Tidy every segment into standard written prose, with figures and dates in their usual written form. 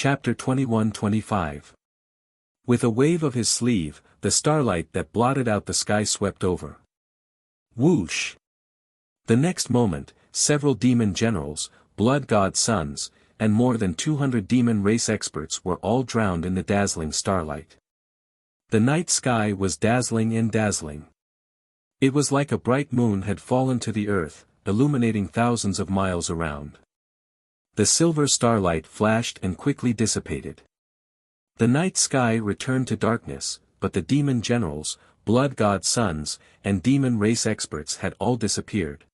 Chapter 21-25. With a wave of his sleeve, the starlight that blotted out the sky swept over. Whoosh! The next moment, several demon generals, blood god sons, and more than 200 demon race experts were all drowned in the dazzling starlight. The night sky was dazzling and dazzling. It was like a bright moon had fallen to the earth, illuminating thousands of miles around. The silver starlight flashed and quickly dissipated. The night sky returned to darkness, but the demon generals, blood god sons, and demon race experts had all disappeared.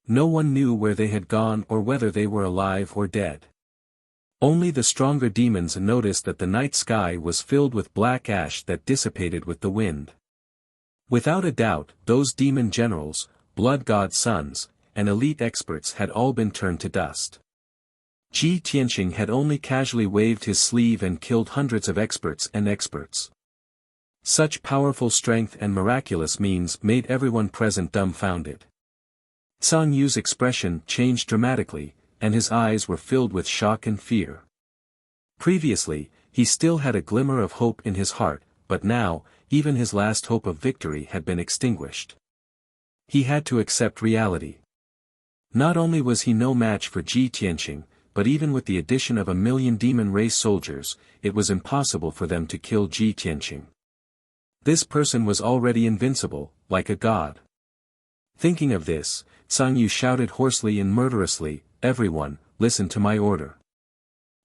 No one knew where they had gone or whether they were alive or dead. Only the stronger demons noticed that the night sky was filled with black ash that dissipated with the wind. Without a doubt, those demon generals, blood god sons, and elite experts had all been turned to dust. Ji Tianqing had only casually waved his sleeve and killed hundreds of experts and experts. Such powerful strength and miraculous means made everyone present dumbfounded. Zhang Yu's expression changed dramatically, and his eyes were filled with shock and fear. Previously, he still had a glimmer of hope in his heart, but now, even his last hope of victory had been extinguished. He had to accept reality. Not only was he no match for Ji Tianqing, but even with the addition of 1 million demon race soldiers, it was impossible for them to kill Ji Tianqing. This person was already invincible, like a god. Thinking of this, Zhang Yu shouted hoarsely and murderously, "Everyone, listen to my order.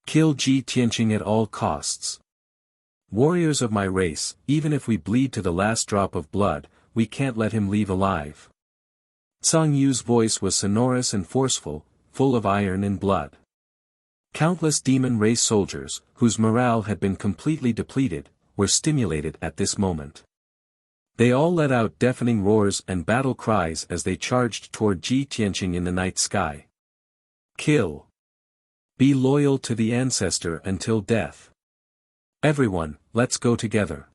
Kill Ji Tianqing at all costs. Warriors of my race, even if we bleed to the last drop of blood, we can't let him leave alive." Zhang Yu's voice was sonorous and forceful, full of iron and blood. Countless demon race soldiers, whose morale had been completely depleted, were stimulated at this moment. They all let out deafening roars and battle cries as they charged toward Ji Tianqing in the night sky. Kill. Be loyal to the ancestor until death. Everyone, let's go together.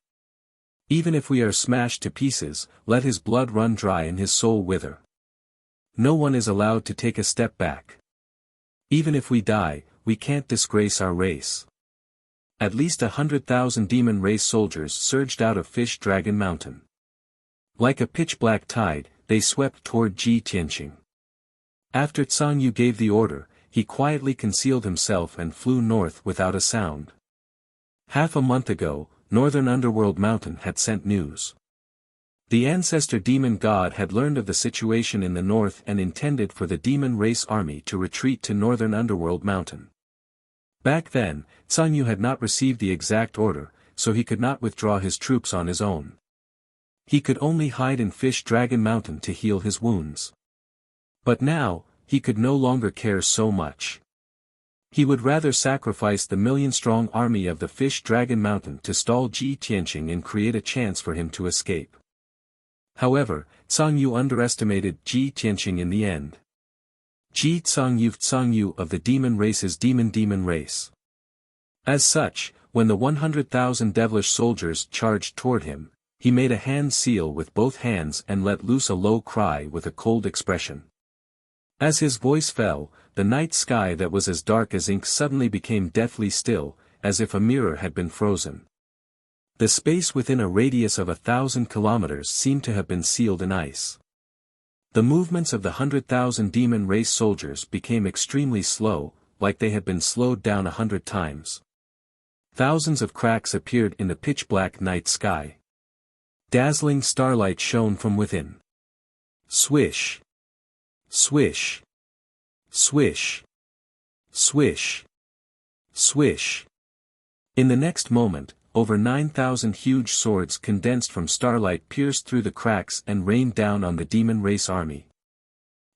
Even if we are smashed to pieces, let his blood run dry and his soul wither. No one is allowed to take a step back. Even if we die, we can't disgrace our race. At least 100,000 demon race soldiers surged out of Fish Dragon Mountain. Like a pitch-black tide, they swept toward Ji Tianqing. After Zhang Yu gave the order, he quietly concealed himself and flew north without a sound. Half a month ago, Northern Underworld Mountain had sent news. The ancestor demon god had learned of the situation in the north and intended for the demon race army to retreat to Northern Underworld Mountain. Back then, Zhang Yu had not received the exact order, so he could not withdraw his troops on his own. He could only hide in Fish Dragon Mountain to heal his wounds. But now, he could no longer care so much. He would rather sacrifice the million-strong army of the Fish Dragon Mountain to stall Ji Tianqing and create a chance for him to escape. However, Zhang Yu underestimated Ji Tianqing in the end. Zhang Yu of the demon race's demon race. As such, when the 100,000 devilish soldiers charged toward him, he made a hand seal with both hands and let loose a low cry with a cold expression. As his voice fell, the night sky that was as dark as ink suddenly became deathly still, as if a mirror had been frozen. The space within a radius of 1,000 kilometers seemed to have been sealed in ice. The movements of the 100,000 demon race soldiers became extremely slow, like they had been slowed down 100 times. Thousands of cracks appeared in the pitch-black night sky. Dazzling starlight shone from within. Swish. Swish. Swish. Swish. Swish. In the next moment, over 9,000 huge swords condensed from starlight pierced through the cracks and rained down on the demon race army.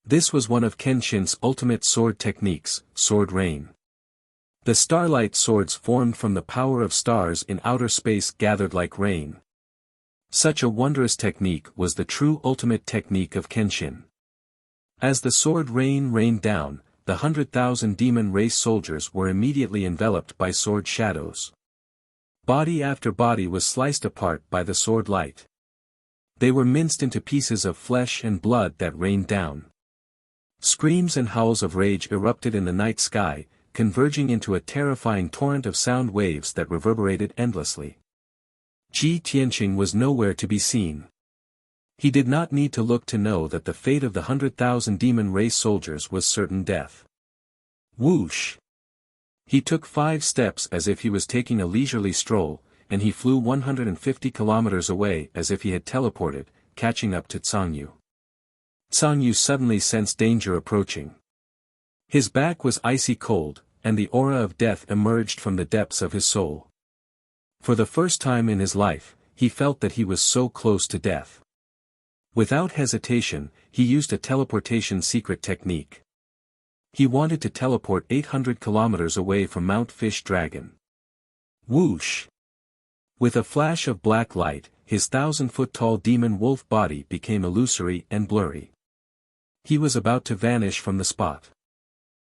This was one of Kenshin's ultimate sword techniques, sword rain. The starlight swords formed from the power of stars in outer space gathered like rain. Such a wondrous technique was the true ultimate technique of Kenshin. As the sword rain rained down, the 100,000 demon race soldiers were immediately enveloped by sword shadows. Body after body was sliced apart by the sword light. They were minced into pieces of flesh and blood that rained down. Screams and howls of rage erupted in the night sky, converging into a terrifying torrent of sound waves that reverberated endlessly. Ji Tianqing was nowhere to be seen. He did not need to look to know that the fate of the 100,000 demon race soldiers was certain death. Whoosh! He took 5 steps as if he was taking a leisurely stroll, and he flew 150 kilometers away as if he had teleported, catching up to Cangyu. Cangyu suddenly sensed danger approaching. His back was icy cold, and the aura of death emerged from the depths of his soul. For the first time in his life, he felt that he was so close to death. Without hesitation, he used a teleportation secret technique. He wanted to teleport 800 kilometers away from Mount Fish Dragon. Whoosh! With a flash of black light, his 1,000-foot-tall demon wolf body became illusory and blurry. He was about to vanish from the spot.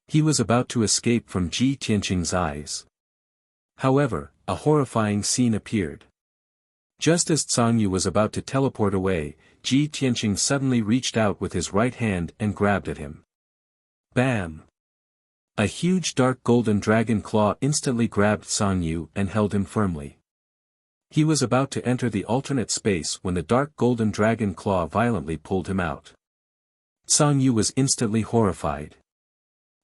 He was about to escape from Ji Tianqing's eyes. However, a horrifying scene appeared. Just as Cangyu was about to teleport away, Ji Tianqing suddenly reached out with his right hand and grabbed at him. Bam! A huge dark golden dragon claw instantly grabbed Cangyu and held him firmly. He was about to enter the alternate space when the dark golden dragon claw violently pulled him out. Cangyu was instantly horrified.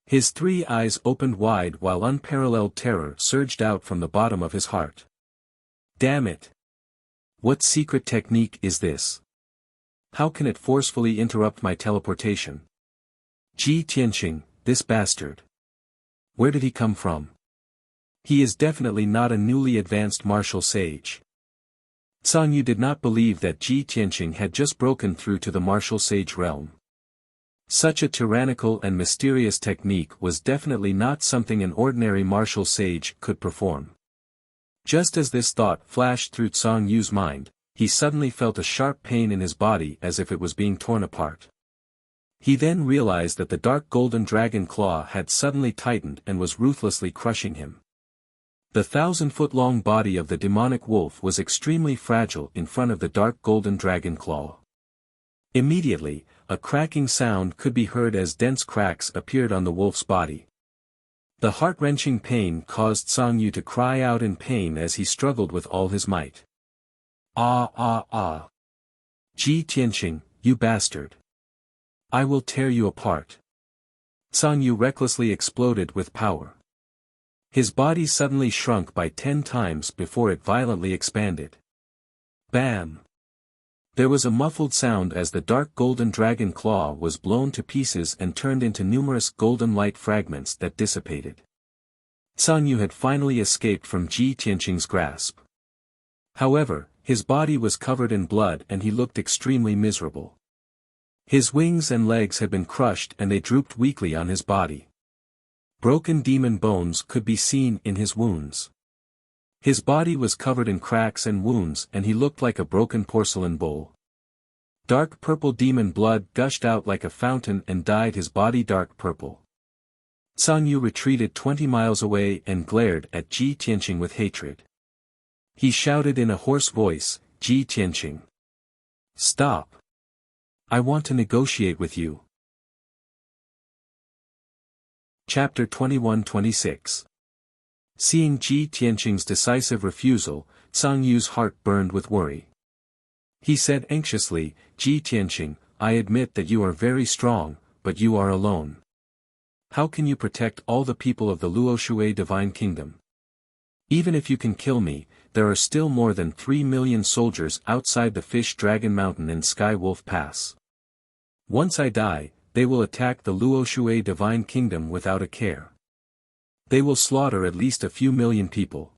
His 3 eyes opened wide while unparalleled terror surged out from the bottom of his heart. Damn it! What secret technique is this? How can it forcefully interrupt my teleportation? Ji Tianqing, this bastard. Where did he come from? He is definitely not a newly advanced martial sage. Cangyu did not believe that Ji Tianqing had just broken through to the martial sage realm. Such a tyrannical and mysterious technique was definitely not something an ordinary martial sage could perform. Just as this thought flashed through Cangyu's mind, he suddenly felt a sharp pain in his body as if it was being torn apart. He then realized that the dark golden dragon claw had suddenly tightened and was ruthlessly crushing him. The 1,000-foot-long body of the demonic wolf was extremely fragile in front of the dark golden dragon claw. Immediately, a cracking sound could be heard as dense cracks appeared on the wolf's body. The heart-wrenching pain caused Cangyu to cry out in pain as he struggled with all his might. Ah ah ah! Ji Tianqing, you bastard! I will tear you apart! Cangyu recklessly exploded with power. His body suddenly shrunk by 10 times before it violently expanded. Bam! There was a muffled sound as the dark golden dragon claw was blown to pieces and turned into numerous golden light fragments that dissipated. Cangyu had finally escaped from Ji Tianqing's grasp. However, his body was covered in blood and he looked extremely miserable. His wings and legs had been crushed and they drooped weakly on his body. Broken demon bones could be seen in his wounds. His body was covered in cracks and wounds and he looked like a broken porcelain bowl. Dark purple demon blood gushed out like a fountain and dyed his body dark purple. Cangyu retreated 20 miles away and glared at Ji Tianqing with hatred. He shouted in a hoarse voice, Ji Tianqing. Stop! I want to negotiate with you. Chapter 21-26. Seeing Ji Tianqing's decisive refusal, Cangyu's heart burned with worry. He said anxiously, Ji Tianqing, I admit that you are very strong, but you are alone. How can you protect all the people of the Luoshui Divine Kingdom? Even if you can kill me, there are still more than 3 million soldiers outside the Fish Dragon Mountain in Sky Wolf Pass. Once I die, they will attack the Luoshui Divine Kingdom without a care. They will slaughter at least a few million people.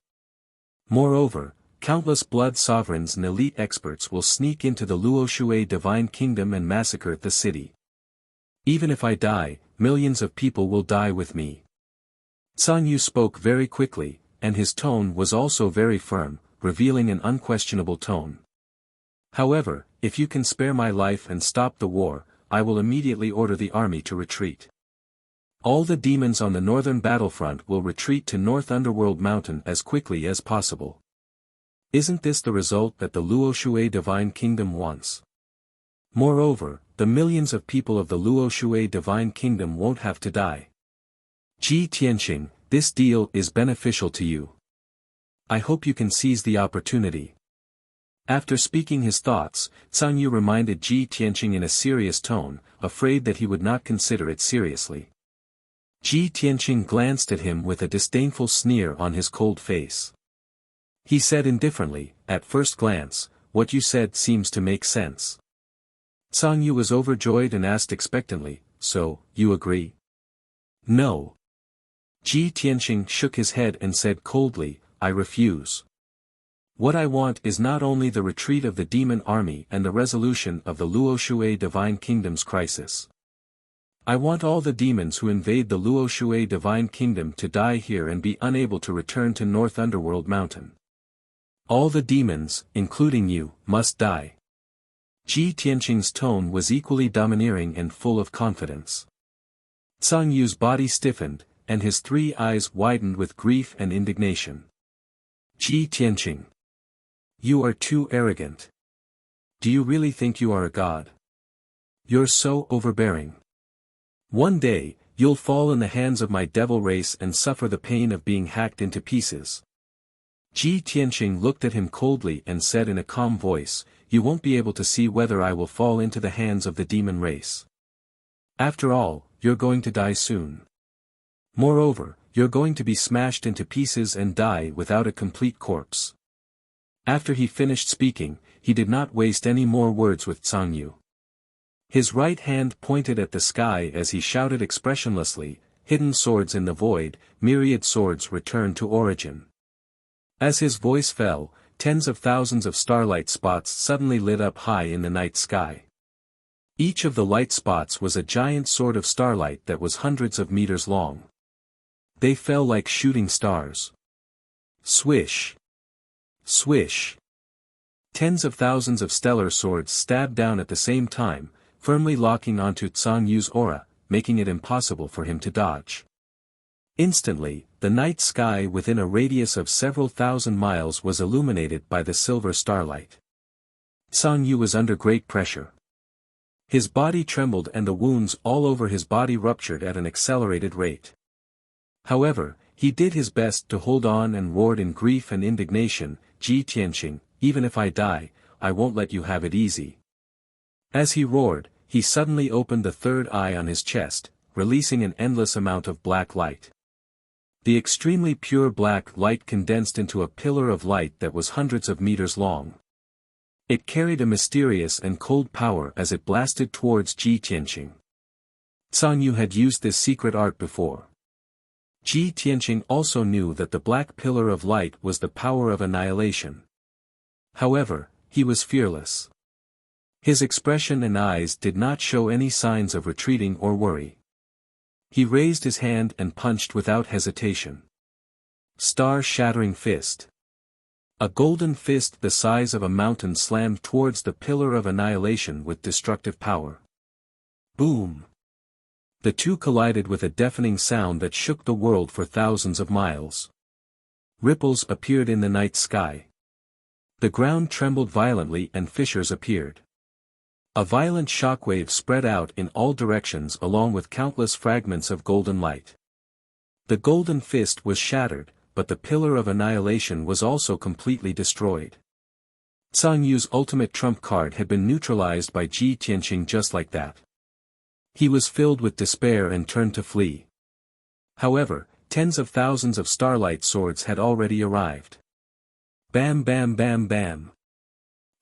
Moreover, countless blood sovereigns and elite experts will sneak into the Luoshui Divine Kingdom and massacre the city. Even if I die, millions of people will die with me. Cangyu spoke very quickly, and his tone was also very firm, revealing an unquestionable tone. However, if you can spare my life and stop the war, I will immediately order the army to retreat. All the demons on the northern battlefront will retreat to North Underworld Mountain as quickly as possible. Isn't this the result that the Luoshui Divine Kingdom wants? Moreover, the millions of people of the Luoshui Divine Kingdom won't have to die. Ji Tianqing, this deal is beneficial to you. I hope you can seize the opportunity. After speaking his thoughts, Zhang Yu reminded Ji Tianqing in a serious tone, afraid that he would not consider it seriously. Ji Tianqing glanced at him with a disdainful sneer on his cold face. He said indifferently, at first glance, what you said seems to make sense. Zhang Yu was overjoyed and asked expectantly, so, you agree? No. Ji Tianqing shook his head and said coldly, I refuse. What I want is not only the retreat of the demon army and the resolution of the Luoshui Divine Kingdom's crisis. I want all the demons who invade the Luoshui Divine Kingdom to die here and be unable to return to North Underworld Mountain. All the demons, including you, must die. Ji Tianqing's tone was equally domineering and full of confidence. Zhang Yu's body stiffened, and his 3 eyes widened with grief and indignation. Ji Tianqing. You are too arrogant. Do you really think you are a god? You're so overbearing. One day, you'll fall in the hands of my devil race and suffer the pain of being hacked into pieces. Ji Tianqing looked at him coldly and said in a calm voice, you won't be able to see whether I will fall into the hands of the demon race. After all, you're going to die soon. Moreover, you're going to be smashed into pieces and die without a complete corpse. After he finished speaking, he did not waste any more words with Zhang Yu. His right hand pointed at the sky as he shouted expressionlessly, hidden swords in the void, myriad swords return to origin. As his voice fell, tens of thousands of starlight spots suddenly lit up high in the night sky. Each of the light spots was a giant sword of starlight that was hundreds of meters long. They fell like shooting stars. Swish! Swish! Tens of thousands of stellar swords stabbed down at the same time, firmly locking onto Zhang Yu's aura, making it impossible for him to dodge. Instantly, the night sky within a radius of several thousand miles was illuminated by the silver starlight. Zhang Yu was under great pressure. His body trembled and the wounds all over his body ruptured at an accelerated rate. However, he did his best to hold on and roared in grief and indignation, Ji Tianqing, even if I die, I won't let you have it easy. As he roared, he suddenly opened the third eye on his chest, releasing an endless amount of black light. The extremely pure black light condensed into a pillar of light that was hundreds of meters long. It carried a mysterious and cold power as it blasted towards Ji Tianqing. Zhang Yu had used this secret art before. Ji Tianqing also knew that the black pillar of light was the power of annihilation. However, he was fearless. His expression and eyes did not show any signs of retreating or worry. He raised his hand and punched without hesitation. Star-shattering fist. A golden fist the size of a mountain slammed towards the pillar of annihilation with destructive power. Boom! The two collided with a deafening sound that shook the world for thousands of miles. Ripples appeared in the night sky. The ground trembled violently and fissures appeared. A violent shockwave spread out in all directions along with countless fragments of golden light. The golden fist was shattered, but the pillar of annihilation was also completely destroyed. Zhang Yu's ultimate trump card had been neutralized by Ji Tianqing just like that. He was filled with despair and turned to flee. However, tens of thousands of starlight swords had already arrived. Bam bam bam bam.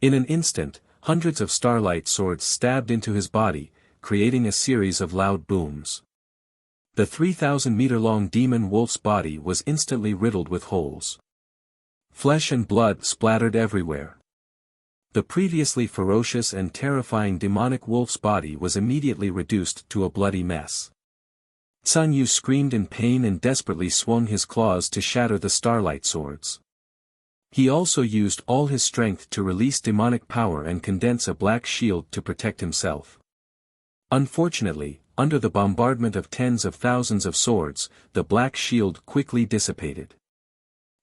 In an instant, hundreds of starlight swords stabbed into his body, creating a series of loud booms. The 3,000-meter-long demon wolf's body was instantly riddled with holes. Flesh and blood splattered everywhere. The previously ferocious and terrifying demonic wolf's body was immediately reduced to a bloody mess. Zhang Yu screamed in pain and desperately swung his claws to shatter the starlight swords. He also used all his strength to release demonic power and condense a black shield to protect himself. Unfortunately, under the bombardment of tens of thousands of swords, the black shield quickly dissipated.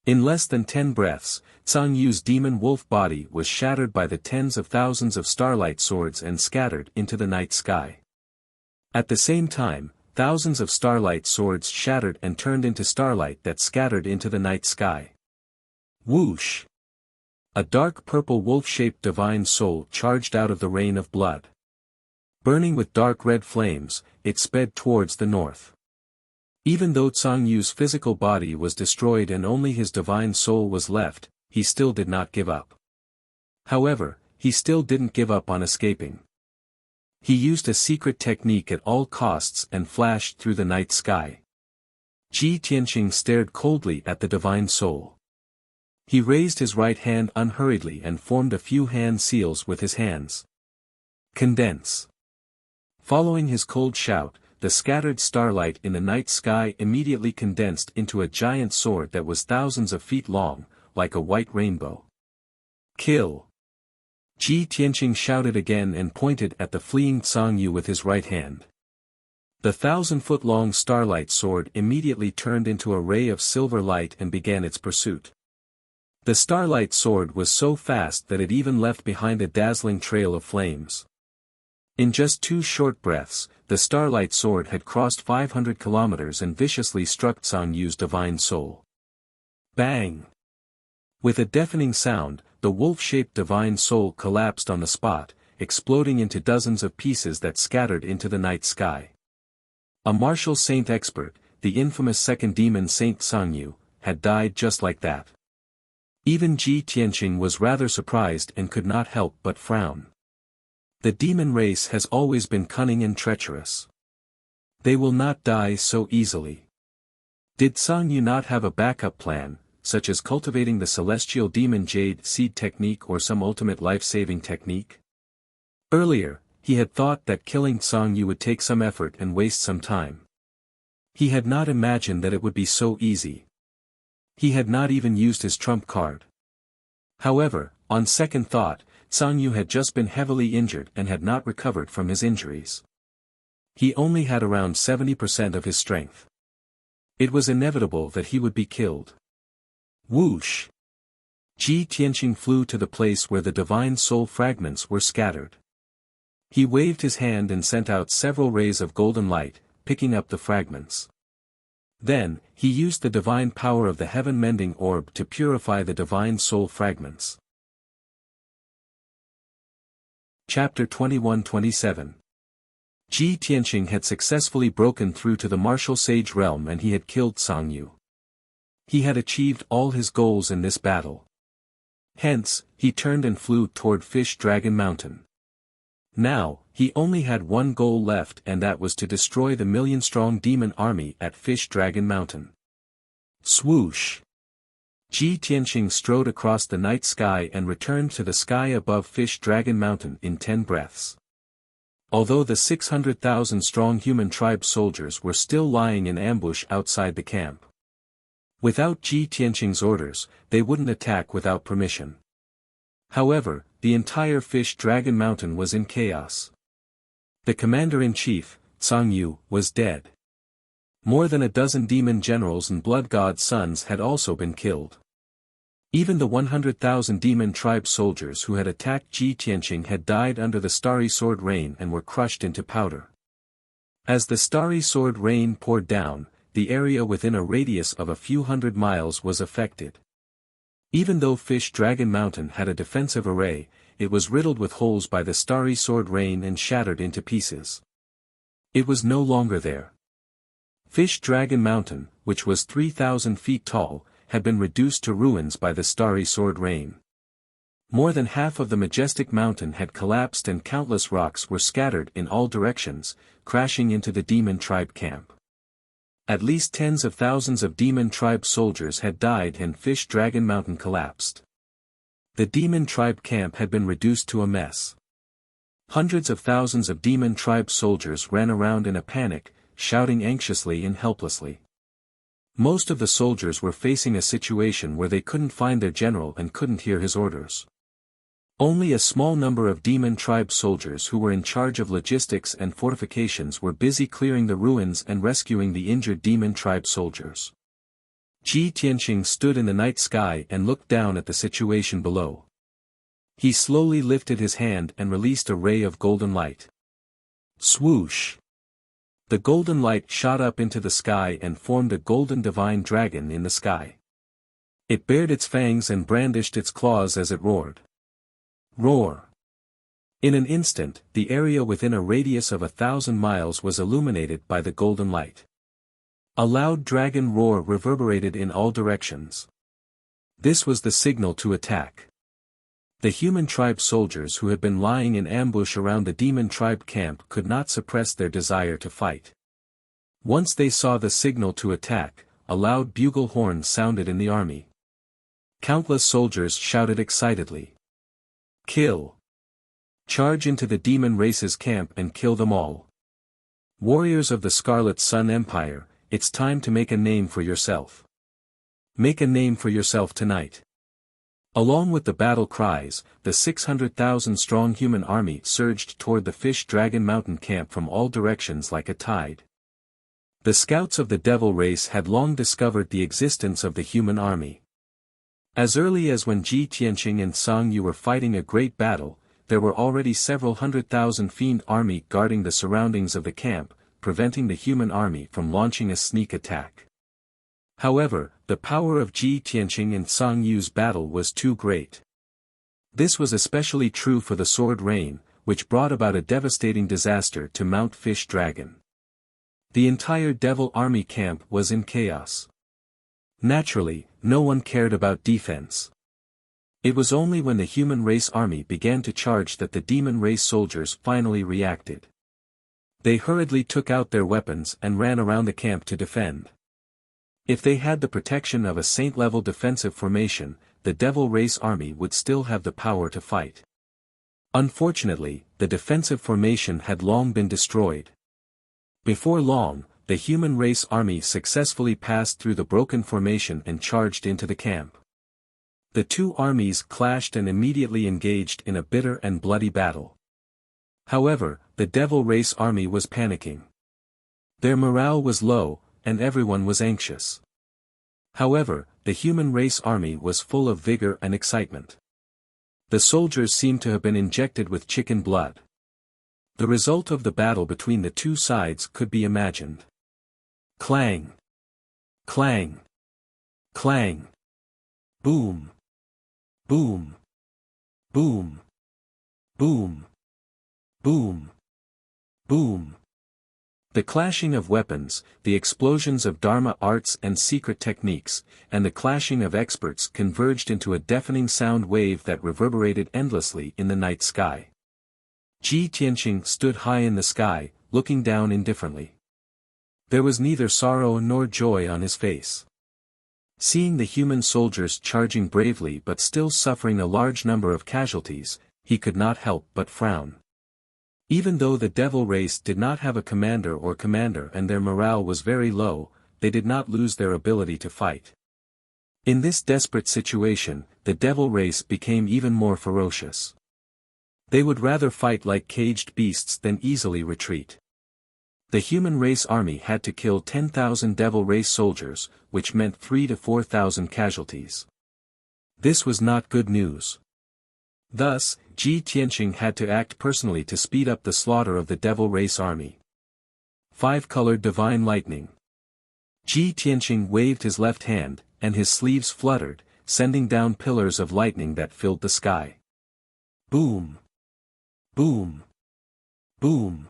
In less than 10 breaths, Zhang Yu's demon wolf body was shattered by the tens of thousands of starlight swords and scattered into the night sky. At the same time, thousands of starlight swords shattered and turned into starlight that scattered into the night sky. Whoosh! A dark purple wolf-shaped divine soul charged out of the rain of blood. Burning with dark red flames, it sped towards the north. Even though Tsang Yu's physical body was destroyed and only his divine soul was left, he still did not give up. However, he still didn't give up on escaping. He used a secret technique at all costs and flashed through the night sky. Ji Tianqing stared coldly at the divine soul. He raised his right hand unhurriedly and formed a few hand seals with his hands. Condense. Following his cold shout, the scattered starlight in the night sky immediately condensed into a giant sword that was thousands of feet long, like a white rainbow. Kill! Ji Tianqing shouted again and pointed at the fleeing Tsang Yu with his right hand. The 1,000-foot-long starlight sword immediately turned into a ray of silver light and began its pursuit. The starlight sword was so fast that it even left behind a dazzling trail of flames. In just 2 short breaths, the starlight sword had crossed 500 kilometers and viciously struck Tsang Yu's divine soul. Bang! With a deafening sound, the wolf-shaped divine soul collapsed on the spot, exploding into dozens of pieces that scattered into the night sky. A martial saint expert, the infamous second demon Saint Tsang Yu, had died just like that. Even Ji Tianqing was rather surprised and could not help but frown. The demon race has always been cunning and treacherous. They will not die so easily. Did Tsang Yu not have a backup plan, such as cultivating the celestial demon jade seed technique or some ultimate life-saving technique? Earlier, he had thought that killing Tsang Yu would take some effort and waste some time. He had not imagined that it would be so easy. He had not even used his trump card. However, on second thought, Tsang Yu had just been heavily injured and had not recovered from his injuries. He only had around 70% of his strength. It was inevitable that he would be killed. Whoosh! Ji Tianqing flew to the place where the divine soul fragments were scattered. He waved his hand and sent out several rays of golden light, picking up the fragments. Then, he used the divine power of the heaven-mending orb to purify the divine soul fragments. Chapter 21-27. Ji Tianqing had successfully broken through to the martial sage realm and he had killed Tsang Yu. He had achieved all his goals in this battle. Hence, he turned and flew toward Fish Dragon Mountain. Now, he only had one goal left and that was to destroy the million-strong demon army at Fish Dragon Mountain. Swoosh! Ji Tianqing strode across the night sky and returned to the sky above Fish Dragon Mountain in 10 breaths. Although the 600,000-strong human tribe soldiers were still lying in ambush outside the camp. Without Ji Tianqing's orders, they wouldn't attack without permission. However, the entire Fish Dragon Mountain was in chaos. The commander-in-chief, Tsang Yu, was dead. More than a dozen demon generals and blood god sons had also been killed. Even the 100,000 demon tribe soldiers who had attacked Ji Tianqing had died under the starry sword rain and were crushed into powder. As the starry sword rain poured down, the area within a radius of a few hundred miles was affected. Even though Fish Dragon Mountain had a defensive array, it was riddled with holes by the starry sword rain and shattered into pieces. It was no longer there. Fish Dragon Mountain, which was 3,000 feet tall, had been reduced to ruins by the starry sword rain. More than half of the majestic mountain had collapsed and countless rocks were scattered in all directions, crashing into the demon tribe camp. At least tens of thousands of demon tribe soldiers had died and Fish Dragon Mountain collapsed. The demon tribe camp had been reduced to a mess. Hundreds of thousands of demon tribe soldiers ran around in a panic, shouting anxiously and helplessly. Most of the soldiers were facing a situation where they couldn't find their general and couldn't hear his orders. Only a small number of demon tribe soldiers who were in charge of logistics and fortifications were busy clearing the ruins and rescuing the injured demon tribe soldiers. Ji Tianqing stood in the night sky and looked down at the situation below. He slowly lifted his hand and released a ray of golden light. Swoosh! The golden light shot up into the sky and formed a golden divine dragon in the sky. It bared its fangs and brandished its claws as it roared. Roar! In an instant, the area within a radius of 1,000 miles was illuminated by the golden light. A loud dragon roar reverberated in all directions. This was the signal to attack. The human tribe soldiers who had been lying in ambush around the demon tribe camp could not suppress their desire to fight. Once they saw the signal to attack, a loud bugle horn sounded in the army. Countless soldiers shouted excitedly. Kill! Charge into the demon race's camp and kill them all. Warriors of the Scarlet Sun Empire, it's time to make a name for yourself. Make a name for yourself tonight. Along with the battle cries, the 600,000-strong human army surged toward the Fish Dragon Mountain camp from all directions like a tide. The scouts of the devil race had long discovered the existence of the human army. As early as when Ji Tianqing and Song Yu were fighting a great battle, there were already several 100,000 fiend army guarding the surroundings of the camp, preventing the human army from launching a sneak attack. However, the power of Ji Tianqing and Song Yu's battle was too great. This was especially true for the Sword Rain, which brought about a devastating disaster to Mount Fish Dragon. The entire devil army camp was in chaos. Naturally, no one cared about defense. It was only when the human race army began to charge that the demon race soldiers finally reacted. They hurriedly took out their weapons and ran around the camp to defend. If they had the protection of a saint-level defensive formation, the devil race army would still have the power to fight. Unfortunately, the defensive formation had long been destroyed. Before long, the human race army successfully passed through the broken formation and charged into the camp. The two armies clashed and immediately engaged in a bitter and bloody battle. However, the devil race army was panicking. Their morale was low, and everyone was anxious. However, the human race army was full of vigor and excitement. The soldiers seemed to have been injected with chicken blood. The result of the battle between the two sides could be imagined. Clang! Clang! Clang! Boom! Boom! Boom! Boom! Boom! Boom! The clashing of weapons, the explosions of Dharma arts and secret techniques, and the clashing of experts converged into a deafening sound wave that reverberated endlessly in the night sky. Ji Tianqing stood high in the sky, looking down indifferently. There was neither sorrow nor joy on his face. Seeing the human soldiers charging bravely but still suffering a large number of casualties, he could not help but frown. Even though the devil race did not have a commander and their morale was very low, they did not lose their ability to fight. In this desperate situation, the devil race became even more ferocious. They would rather fight like caged beasts than easily retreat. The human race army had to kill 10,000 devil race soldiers, which meant 3,000 to 4,000 casualties. This was not good news. Thus, Ji Tianqing had to act personally to speed up the slaughter of the devil race army. Five-colored divine lightning. Ji Tianqing waved his left hand, and his sleeves fluttered, sending down pillars of lightning that filled the sky. Boom! Boom! Boom!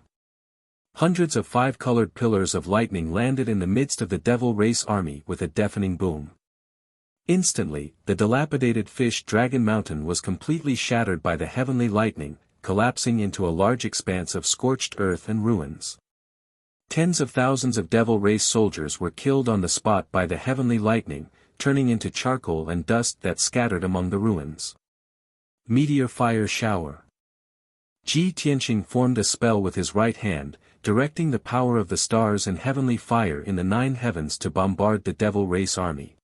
Hundreds of five-colored pillars of lightning landed in the midst of the devil race army with a deafening boom. Instantly, the dilapidated Fish Dragon Mountain was completely shattered by the heavenly lightning, collapsing into a large expanse of scorched earth and ruins. Tens of thousands of devil race soldiers were killed on the spot by the heavenly lightning, turning into charcoal and dust that scattered among the ruins. Meteor fire shower. Ji Tianqing formed a spell with his right hand, directing the power of the stars and heavenly fire in the 9 heavens to bombard the devil race army.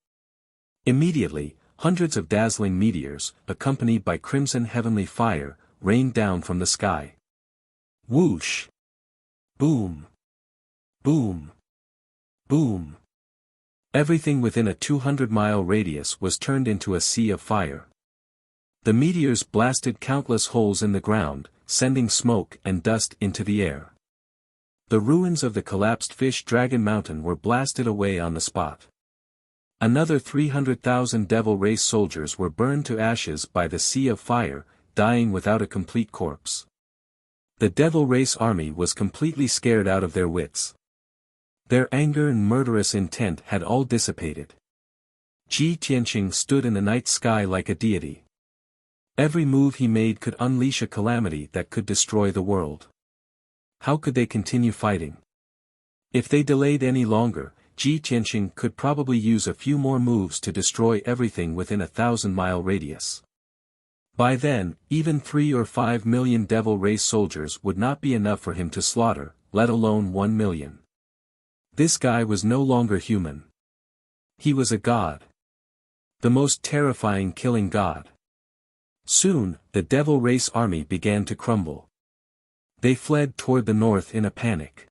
Immediately, hundreds of dazzling meteors, accompanied by crimson heavenly fire, rained down from the sky. Whoosh! Boom! Boom! Boom! Everything within a 200-mile radius was turned into a sea of fire. The meteors blasted countless holes in the ground, sending smoke and dust into the air. The ruins of the collapsed fish dragon mountain were blasted away on the spot. Another 300,000 devil race soldiers were burned to ashes by the sea of fire, dying without a complete corpse. The devil race army was completely scared out of their wits. Their anger and murderous intent had all dissipated. Ji Tianqing stood in the night sky like a deity. Every move he made could unleash a calamity that could destroy the world. How could they continue fighting? If they delayed any longer, Ji Tianqing could probably use a few more moves to destroy everything within a 1,000-mile radius. By then, even 3 or 5 million devil race soldiers would not be enough for him to slaughter, let alone 1 million. This guy was no longer human. He was a god. The most terrifying killing god. Soon, the devil race army began to crumble. They fled toward the north in a panic.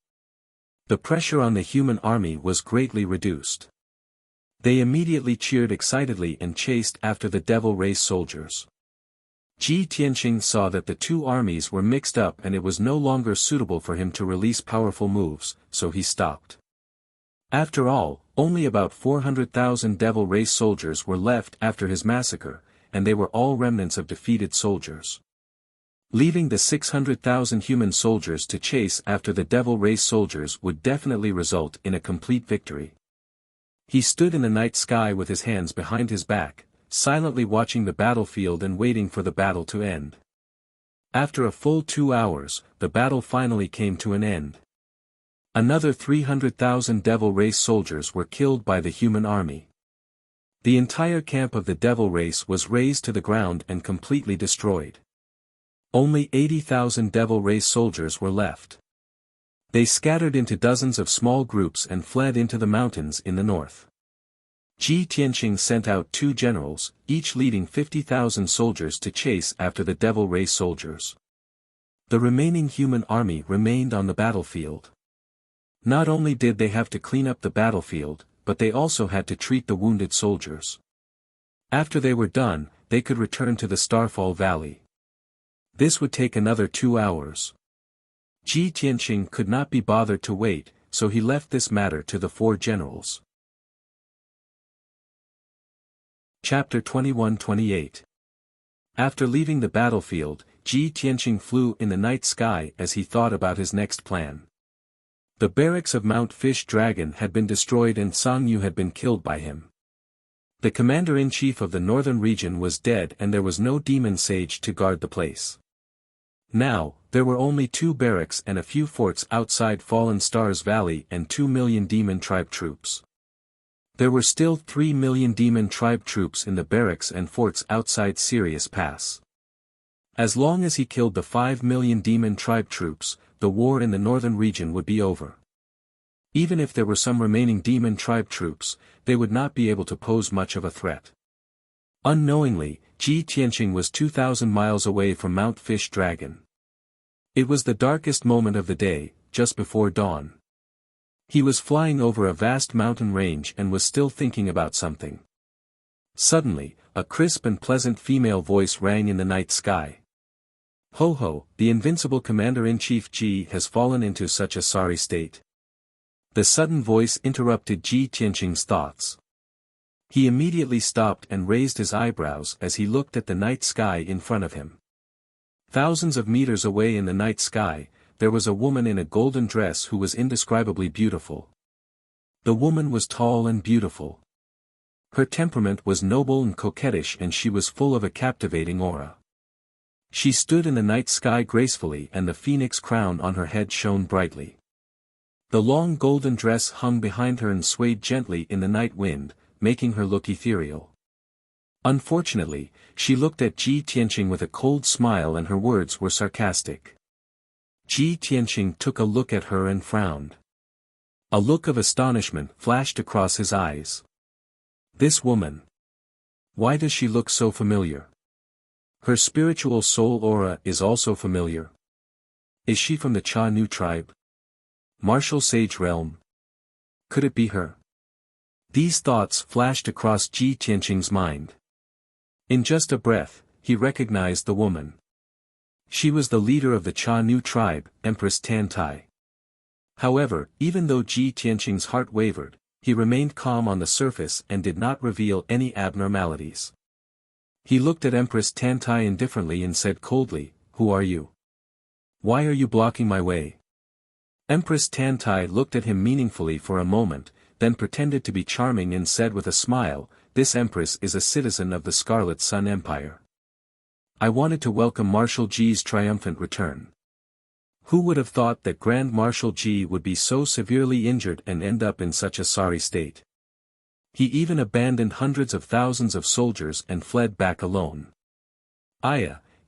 The pressure on the human army was greatly reduced. They immediately cheered excitedly and chased after the devil race soldiers. Ji Tianqing saw that the two armies were mixed up and it was no longer suitable for him to release powerful moves, so he stopped. After all, only about 400,000 devil race soldiers were left after his massacre, and they were all remnants of defeated soldiers. Leaving the 600,000 human soldiers to chase after the devil race soldiers would definitely result in a complete victory. He stood in the night sky with his hands behind his back, silently watching the battlefield and waiting for the battle to end. After a full 2 hours, the battle finally came to an end. Another 300,000 devil race soldiers were killed by the human army. The entire camp of the devil race was razed to the ground and completely destroyed. Only 80,000 devil race soldiers were left. They scattered into dozens of small groups and fled into the mountains in the north. Ji Tianqing sent out 2 generals, each leading 50,000 soldiers to chase after the devil race soldiers. The remaining human army remained on the battlefield. Not only did they have to clean up the battlefield, but they also had to treat the wounded soldiers. After they were done, they could return to the Starfall Valley. This would take another 2 hours. Ji Tianqing could not be bothered to wait, so he left this matter to the 4 generals. Chapter 21-28. After leaving the battlefield, Ji Tianqing flew in the night sky as he thought about his next plan. The barracks of Mount Fish Dragon had been destroyed and Song Yu had been killed by him. The commander-in-chief of the northern region was dead and there was no demon sage to guard the place. Now, there were only 2 barracks and a few forts outside Fallen Stars Valley and 2 million demon tribe troops. There were still 3 million demon tribe troops in the barracks and forts outside Sirius Pass. As long as he killed the 5 million demon tribe troops, the war in the northern region would be over. Even if there were some remaining demon tribe troops, they would not be able to pose much of a threat. Unknowingly, Ji Tianqing was 2,000 miles away from Mount Fish Dragon. It was the darkest moment of the day, just before dawn. He was flying over a vast mountain range and was still thinking about something. Suddenly, a crisp and pleasant female voice rang in the night sky. "Ho ho, the invincible commander-in-chief Ji has fallen into such a sorry state." The sudden voice interrupted Ji Tianqing's thoughts. He immediately stopped and raised his eyebrows as he looked at the night sky in front of him. Thousands of meters away in the night sky, there was a woman in a golden dress who was indescribably beautiful. The woman was tall and beautiful. Her temperament was noble and coquettish and she was full of a captivating aura. She stood in the night sky gracefully and the phoenix crown on her head shone brightly. The long golden dress hung behind her and swayed gently in the night wind, making her look ethereal. Unfortunately, she looked at Ji Tianqing with a cold smile and her words were sarcastic. Ji Tianqing took a look at her and frowned. A look of astonishment flashed across his eyes. This woman. Why does she look so familiar? Her spiritual soul aura is also familiar. Is she from the Cha Nu tribe? Martial Sage realm? Could it be her? These thoughts flashed across Ji Tianqing's mind. In just a breath, he recognized the woman. She was the leader of the Cha Nu tribe, Empress Tan Tai. However, even though Ji Tianqing's heart wavered, he remained calm on the surface and did not reveal any abnormalities. He looked at Empress Tantai indifferently and said coldly, "Who are you? Why are you blocking my way?" Empress Tantai looked at him meaningfully for a moment, then pretended to be charming and said with a smile, "This empress is a citizen of the Scarlet Sun Empire. I wanted to welcome Marshal Ji's triumphant return." Who would have thought that Grand Marshal Ji would be so severely injured and end up in such a sorry state? He even abandoned hundreds of thousands of soldiers and fled back alone.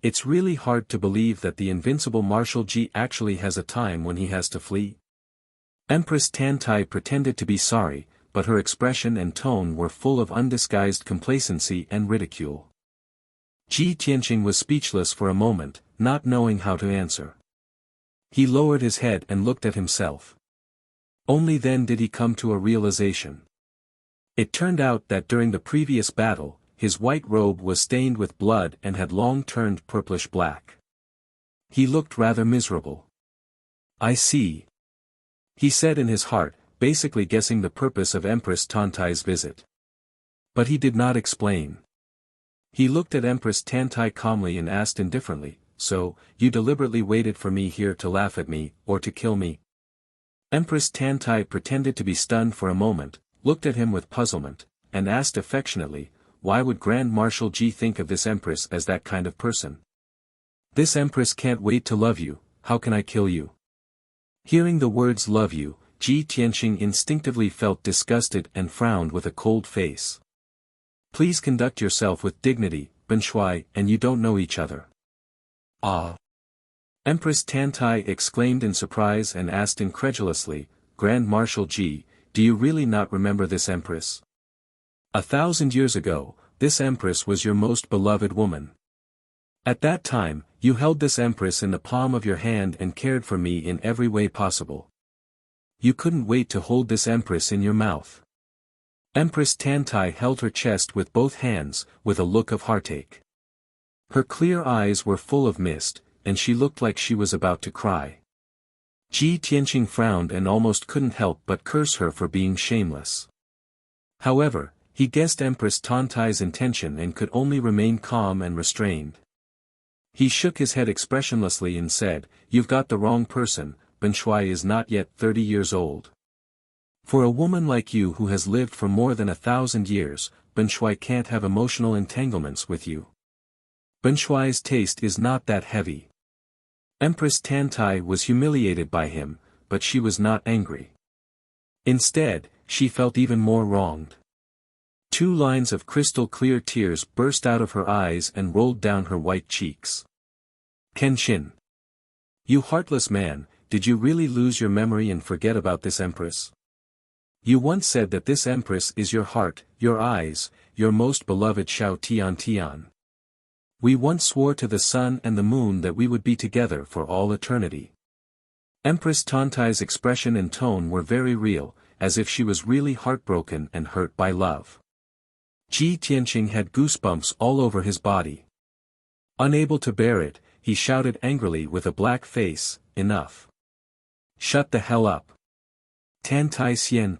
It's really hard to believe that the invincible Marshal Ji actually has a time when he has to flee. Empress Tantai pretended to be sorry, but her expression and tone were full of undisguised complacency and ridicule. Ji Tianqing was speechless for a moment, not knowing how to answer. He lowered his head and looked at himself. Only then did he come to a realization. It turned out that during the previous battle, his white robe was stained with blood and had long turned purplish black. He looked rather miserable. "I see," he said in his heart, basically guessing the purpose of Empress Tantai's visit. But he did not explain. He looked at Empress Tantai calmly and asked indifferently, "So, you deliberately waited for me here to laugh at me, or to kill me?" Empress Tantai pretended to be stunned for a moment, looked at him with puzzlement, and asked affectionately, "Why would Grand Marshal Ji think of this empress as that kind of person? This empress can't wait to love you, how can I kill you?" Hearing the words "love you," Ji Tianqing instinctively felt disgusted and frowned with a cold face. "Please conduct yourself with dignity, Ben Shuai, and you don't know each other." "Ah!" Empress Tantai exclaimed in surprise and asked incredulously, "Grand Marshal Ji, do you really not remember this empress? 1,000 years ago, this empress was your most beloved woman. At that time, you held this empress in the palm of your hand and cared for me in every way possible. You couldn't wait to hold this empress in your mouth." Empress Tantai held her chest with both hands, with a look of heartache. Her clear eyes were full of mist, and she looked like she was about to cry. Ji Tianqing frowned and almost couldn't help but curse her for being shameless. However, he guessed Empress Tantai's intention and could only remain calm and restrained. He shook his head expressionlessly and said, "You've got the wrong person, Ben Shuai is not yet 30 years old. For a woman like you who has lived for more than 1,000 years, Ben Shuai can't have emotional entanglements with you. Ben Shuai's taste is not that heavy." Empress Tantai was humiliated by him, but she was not angry. Instead, she felt even more wronged. 2 lines of crystal-clear tears burst out of her eyes and rolled down her white cheeks. "Kenshin! You heartless man, did you really lose your memory and forget about this empress? You once said that this empress is your heart, your eyes, your most beloved Xiao Tian Tian. We once swore to the sun and the moon that we would be together for all eternity." Empress Tantai's expression and tone were very real, as if she was really heartbroken and hurt by love. Ji Tianqing had goosebumps all over his body. Unable to bear it, he shouted angrily with a black face, "Enough! Shut the hell up! Tantai Xian,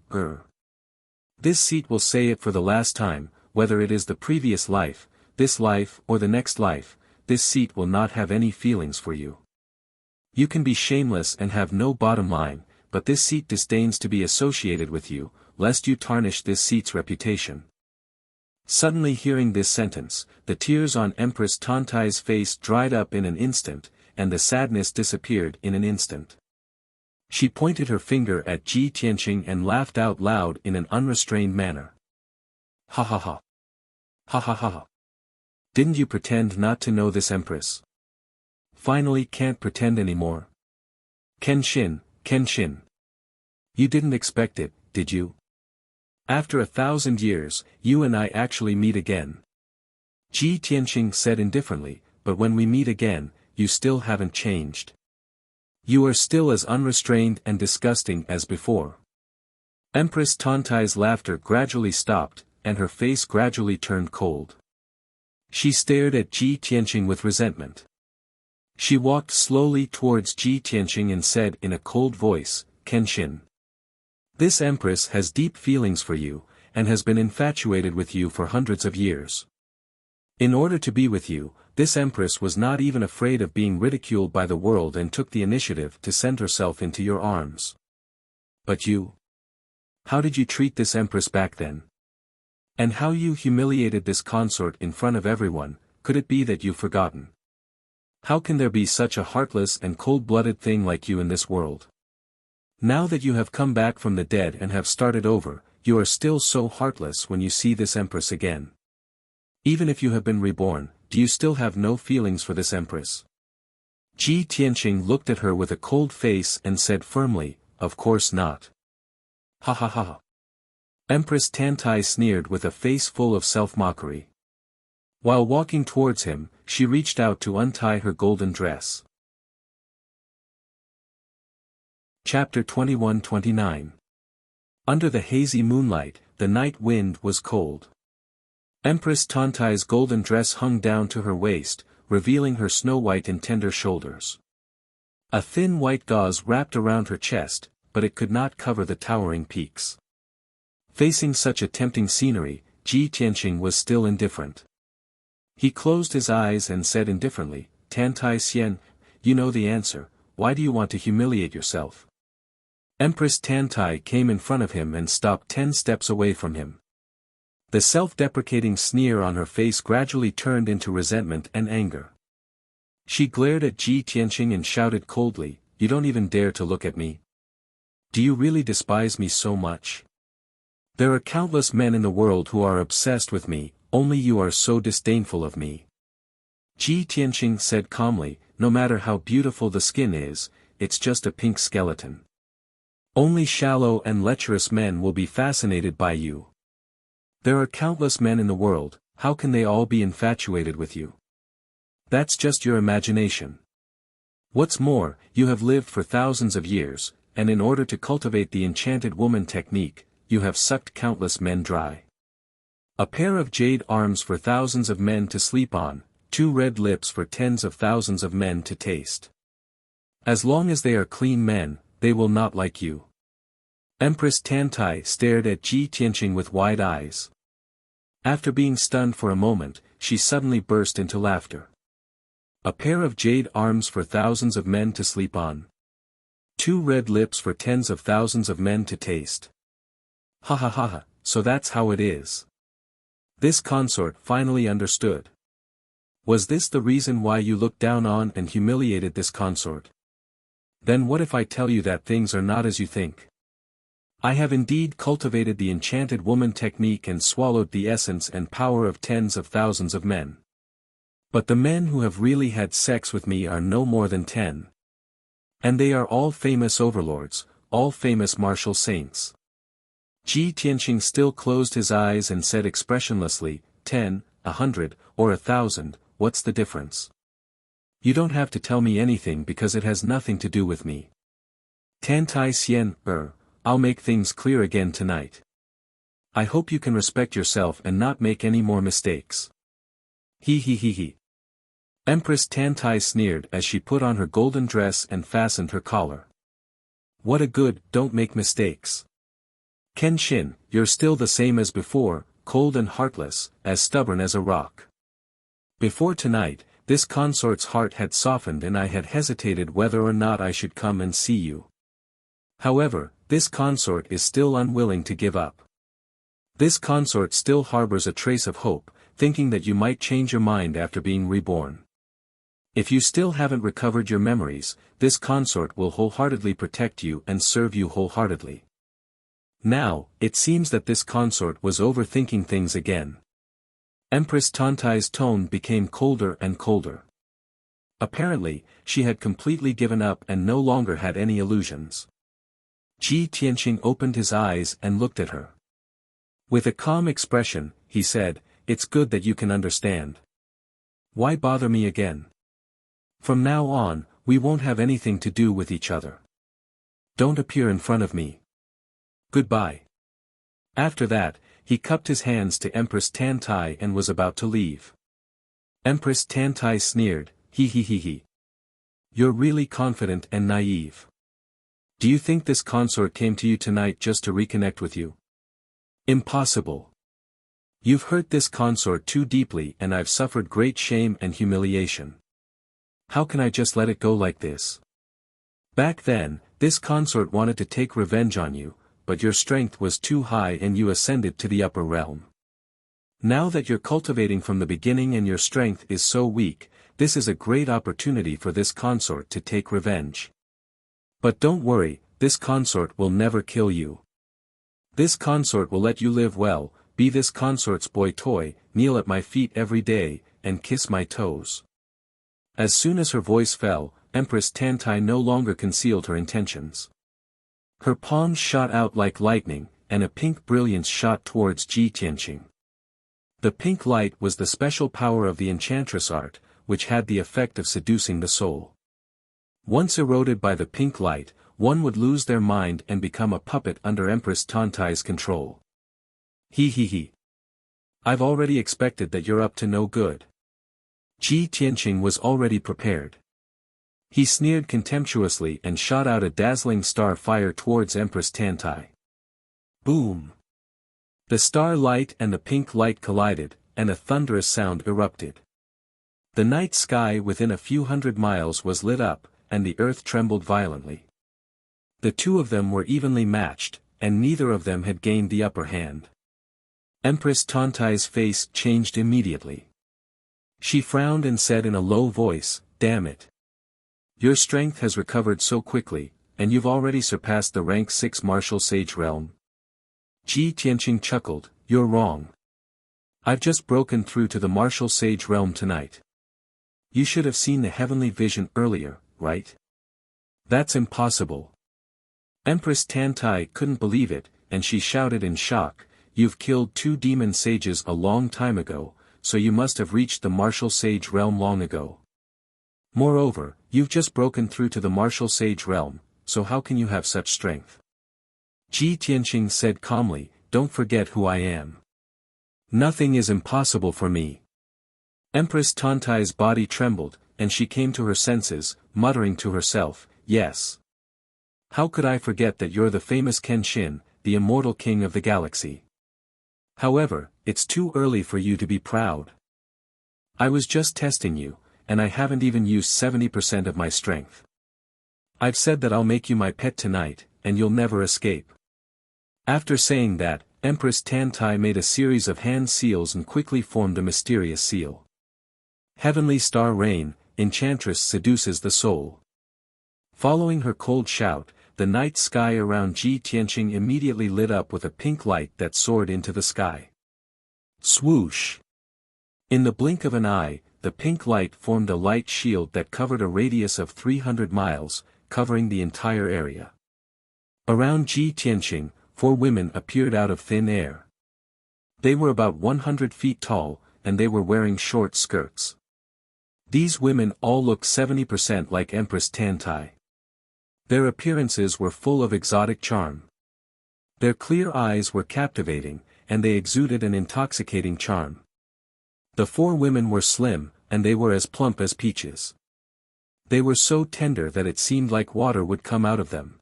This seat will say it for the last time, whether it is the previous life, this life or the next life, this seat will not have any feelings for you. You can be shameless and have no bottom line, but this seat disdains to be associated with you, lest you tarnish this seat's reputation." Suddenly hearing this sentence, the tears on Empress Tantai's face dried up in an instant, and the sadness disappeared in an instant. She pointed her finger at Ji Tianqing and laughed out loud in an unrestrained manner. "Ha ha ha! Ha ha ha ha! Didn't you pretend not to know this empress? Finally can't pretend anymore? Kenshin, Kenshin! You didn't expect it, did you? After 1,000 years, you and I actually meet again." Ji Tianqing said indifferently, "But when we meet again, you still haven't changed. You are still as unrestrained and disgusting as before." Empress Tantai's laughter gradually stopped, and her face gradually turned cold. She stared at Ji Tianqing with resentment. She walked slowly towards Ji Tianqing and said in a cold voice, Kenshin. This empress has deep feelings for you, and has been infatuated with you for hundreds of years. In order to be with you, this empress was not even afraid of being ridiculed by the world and took the initiative to send herself into your arms. But you? How did you treat this empress back then? And how you humiliated this consort in front of everyone, could it be that you've forgotten? How can there be such a heartless and cold-blooded thing like you in this world? Now that you have come back from the dead and have started over, you are still so heartless when you see this empress again. Even if you have been reborn, do you still have no feelings for this empress? Ji Tianqing looked at her with a cold face and said firmly, "Of course not." Ha ha ha. Empress Tantai sneered with a face full of self-mockery. While walking towards him, she reached out to untie her golden dress. Chapter 21-29. Under the hazy moonlight, the night wind was cold. Empress Tantai's golden dress hung down to her waist, revealing her snow-white and tender shoulders. A thin white gauze wrapped around her chest, but it could not cover the towering peaks. Facing such a tempting scenery, Ji Tianqing was still indifferent. He closed his eyes and said indifferently, "Tantai Xian, you know the answer, why do you want to humiliate yourself?" Empress Tantai came in front of him and stopped 10 steps away from him. The self-deprecating sneer on her face gradually turned into resentment and anger. She glared at Ji Tianqing and shouted coldly, "You don't even dare to look at me? Do you really despise me so much? There are countless men in the world who are obsessed with me, only you are so disdainful of me." Ji Tianqing said calmly, "No matter how beautiful the skin is, it's just a pink skeleton. Only shallow and lecherous men will be fascinated by you. There are countless men in the world, how can they all be infatuated with you? That's just your imagination. What's more, you have lived for thousands of years, and in order to cultivate the enchanted woman technique, you have sucked countless men dry. A pair of jade arms for thousands of men to sleep on, 2 red lips for tens of thousands of men to taste. As long as they are clean men, they will not like you." Empress Tantai stared at Ji Tianqing with wide eyes. After being stunned for a moment, she suddenly burst into laughter. A pair of jade arms for thousands of men to sleep on. 2 red lips for tens of thousands of men to taste. Ha ha ha ha, so that's how it is. This consort finally understood. Was this the reason why you looked down on and humiliated this consort? Then what if I tell you that things are not as you think? I have indeed cultivated the enchanted woman technique and swallowed the essence and power of tens of thousands of men. But the men who have really had sex with me are no more than 10. And they are all famous overlords, all famous martial saints." Ji Tianqing still closed his eyes and said expressionlessly, 10, 100, or 1,000, what's the difference? You don't have to tell me anything because it has nothing to do with me. Tantai Xian, I'll make things clear again tonight. I hope you can respect yourself and not make any more mistakes. He he he he. Empress Tantai sneered as she put on her golden dress and fastened her collar. What a good, don't make mistakes. Kenshin, you're still the same as before, cold and heartless, as stubborn as a rock. Before tonight, this consort's heart had softened and I had hesitated whether or not I should come and see you. However, this consort is still unwilling to give up. This consort still harbors a trace of hope, thinking that you might change your mind after being reborn. If you still haven't recovered your memories, this consort will wholeheartedly protect you and serve you wholeheartedly. Now, it seems that this consort was overthinking things again. Empress Tantai's tone became colder and colder. Apparently, she had completely given up and no longer had any illusions. Ji Tianqing opened his eyes and looked at her. With a calm expression, he said, "It's good that you can understand. Why bother me again? From now on, we won't have anything to do with each other. Don't appear in front of me. Goodbye." After that, he cupped his hands to Empress Tantai and was about to leave. Empress Tantai sneered, "He he he he. You're really confident and naive. Do you think this consort came to you tonight just to reconnect with you? Impossible. You've hurt this consort too deeply and I've suffered great shame and humiliation. How can I just let it go like this? Back then, this consort wanted to take revenge on you, but your strength was too high and you ascended to the upper realm. Now that you're cultivating from the beginning and your strength is so weak, this is a great opportunity for this consort to take revenge. But don't worry, this consort will never kill you. This consort will let you live well, be this consort's boy toy, kneel at my feet every day, and kiss my toes. As soon as her voice fell, Empress Tantai no longer concealed her intentions. Her palms shot out like lightning, and a pink brilliance shot towards Ji Tianqing. The pink light was the special power of the enchantress art, which had the effect of seducing the soul. Once eroded by the pink light, one would lose their mind and become a puppet under Empress Tantai's control. He. I've already expected that you're up to no good. Ji Tianqing was already prepared. He sneered contemptuously and shot out a dazzling star fire towards Empress Tantai. Boom! The star light and the pink light collided, and a thunderous sound erupted. The night sky within a few hundred miles was lit up, and the earth trembled violently. The two of them were evenly matched, and neither of them had gained the upper hand. Empress Tantai's face changed immediately. She frowned and said in a low voice, "Damn it. Your strength has recovered so quickly, and you've already surpassed the rank 6 martial sage realm." Ji Tianqing chuckled, "You're wrong. I've just broken through to the martial sage realm tonight. You should have seen the heavenly vision earlier, right? That's impossible." Empress Tantai couldn't believe it, and she shouted in shock, "You've killed 2 demon sages a long time ago, so you must have reached the martial sage realm long ago. Moreover, you've just broken through to the martial sage realm, so how can you have such strength?" Ji Tianqing said calmly, "Don't forget who I am. Nothing is impossible for me." Empress Tantai's body trembled, and she came to her senses, muttering to herself, "Yes. How could I forget that you're the famous Kenshin, the immortal king of the galaxy? However, it's too early for you to be proud. I was just testing you, and I haven't even used 70% of my strength. I've said that I'll make you my pet tonight, and you'll never escape." After saying that, Empress Tantai made a series of hand seals and quickly formed a mysterious seal. Heavenly Star Rain, Enchantress seduces the soul. Following her cold shout, the night sky around Ji Tianqing immediately lit up with a pink light that soared into the sky. Swoosh! In the blink of an eye, the pink light formed a light shield that covered a radius of 300 miles, covering the entire area. Around Ji Tianqing, 4 women appeared out of thin air. They were about 100 feet tall, and they were wearing short skirts. These women all looked 70% like Empress Tantai. Their appearances were full of exotic charm. Their clear eyes were captivating, and they exuded an intoxicating charm. The 4 women were slim, and they were as plump as peaches. They were so tender that it seemed like water would come out of them.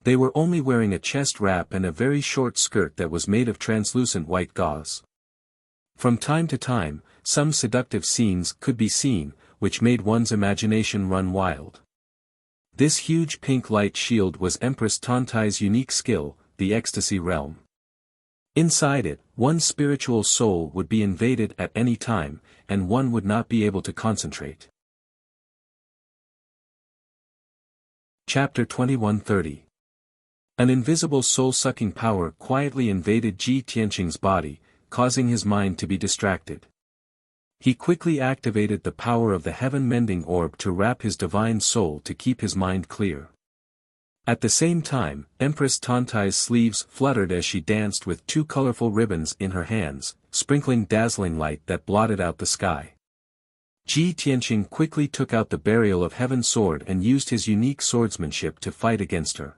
They were only wearing a chest wrap and a very short skirt that was made of translucent white gauze. From time to time, some seductive scenes could be seen, which made one's imagination run wild. This huge pink light shield was Empress Tantai's unique skill, the ecstasy realm. Inside it, one's spiritual soul would be invaded at any time, and one would not be able to concentrate. Chapter 2130. An invisible soul-sucking power quietly invaded Ji Tianqing's body, causing his mind to be distracted. He quickly activated the power of the heaven-mending orb to wrap his divine soul to keep his mind clear. At the same time, Empress Tantai's sleeves fluttered as she danced with 2 colorful ribbons in her hands, sprinkling dazzling light that blotted out the sky. Ji Tianqing quickly took out the Burial of Heaven sword and used his unique swordsmanship to fight against her.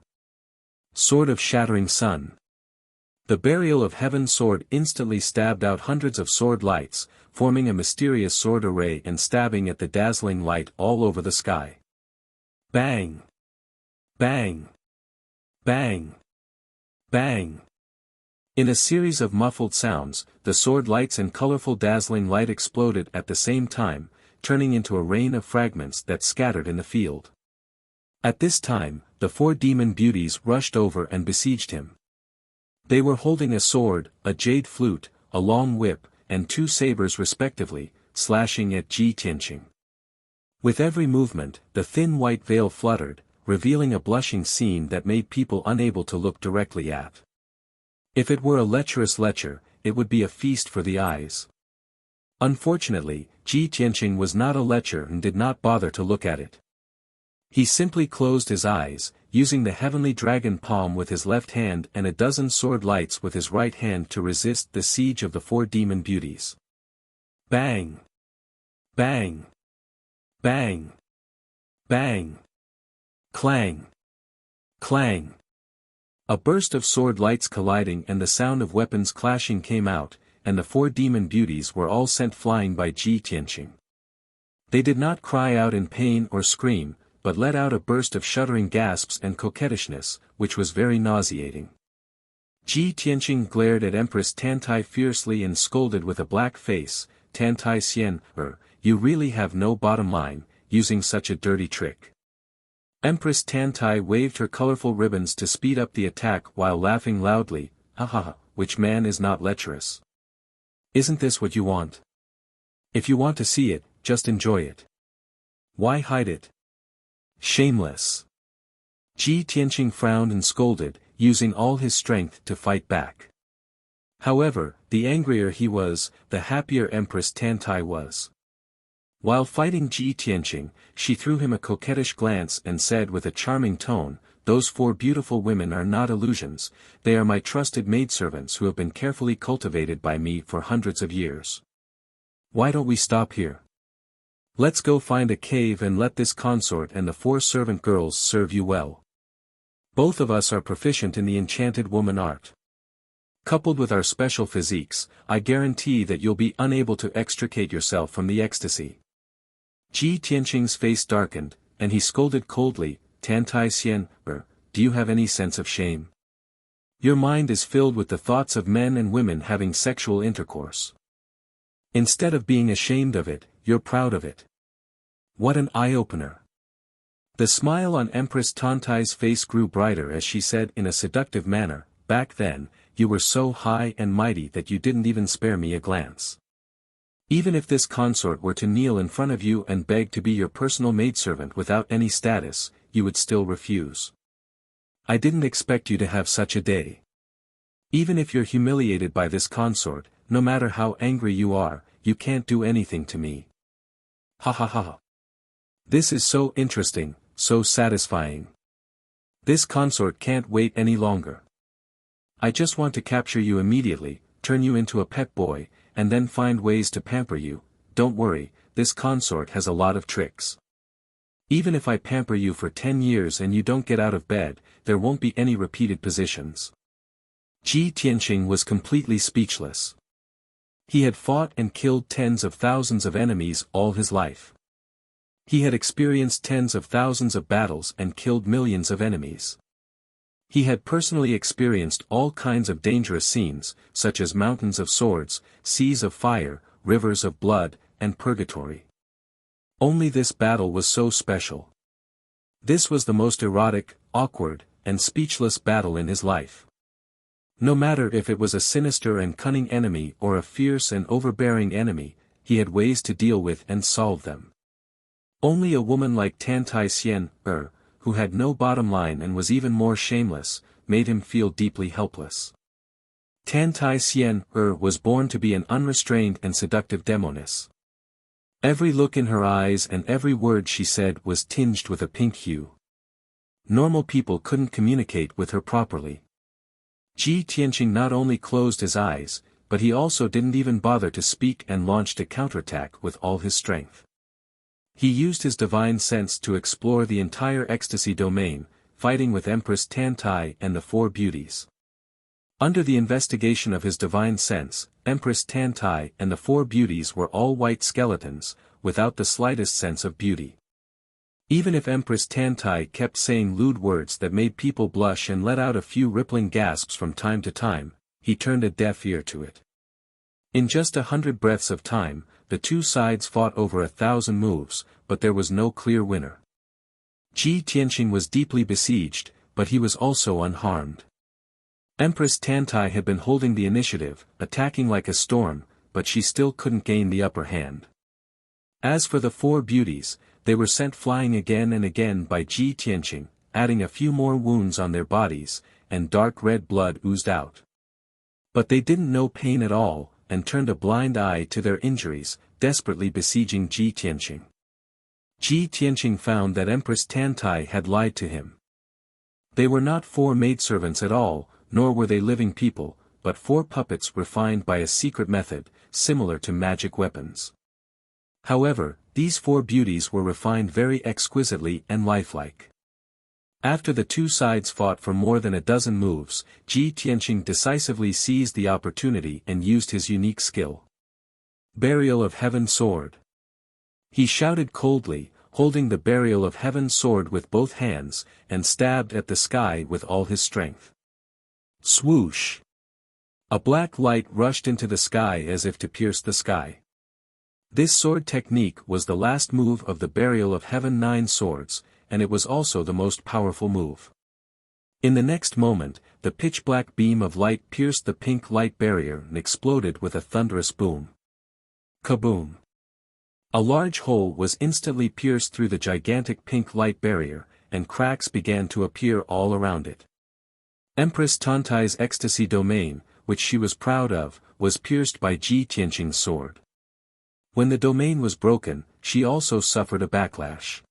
Sword of Shattering Sun. The Burial of Heaven sword instantly stabbed out hundreds of sword lights, forming a mysterious sword array and stabbing at the dazzling light all over the sky. Bang! Bang! Bang! Bang! In a series of muffled sounds, the sword lights and colorful dazzling light exploded at the same time, turning into a rain of fragments that scattered in the field. At this time, the 4 demon beauties rushed over and besieged him. They were holding a sword, a jade flute, a long whip, and 2 sabers respectively, slashing at Ji Tianqing. With every movement, the thin white veil fluttered, revealing a blushing scene that made people unable to look directly at. If it were a lecherous lecher, it would be a feast for the eyes. Unfortunately, Ji Tianqing was not a lecher and did not bother to look at it. He simply closed his eyes, using the heavenly dragon palm with his left hand and a dozen sword lights with his right hand to resist the siege of the 4 demon beauties. Bang! Bang! Bang! Bang! Clang! Clang! A burst of sword lights colliding and the sound of weapons clashing came out, and the 4 demon beauties were all sent flying by Ji Tianqing. They did not cry out in pain or scream, but let out a burst of shuddering gasps and coquettishness, which was very nauseating. Ji Tianqing glared at Empress Tantai fiercely and scolded with a black face, "Tantai Xian, you really have no bottom line, using such a dirty trick." Empress Tantai waved her colorful ribbons to speed up the attack while laughing loudly, "Ha ha ha, which man is not lecherous? Isn't this what you want? If you want to see it, just enjoy it. Why hide it? Shameless." Ji Tianqing frowned and scolded, using all his strength to fight back. However, the angrier he was, the happier Empress Tantai was. While fighting Ji Tianqing, she threw him a coquettish glance and said with a charming tone, "Those 4 beautiful women are not illusions, they are my trusted maidservants who have been carefully cultivated by me for hundreds of years. Why don't we stop here? Let's go find a cave and let this consort and the 4 servant girls serve you well. Both of us are proficient in the enchanted woman art. Coupled with our special physiques, I guarantee that you'll be unable to extricate yourself from the ecstasy." Ji Tianqing's face darkened, and he scolded coldly, "Tantai Xian, do you have any sense of shame? Your mind is filled with the thoughts of men and women having sexual intercourse. Instead of being ashamed of it, you're proud of it. What an eye-opener." The smile on Empress Tantai's face grew brighter as she said in a seductive manner, "Back then, you were so high and mighty that you didn't even spare me a glance. Even if this consort were to kneel in front of you and beg to be your personal maidservant without any status, you would still refuse. I didn't expect you to have such a day. Even if you're humiliated by this consort, no matter how angry you are, you can't do anything to me. Ha ha ha. This is so interesting, so satisfying. This consort can't wait any longer. I just want to capture you immediately, turn you into a pet boy, and then find ways to pamper you. Don't worry, this consort has a lot of tricks. Even if I pamper you for 10 years and you don't get out of bed, there won't be any repeated positions." Ji Tianqing was completely speechless. He had fought and killed tens of thousands of enemies all his life. He had experienced tens of thousands of battles and killed millions of enemies. He had personally experienced all kinds of dangerous scenes, such as mountains of swords, seas of fire, rivers of blood, and purgatory. Only this battle was so special. This was the most erotic, awkward, and speechless battle in his life. No matter if it was a sinister and cunning enemy or a fierce and overbearing enemy, he had ways to deal with and solve them. Only a woman like Tantai Xian, who had no bottom line and was even more shameless, made him feel deeply helpless. Tantai Xian, was born to be an unrestrained and seductive demoness. Every look in her eyes and every word she said was tinged with a pink hue. Normal people couldn't communicate with her properly. Ji Tianqing not only closed his eyes, but he also didn't even bother to speak and launched a counterattack with all his strength. He used his divine sense to explore the entire ecstasy domain, fighting with Empress Tantai and the 4 beauties. Under the investigation of his divine sense, Empress Tantai and the 4 beauties were all white skeletons, without the slightest sense of beauty. Even if Empress Tantai kept saying lewd words that made people blush and let out a few rippling gasps from time to time, he turned a deaf ear to it. In just 100 breaths of time, the two sides fought over 1,000 moves, but there was no clear winner. Ji Tianqing was deeply besieged, but he was also unharmed. Empress Tantai had been holding the initiative, attacking like a storm, but she still couldn't gain the upper hand. As for the four beauties, they were sent flying again and again by Ji Tianqing, adding a few more wounds on their bodies, and dark red blood oozed out. But they didn't know pain at all, and turned a blind eye to their injuries, desperately besieging Ji Tianqing. Ji Tianqing found that Empress Tantai had lied to him. They were not four maidservants at all, nor were they living people, but four puppets refined by a secret method, similar to magic weapons. However, these four beauties were refined very exquisitely and lifelike. After the two sides fought for more than a dozen moves, Ji Tianqing decisively seized the opportunity and used his unique skill. Burial of Heaven Sword. He shouted coldly, holding the Burial of Heaven sword with both hands, and stabbed at the sky with all his strength. Swoosh! A black light rushed into the sky as if to pierce the sky. This sword technique was the last move of the Burial of Heaven 9 swords, and it was also the most powerful move. In the next moment, the pitch-black beam of light pierced the pink light barrier and exploded with a thunderous boom. Kaboom! A large hole was instantly pierced through the gigantic pink light barrier, and cracks began to appear all around it. Empress Tantai's ecstasy domain, which she was proud of, was pierced by Ji Tianqing's sword. When the domain was broken, she also suffered a backlash.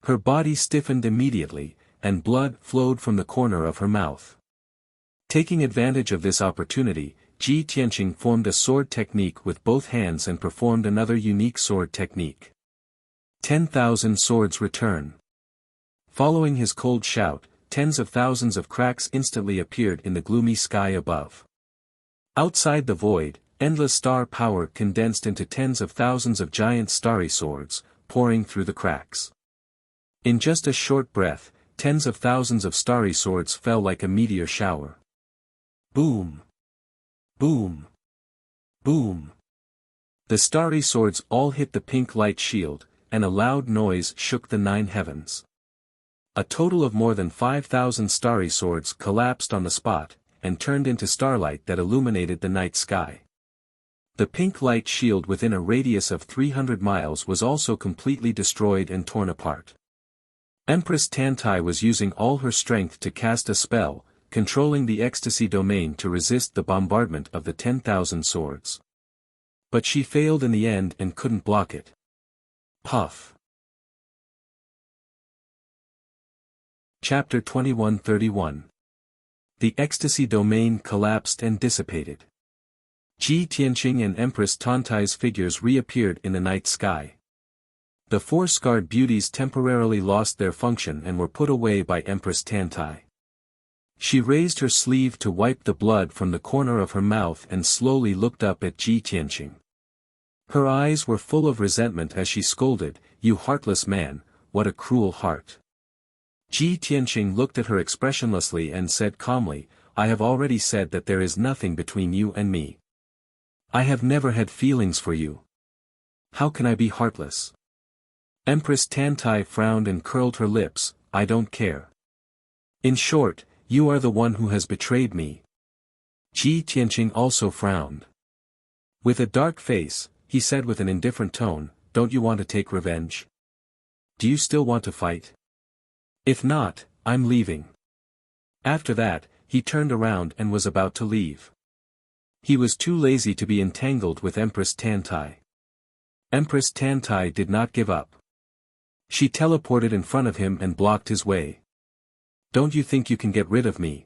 Her body stiffened immediately, and blood flowed from the corner of her mouth. Taking advantage of this opportunity, Ji Tianqing formed a sword technique with both hands and performed another unique sword technique. 10,000 swords return. Following his cold shout, tens of thousands of cracks instantly appeared in the gloomy sky above. Outside the void, endless star power condensed into tens of thousands of giant starry swords, pouring through the cracks. In just a short breath, tens of thousands of starry swords fell like a meteor shower. Boom! Boom! Boom! The starry swords all hit the pink light shield, and a loud noise shook the 9 heavens. A total of more than 5,000 starry swords collapsed on the spot, and turned into starlight that illuminated the night sky. The pink light shield within a radius of 300 miles was also completely destroyed and torn apart. Empress Tantai was using all her strength to cast a spell, controlling the ecstasy domain to resist the bombardment of the 10,000 swords. But she failed in the end and couldn't block it. Puff. Chapter 2131. The ecstasy domain collapsed and dissipated. Ji Tianqing and Empress Tantai's figures reappeared in the night sky. The four scarred beauties temporarily lost their function and were put away by Empress Tantai. She raised her sleeve to wipe the blood from the corner of her mouth and slowly looked up at Ji Tianqing. Her eyes were full of resentment as she scolded, "You heartless man, what a cruel heart." Ji Tianqing looked at her expressionlessly and said calmly, "I have already said that there is nothing between you and me. I have never had feelings for you. How can I be heartless?" Empress Tantai frowned and curled her lips, "I don't care. In short, you are the one who has betrayed me." Ji Tianqing also frowned. With a dark face, he said with an indifferent tone, "Don't you want to take revenge? Do you still want to fight? If not, I'm leaving." After that, he turned around and was about to leave. He was too lazy to be entangled with Empress Tantai. Empress Tantai did not give up. She teleported in front of him and blocked his way. "Don't you think you can get rid of me?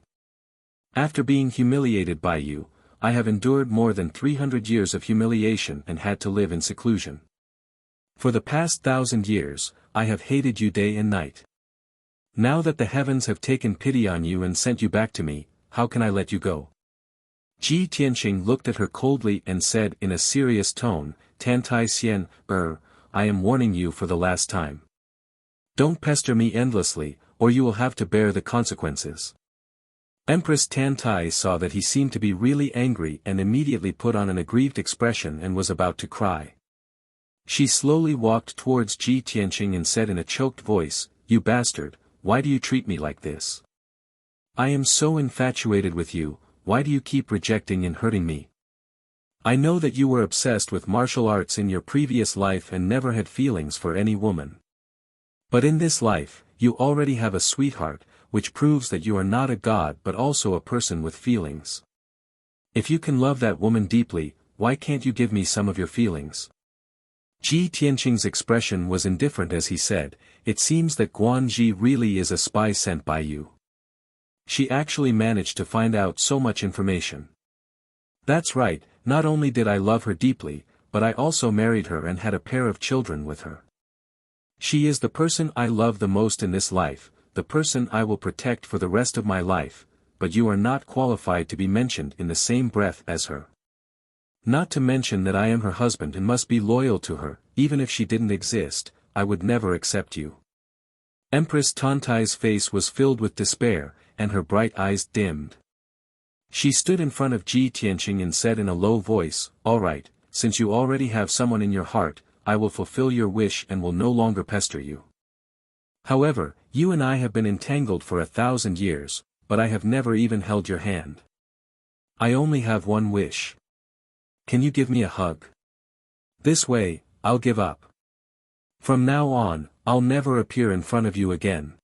After being humiliated by you, I have endured more than 300 years of humiliation and had to live in seclusion. For the past 1,000 years, I have hated you day and night. Now that the heavens have taken pity on you and sent you back to me, how can I let you go?" Ji Tianqing looked at her coldly and said in a serious tone, "Tantai Xian, I am warning you for the last time. Don't pester me endlessly, or you will have to bear the consequences. Empress Tantai saw that he seemed to be really angry and immediately put on an aggrieved expression and was about to cry. She slowly walked towards Ji Tianqing and said in a choked voice, "You bastard, why do you treat me like this? I am so infatuated with you, why do you keep rejecting and hurting me? I know that you were obsessed with martial arts in your previous life and never had feelings for any woman. But in this life, you already have a sweetheart, which proves that you are not a god but also a person with feelings. If you can love that woman deeply, why can't you give me some of your feelings?" Ji Tianqing's expression was indifferent as he said, "It seems that Guanji really is a spy sent by you. She actually managed to find out so much information." "That's right, not only did I love her deeply, but I also married her and had a pair of children with her. She is the person I love the most in this life, the person I will protect for the rest of my life, but you are not qualified to be mentioned in the same breath as her. Not to mention that I am her husband and must be loyal to her, even if she didn't exist, I would never accept you." Empress Tantai's face was filled with despair, and her bright eyes dimmed. She stood in front of Ji Tianqing and said in a low voice, "All right, since you already have someone in your heart, I will fulfill your wish and will no longer pester you. However, you and I have been entangled for 1,000 years, but I have never even held your hand. I only have one wish. Can you give me a hug? This way, I'll give up. From now on, I'll never appear in front of you again."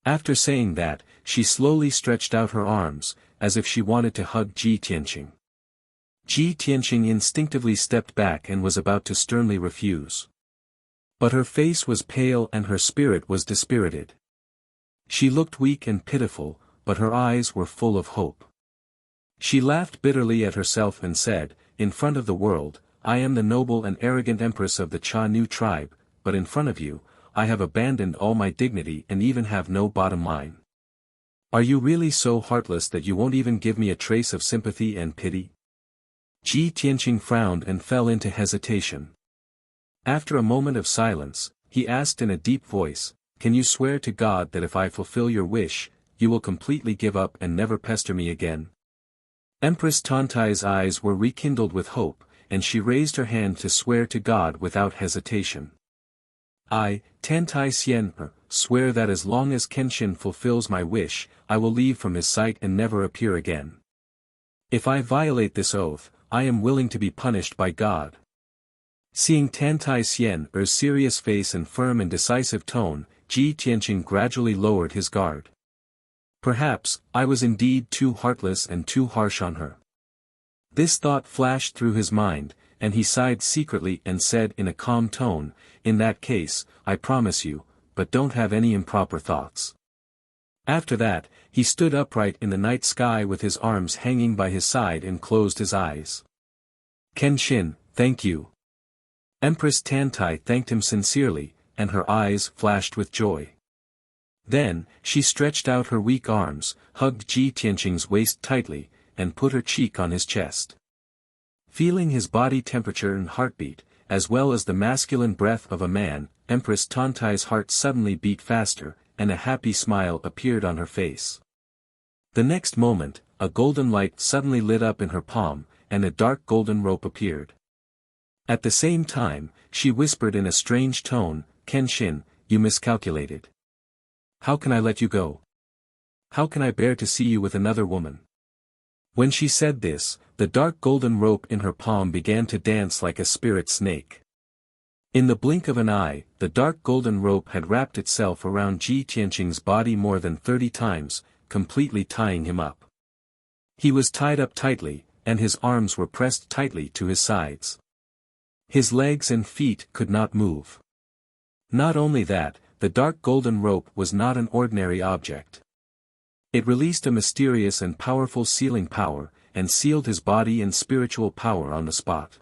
After saying that, she slowly stretched out her arms, as if she wanted to hug Ji Tianqing. Ji Tianqing instinctively stepped back and was about to sternly refuse. But her face was pale and her spirit was dispirited. She looked weak and pitiful, but her eyes were full of hope. She laughed bitterly at herself and said, "In front of the world, I am the noble and arrogant empress of the Cha Nu tribe, but in front of you, I have abandoned all my dignity and even have no bottom line. Are you really so heartless that you won't even give me a trace of sympathy and pity?" Ji Tianqing frowned and fell into hesitation. After a moment of silence, he asked in a deep voice, "Can you swear to God that if I fulfill your wish, you will completely give up and never pester me again?" Empress Tantai's eyes were rekindled with hope, and she raised her hand to swear to God without hesitation. "I, Tantai Xian, swear that as long as Kenshin fulfills my wish, I will leave from his sight and never appear again. If I violate this oath, I am willing to be punished by God." Seeing Tantai Xian's serious face and firm and decisive tone, Ji Tianqing gradually lowered his guard. Perhaps, I was indeed too heartless and too harsh on her. This thought flashed through his mind, and he sighed secretly and said in a calm tone, "In that case, I promise you, but don't have any improper thoughts." After that, he stood upright in the night sky with his arms hanging by his side and closed his eyes. "Kenshin, thank you." Empress Tantai thanked him sincerely, and her eyes flashed with joy. Then, she stretched out her weak arms, hugged Ji Tianqing's waist tightly, and put her cheek on his chest. Feeling his body temperature and heartbeat, as well as the masculine breath of a man, Empress Tantai's heart suddenly beat faster, and a happy smile appeared on her face. The next moment, a golden light suddenly lit up in her palm, and a dark golden rope appeared. At the same time, she whispered in a strange tone, "Kenshin, you miscalculated. How can I let you go? How can I bear to see you with another woman?" When she said this, the dark golden rope in her palm began to dance like a spirit snake. In the blink of an eye, the dark golden rope had wrapped itself around Ji Tianqing's body more than 30 times, completely tying him up. He was tied up tightly, and his arms were pressed tightly to his sides. His legs and feet could not move. Not only that, the dark golden rope was not an ordinary object. It released a mysterious and powerful sealing power, and sealed his body and spiritual power on the spot.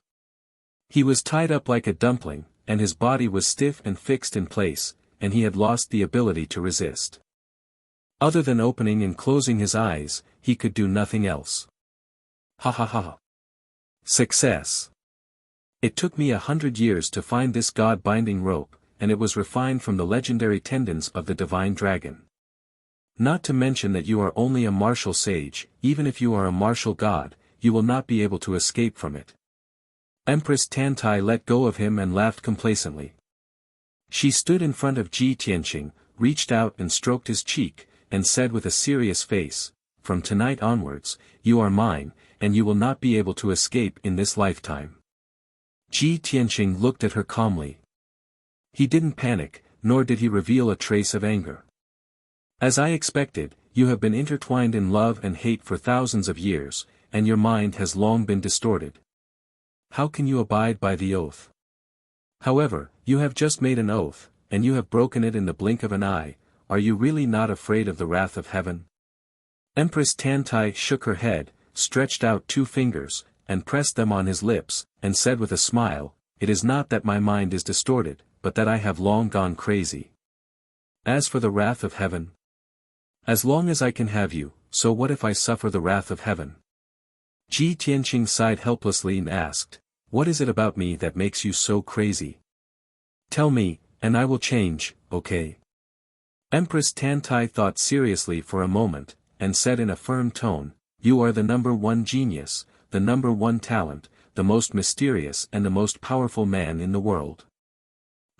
He was tied up like a dumpling, and his body was stiff and fixed in place, and he had lost the ability to resist. Other than opening and closing his eyes, he could do nothing else. Ha ha ha. Success. It took me 100 years to find this God-binding rope, and it was refined from the legendary tendons of the divine dragon. Not to mention that you are only a martial sage, even if you are a martial god, you will not be able to escape from it. Empress Tantai let go of him and laughed complacently. She stood in front of Ji Tianqing, reached out and stroked his cheek, and said with a serious face, "From tonight onwards, you are mine, and you will not be able to escape in this lifetime." Ji Tianqing looked at her calmly. He didn't panic, nor did he reveal a trace of anger. "As I expected, you have been intertwined in love and hate for thousands of years, and your mind has long been distorted. How can you abide by the oath? However, you have just made an oath, and you have broken it in the blink of an eye. Are you really not afraid of the wrath of heaven?" Empress Tantai shook her head, stretched out 2 fingers, and pressed them on his lips, and said with a smile, "It is not that my mind is distorted, but that I have long gone crazy. As for the wrath of heaven, as long as I can have you, so what if I suffer the wrath of heaven?" Ji Tianqing sighed helplessly and asked, "What is it about me that makes you so crazy? Tell me, and I will change, okay?" Empress Tantai thought seriously for a moment, and said in a firm tone, "You are the number 1 genius, the number 1 talent, the most mysterious and the most powerful man in the world.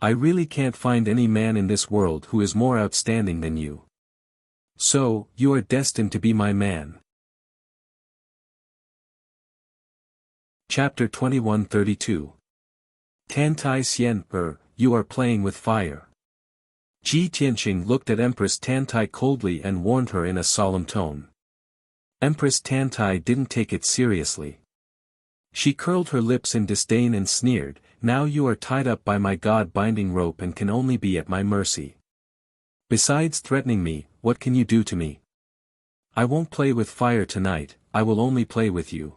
I really can't find any man in this world who is more outstanding than you. So, you are destined to be my man." Chapter 2132. Tantai Xian, you are playing with fire. Ji Tianqing looked at Empress Tantai coldly and warned her in a solemn tone. Empress Tantai didn't take it seriously. She curled her lips in disdain and sneered, "Now you are tied up by my god-binding rope and can only be at my mercy. Besides threatening me, what can you do to me? I won't play with fire tonight, I will only play with you."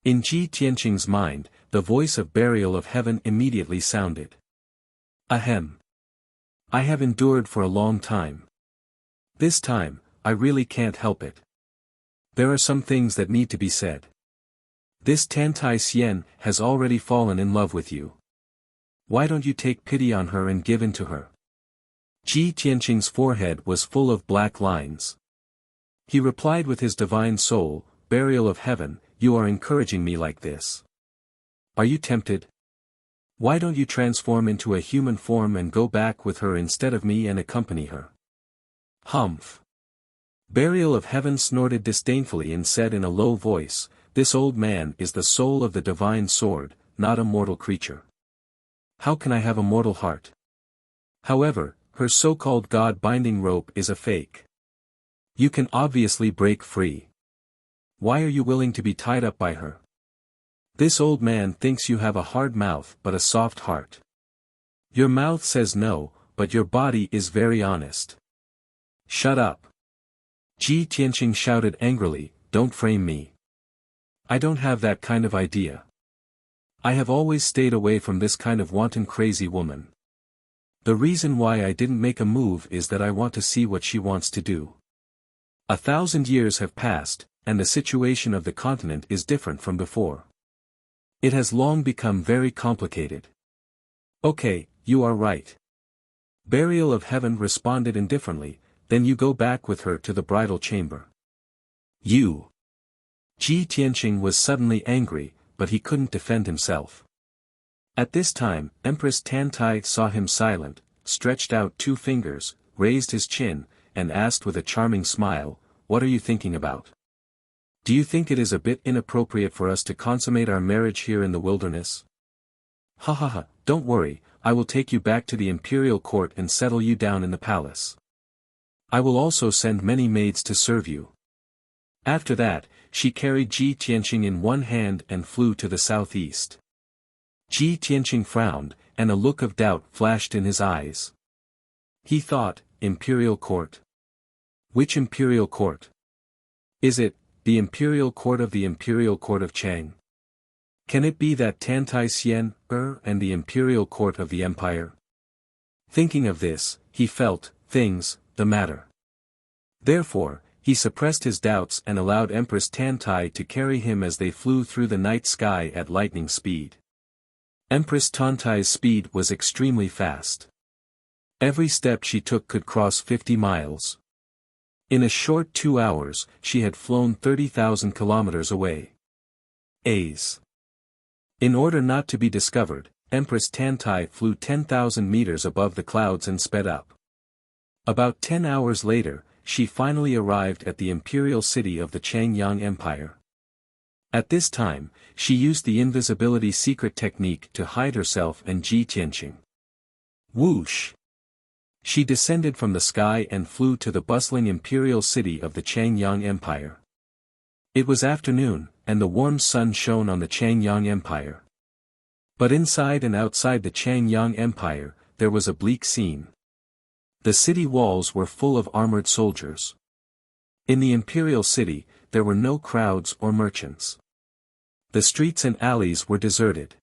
In Ji Tianqing's mind, the voice of Burial of Heaven immediately sounded. "Ahem. I have endured for a long time. This time, I really can't help it. There are some things that need to be said. This Tantai Xian has already fallen in love with you. Why don't you take pity on her and give in to her?" Ji Tianqing's forehead was full of black lines. He replied with his divine soul, "Burial of Heaven, you are encouraging me like this. Are you tempted? Why don't you transform into a human form and go back with her instead of me and accompany her?" "Humph." Burial of Heaven snorted disdainfully and said in a low voice, "This old man is the soul of the divine sword, not a mortal creature. How can I have a mortal heart? However, her so-called god-binding rope is a fake. You can obviously break free. Why are you willing to be tied up by her? This old man thinks you have a hard mouth but a soft heart. Your mouth says no, but your body is very honest. Shut up." Ji Tianqing shouted angrily, "Don't frame me. I don't have that kind of idea. I have always stayed away from this kind of wanton crazy woman. The reason why I didn't make a move is that I want to see what she wants to do. 1,000 years have passed, and the situation of the continent is different from before. It has long become very complicated." "Okay, you are right." Burial of Heaven responded indifferently, "Then you go back with her to the bridal chamber." "You!" Ji Tianqing was suddenly angry, but he couldn't defend himself. At this time, Empress Tantai saw him silent, stretched out 2 fingers, raised his chin, and asked with a charming smile, "What are you thinking about? Do you think it is a bit inappropriate for us to consummate our marriage here in the wilderness?" "Ha ha ha, don't worry, I will take you back to the imperial court and settle you down in the palace. I will also send many maids to serve you." After that, she carried Ji Tianqing in one hand and flew to the southeast. Ji Tianqing frowned, and a look of doubt flashed in his eyes. He thought, "Imperial court? Which imperial court? Is it the imperial court of the imperial court of Chang? Can it be that Tantai Xian, and the imperial court of the empire?" Thinking of this, he felt things the matter. Therefore, he suppressed his doubts and allowed Empress Tantai to carry him as they flew through the night sky at lightning speed. Empress Tantai's speed was extremely fast. Every step she took could cross 50 miles. In a short 2 hours, she had flown 30,000 kilometers away. In order not to be discovered, Empress Tantai flew 10,000 meters above the clouds and sped up. About 10 hours later, she finally arrived at the imperial city of the Changyang Empire. At this time, she used the invisibility secret technique to hide herself and Ji Tianqing. Whoosh! She descended from the sky and flew to the bustling imperial city of the Changyang Empire. It was afternoon, and the warm sun shone on the Changyang Empire. But inside and outside the Changyang Empire, there was a bleak scene. The city walls were full of armored soldiers. In the imperial city, there were no crowds or merchants. The streets and alleys were deserted.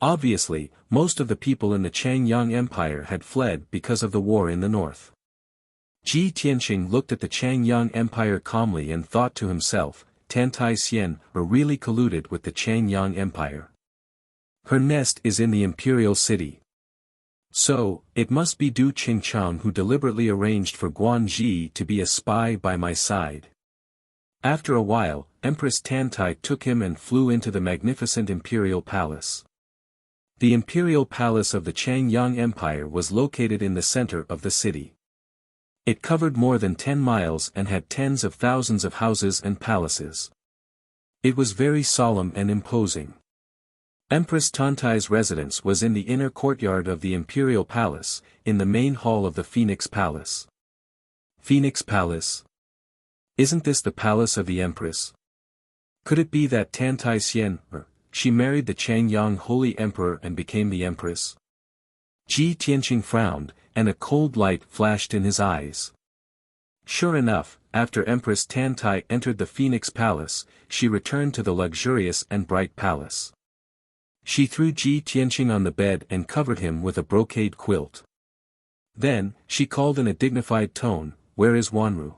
Obviously, most of the people in the Changyang Empire had fled because of the war in the north. Ji Tianqing looked at the Changyang Empire calmly and thought to himself, Tantai Xian are really colluded with the Changyang Empire. Her nest is in the imperial city. So, it must be Du Qingchang who deliberately arranged for Guanji to be a spy by my side. After a while, Empress Tantai took him and flew into the magnificent imperial palace. The imperial palace of the Changyang Empire was located in the center of the city. It covered more than 10 miles and had tens of thousands of houses and palaces. It was very solemn and imposing. Empress Tantai's residence was in the inner courtyard of the imperial palace, in the main hall of the Phoenix Palace. Phoenix Palace? Isn't this the palace of the empress? Could it be that Tantai Xian, she married the Changyang Holy Emperor and became the empress? Ji Tianqing frowned, and a cold light flashed in his eyes. Sure enough, after Empress Tantai entered the Phoenix Palace, she returned to the luxurious and bright palace. She threw Ji Tianqing on the bed and covered him with a brocade quilt. Then, she called in a dignified tone, "Where is Wanru?"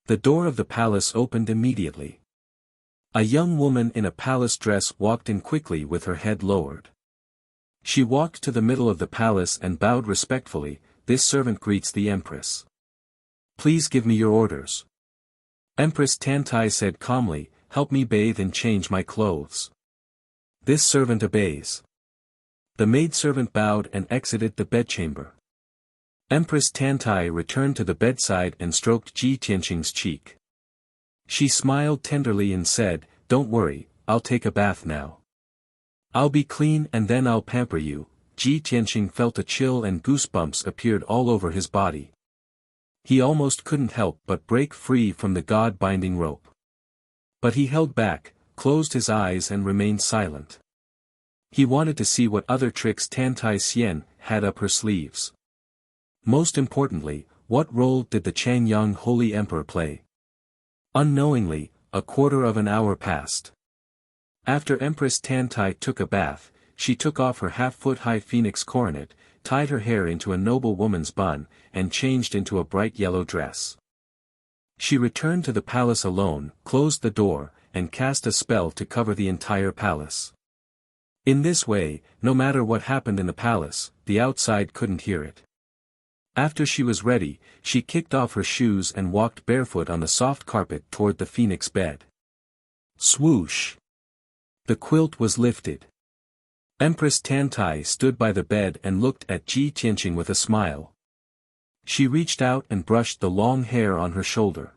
The door of the palace opened immediately. A young woman in a palace dress walked in quickly with her head lowered. She walked to the middle of the palace and bowed respectfully, "This servant greets the empress. Please give me your orders." Empress Tantai said calmly, "Help me bathe and change my clothes." This servant obeys. The maidservant bowed and exited the bedchamber. Empress Tantai returned to the bedside and stroked Ji Tianqing's cheek. She smiled tenderly and said, "Don't worry, I'll take a bath now. I'll be clean and then I'll pamper you." Ji Tianqing felt a chill and goosebumps appeared all over his body. He almost couldn't help but break free from the god-binding rope. But he held back, closed his eyes and remained silent. He wanted to see what other tricks Tantai Xian had up her sleeves. Most importantly, what role did the Changyang Holy Emperor play? Unknowingly, a quarter of an hour passed. After Empress Tantai took a bath, she took off her half-foot-high phoenix coronet, tied her hair into a noble woman's bun, and changed into a bright yellow dress. She returned to the palace alone, closed the door, and cast a spell to cover the entire palace. In this way, no matter what happened in the palace, the outside couldn't hear it. After she was ready, she kicked off her shoes and walked barefoot on the soft carpet toward the phoenix bed. Swoosh! The quilt was lifted. Empress Tantai stood by the bed and looked at Ji Tianqing with a smile. She reached out and brushed the long hair on her shoulder.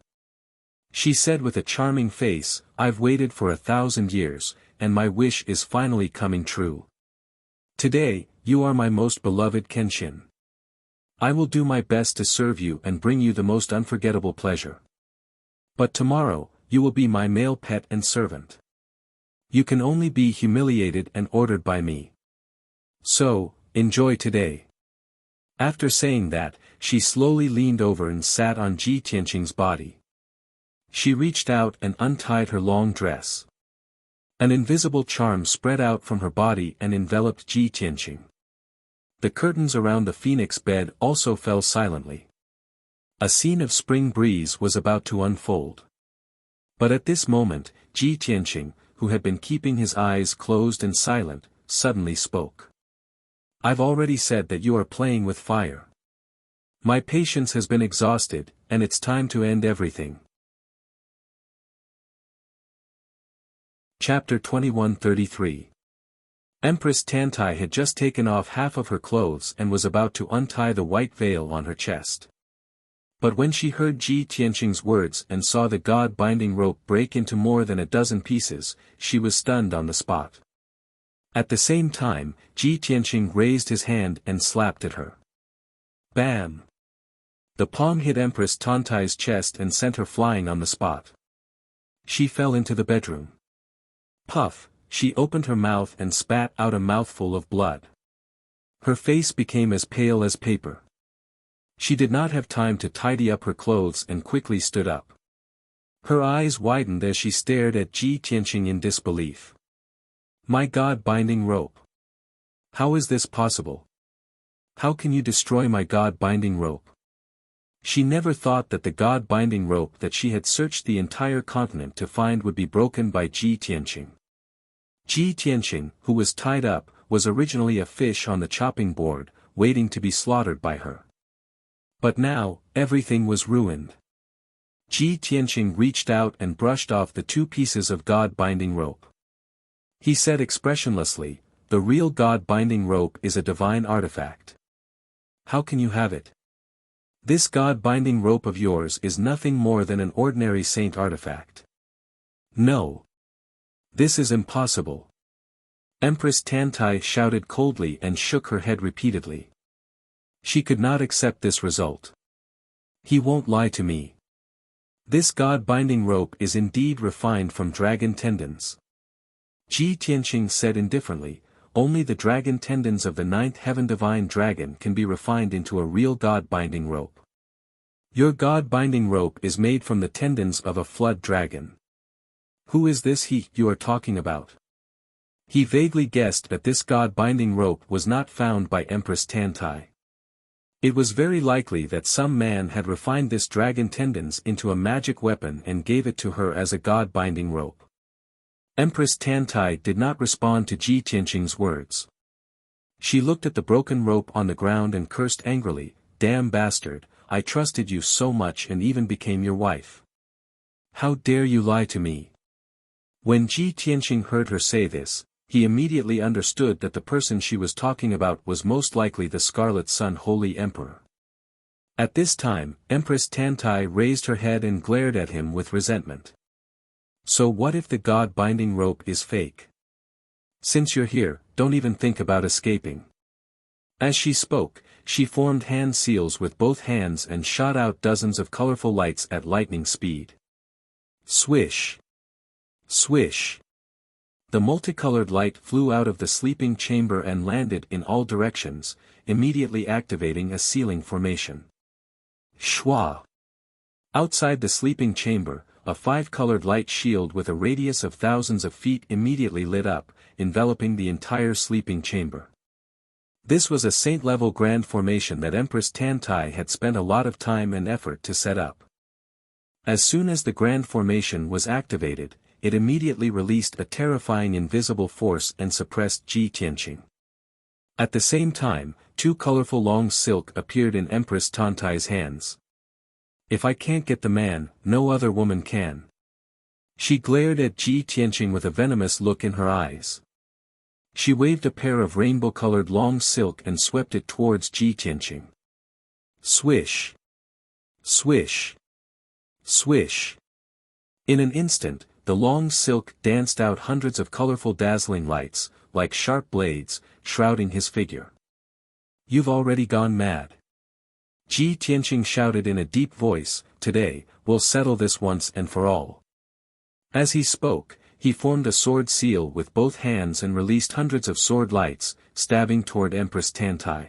She said with a charming face, "I've waited for 1,000 years, and my wish is finally coming true. Today, you are my most beloved Kenshin. I will do my best to serve you and bring you the most unforgettable pleasure. But tomorrow, you will be my male pet and servant. You can only be humiliated and ordered by me. So, enjoy today." After saying that, she slowly leaned over and sat on Ji Tianqing's body. She reached out and untied her long dress. An invisible charm spread out from her body and enveloped Ji Tianqing. The curtains around the phoenix bed also fell silently. A scene of spring breeze was about to unfold. But at this moment, Ji Tianqing, who had been keeping his eyes closed and silent, suddenly spoke. I've already said that you are playing with fire. My patience has been exhausted, and it's time to end everything. Chapter 2133. Empress Tantai had just taken off half of her clothes and was about to untie the white veil on her chest. But when she heard Ji Tianqing's words and saw the god-binding rope break into more than a dozen pieces, she was stunned on the spot. At the same time, Ji Tianqing raised his hand and slapped at her. Bam! The palm hit Empress Tantai's chest and sent her flying on the spot. She fell into the bedroom. Puff, she opened her mouth and spat out a mouthful of blood. Her face became as pale as paper. She did not have time to tidy up her clothes and quickly stood up. Her eyes widened as she stared at Ji Tianqing in disbelief. My god-binding rope. How is this possible? How can you destroy my god-binding rope? She never thought that the god-binding rope that she had searched the entire continent to find would be broken by Ji Tianqing. Ji Tianqing, who was tied up, was originally a fish on the chopping board, waiting to be slaughtered by her. But now, everything was ruined. Ji Tianqing reached out and brushed off the 2 pieces of god-binding rope. He said expressionlessly, the real god-binding rope is a divine artifact. How can you have it? This god-binding rope of yours is nothing more than an ordinary saint artifact. No. This is impossible. Empress Tantai shouted coldly and shook her head repeatedly. She could not accept this result. He won't lie to me. This god-binding rope is indeed refined from dragon tendons. Ji Tianqing said indifferently, only the dragon tendons of the 9th heaven divine dragon can be refined into a real god-binding rope. Your god-binding rope is made from the tendons of a flood dragon. Who is this he you are talking about? He vaguely guessed that this god-binding rope was not found by Empress Tantai. It was very likely that some man had refined this dragon tendons into a magic weapon and gave it to her as a god-binding rope. Empress Tantai did not respond to Ji Tianqing's words. She looked at the broken rope on the ground and cursed angrily, damn bastard, I trusted you so much and even became your wife. How dare you lie to me? When Ji Tianqing heard her say this, he immediately understood that the person she was talking about was most likely the Scarlet Sun Holy Emperor. At this time, Empress Tantai raised her head and glared at him with resentment. So what if the god-binding rope is fake? Since you're here, don't even think about escaping. As she spoke, she formed hand seals with both hands and shot out dozens of colorful lights at lightning speed. Swish! Swish! The multicolored light flew out of the sleeping chamber and landed in all directions, immediately activating a ceiling formation. Shwa! Outside the sleeping chamber, a 5-colored light shield with a radius of thousands of feet immediately lit up, enveloping the entire sleeping chamber. This was a saint-level grand formation that Empress Tantai had spent a lot of time and effort to set up. As soon as the grand formation was activated, it immediately released a terrifying invisible force and suppressed Ji Tianqing. At the same time, 2 colorful long silk appeared in Empress Tantai's hands. If I can't get the man, no other woman can. She glared at Ji Tianqing with a venomous look in her eyes. She waved a pair of rainbow-colored long silk and swept it towards Ji Tianqing. Swish! Swish! Swish! In an instant, the long silk danced out hundreds of colorful dazzling lights, like sharp blades, shrouding his figure. You've already gone mad. Ji Tianqing shouted in a deep voice, today, we'll settle this once and for all. As he spoke, he formed a sword seal with both hands and released hundreds of sword lights, stabbing toward Empress Tantai.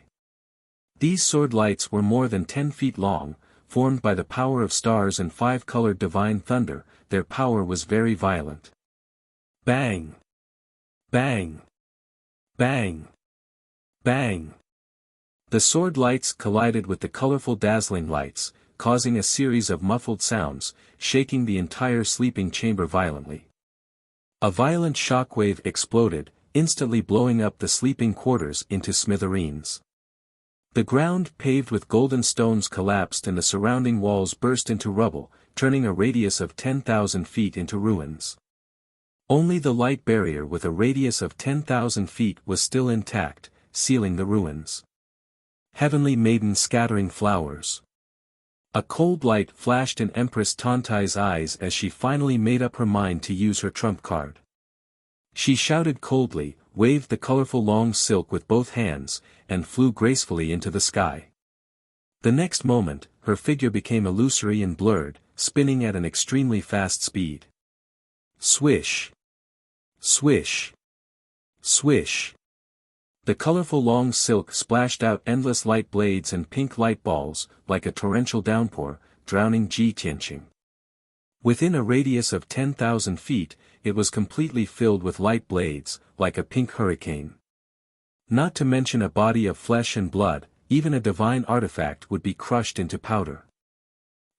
These sword lights were more than 10 feet long, formed by the power of stars and 5-colored divine thunder. Their power was very violent. Bang! Bang! Bang! Bang! The sword lights collided with the colorful dazzling lights, causing a series of muffled sounds, shaking the entire sleeping chamber violently. A violent shockwave exploded, instantly blowing up the sleeping quarters into smithereens. The ground paved with golden stones collapsed and the surrounding walls burst into rubble, turning a radius of 10,000 feet into ruins. Only the light barrier with a radius of 10,000 feet was still intact, sealing the ruins. Heavenly Maiden scattering flowers. A cold light flashed in Empress Tantai's eyes as she finally made up her mind to use her trump card. She shouted coldly, waved the colorful long silk with both hands, and flew gracefully into the sky. The next moment, her figure became illusory and blurred, spinning at an extremely fast speed. Swish! Swish! Swish! The colorful long silk splashed out endless light blades and pink light balls, like a torrential downpour, drowning Ji Tianqing. Within a radius of 10,000 feet, it was completely filled with light blades, like a pink hurricane. Not to mention a body of flesh and blood, even a divine artifact would be crushed into powder.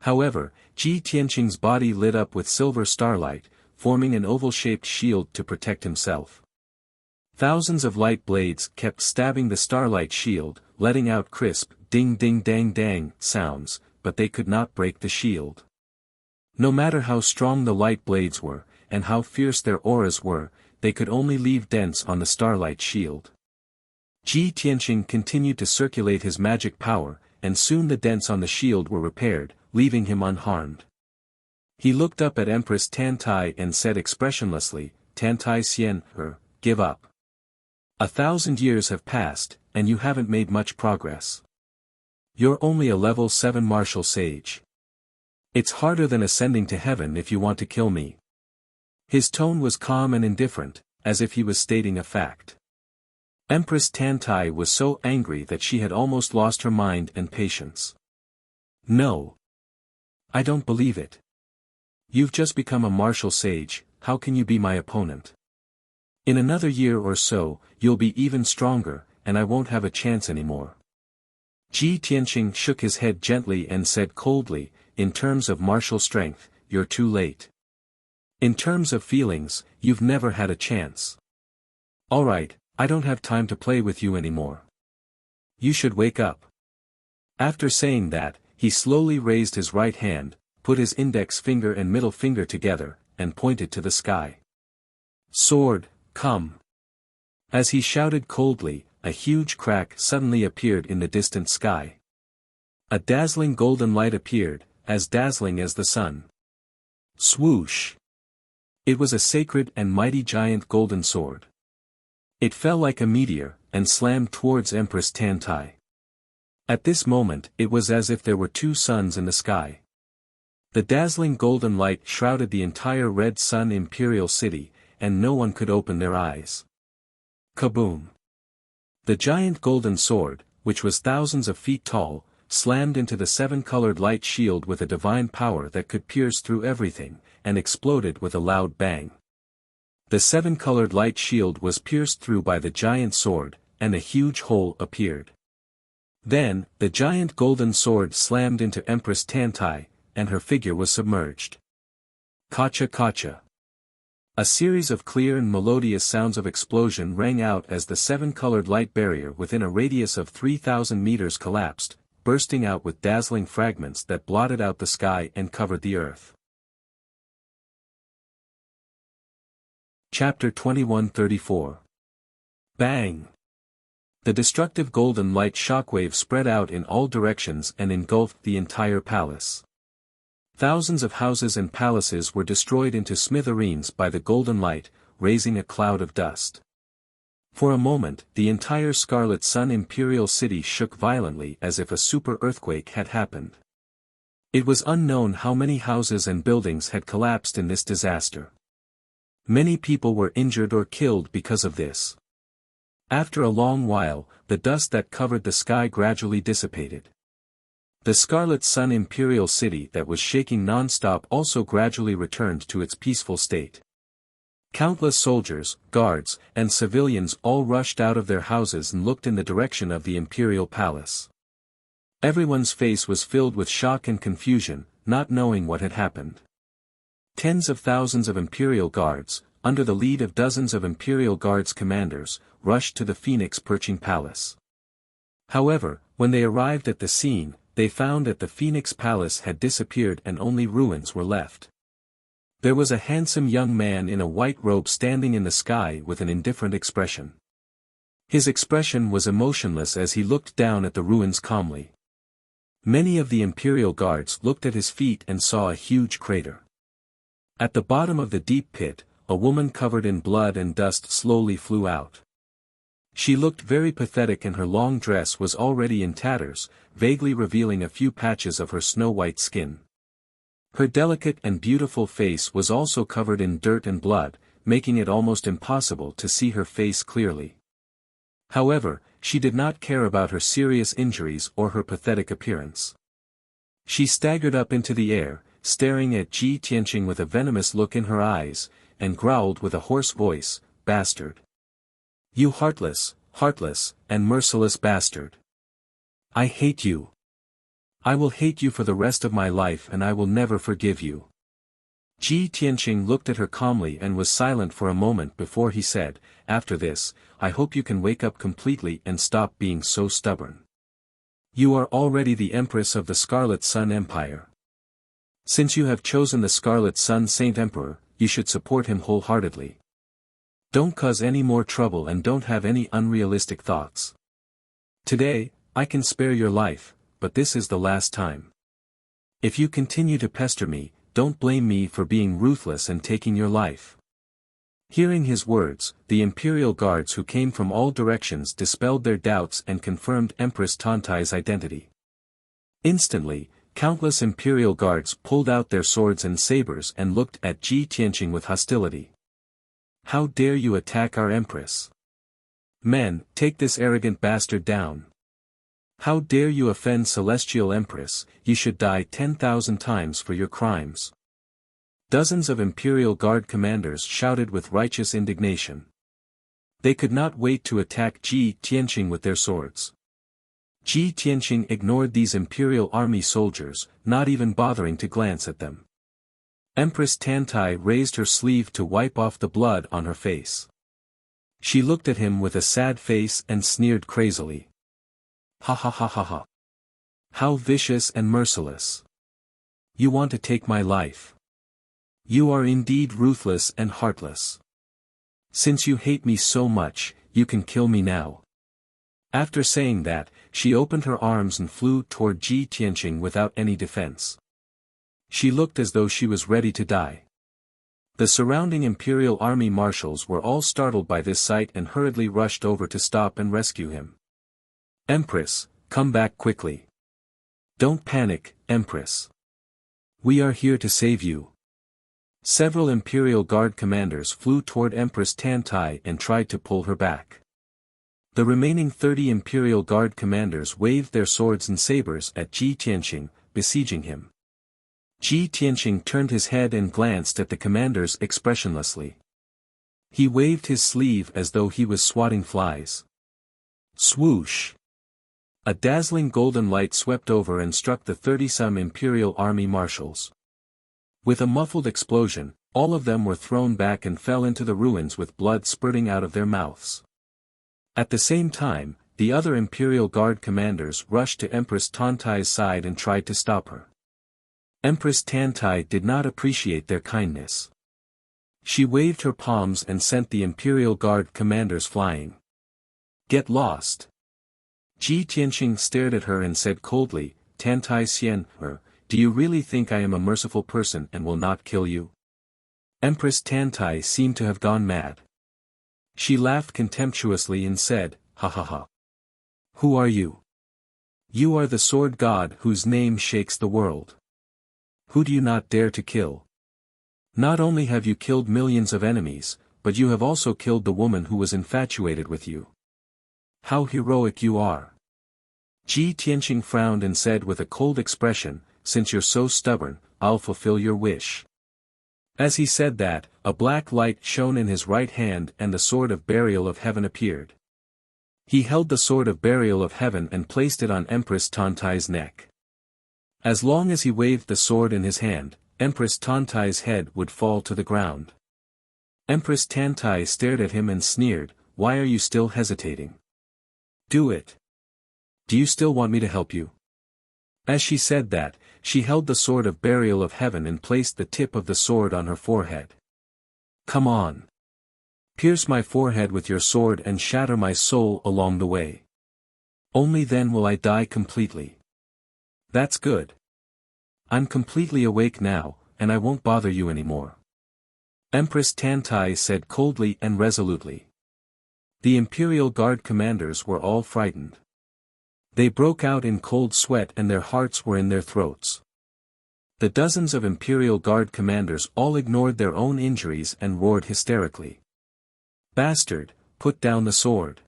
However, Ji Tianqing's body lit up with silver starlight, forming an oval-shaped shield to protect himself. Thousands of light blades kept stabbing the starlight shield, letting out crisp, ding-ding-dang-dang sounds, but they could not break the shield. No matter how strong the light blades were, and how fierce their auras were, they could only leave dents on the starlight shield. Ji Tianqing continued to circulate his magic power, and soon the dents on the shield were repaired, leaving him unharmed. He looked up at Empress Tantai and said expressionlessly, "Tantai Xian, give up. 1,000 years have passed, and you haven't made much progress. You're only a level 7 martial sage. It's harder than ascending to heaven if you want to kill me." His tone was calm and indifferent, as if he was stating a fact. Empress Tantai was so angry that she had almost lost her mind and patience. "No. I don't believe it. You've just become a martial sage, how can you be my opponent? In another year or so, you'll be even stronger, and I won't have a chance anymore." Ji Tianqing shook his head gently and said coldly, "In terms of martial strength, you're too late. In terms of feelings, you've never had a chance. Alright, I don't have time to play with you anymore. You should wake up." After saying that, he slowly raised his right hand, put his index finger and middle finger together, and pointed to the sky. "Sword, come." As he shouted coldly, a huge crack suddenly appeared in the distant sky. A dazzling golden light appeared, as dazzling as the sun. Swoosh! It was a sacred and mighty giant golden sword. It fell like a meteor, and slammed towards Empress Tantai. At this moment, it was as if there were two suns in the sky. The dazzling golden light shrouded the entire Red Sun Imperial City, and no one could open their eyes. Kaboom! The giant golden sword, which was thousands of feet tall, slammed into the seven-colored light shield with a divine power that could pierce through everything, and exploded with a loud bang. The seven-colored light shield was pierced through by the giant sword, and a huge hole appeared. Then, the giant golden sword slammed into Empress Tantai, and her figure was submerged. Kacha kacha. A series of clear and melodious sounds of explosion rang out as the seven-colored light barrier within a radius of 3,000 meters collapsed, bursting out with dazzling fragments that blotted out the sky and covered the earth. Chapter 2134. Bang! The destructive golden light shockwave spread out in all directions and engulfed the entire palace. Thousands of houses and palaces were destroyed into smithereens by the golden light, raising a cloud of dust. For a moment, the entire Scarlet Sun Imperial City shook violently as if a super earthquake had happened. It was unknown how many houses and buildings had collapsed in this disaster. Many people were injured or killed because of this. After a long while, the dust that covered the sky gradually dissipated. The Scarlet Sun Imperial City that was shaking non-stop also gradually returned to its peaceful state. Countless soldiers, guards, and civilians all rushed out of their houses and looked in the direction of the Imperial Palace. Everyone's face was filled with shock and confusion, not knowing what had happened. Tens of thousands of Imperial guards, under the lead of dozens of Imperial Guards commanders, rushed to the Phoenix Perching Palace. However, when they arrived at the scene, they found that the Phoenix Palace had disappeared and only ruins were left. There was a handsome young man in a white robe standing in the sky with an indifferent expression. His expression was emotionless as he looked down at the ruins calmly. Many of the Imperial Guards looked at his feet and saw a huge crater. At the bottom of the deep pit, a woman covered in blood and dust slowly flew out. She looked very pathetic and her long dress was already in tatters, vaguely revealing a few patches of her snow-white skin. Her delicate and beautiful face was also covered in dirt and blood, making it almost impossible to see her face clearly. However, she did not care about her serious injuries or her pathetic appearance. She staggered up into the air, staring at Ji Tianqing with a venomous look in her eyes, and growled with a hoarse voice, "Bastard! You heartless, and merciless bastard! I hate you! I will hate you for the rest of my life and I will never forgive you." Ji Tianqing looked at her calmly and was silent for a moment before he said, "After this, I hope you can wake up completely and stop being so stubborn. You are already the Empress of the Scarlet Sun Empire. Since you have chosen the Scarlet Sun Saint Emperor, you should support him wholeheartedly. Don't cause any more trouble and don't have any unrealistic thoughts. Today, I can spare your life, but this is the last time. If you continue to pester me, don't blame me for being ruthless and taking your life." Hearing his words, the Imperial Guards who came from all directions dispelled their doubts and confirmed Empress Tantai's identity. Instantly, countless Imperial Guards pulled out their swords and sabers and looked at Ji Tianqing with hostility. "How dare you attack our Empress? Men, take this arrogant bastard down. How dare you offend Celestial Empress, you should die 10,000 times for your crimes." Dozens of Imperial Guard commanders shouted with righteous indignation. They could not wait to attack Ji Tianqing with their swords. Ji Tianqing ignored these Imperial Army soldiers, not even bothering to glance at them. Empress Tantai raised her sleeve to wipe off the blood on her face. She looked at him with a sad face and sneered crazily. "Ha ha ha ha ha. How vicious and merciless. You want to take my life. You are indeed ruthless and heartless. Since you hate me so much, you can kill me now." After saying that, she opened her arms and flew toward Ji Tianqing without any defense. She looked as though she was ready to die. The surrounding Imperial Army marshals were all startled by this sight and hurriedly rushed over to stop and rescue him. "Empress, come back quickly. Don't panic, Empress. We are here to save you." Several Imperial Guard commanders flew toward Empress Tantai and tried to pull her back. The remaining 30 Imperial Guard commanders waved their swords and sabers at Ji Tianqing, besieging him. Ji Tianqing turned his head and glanced at the commanders expressionlessly. He waved his sleeve as though he was swatting flies. Swoosh! A dazzling golden light swept over and struck the 30-some Imperial Army marshals. With a muffled explosion, all of them were thrown back and fell into the ruins with blood spurting out of their mouths. At the same time, the other Imperial Guard commanders rushed to Empress Tantai's side and tried to stop her. Empress Tantai did not appreciate their kindness. She waved her palms and sent the Imperial Guard commanders flying. "Get lost." Ji Tianqing stared at her and said coldly, "Tantai Xian, do you really think I am a merciful person and will not kill you?" Empress Tantai seemed to have gone mad. She laughed contemptuously and said, "Ha ha ha. Who are you? You are the sword god whose name shakes the world. Who do you not dare to kill? Not only have you killed millions of enemies, but you have also killed the woman who was infatuated with you. How heroic you are." Ji Tianqing frowned and said with a cold expression, "Since you're so stubborn, I'll fulfill your wish." As he said that, a black light shone in his right hand and the sword of burial of heaven appeared. He held the sword of burial of heaven and placed it on Empress Tantai's neck. As long as he waved the sword in his hand, Empress Tantai's head would fall to the ground. Empress Tantai stared at him and sneered, "Why are you still hesitating? Do it. Do you still want me to help you?" As she said that, she held the sword of burial of heaven and placed the tip of the sword on her forehead. "Come on. Pierce my forehead with your sword and shatter my soul along the way. Only then will I die completely." "That's good. I'm completely awake now, and I won't bother you anymore," Empress Tantai said coldly and resolutely. The Imperial Guard commanders were all frightened. They broke out in cold sweat and their hearts were in their throats. The dozens of Imperial Guard commanders all ignored their own injuries and roared hysterically. "Bastard, put down the sword.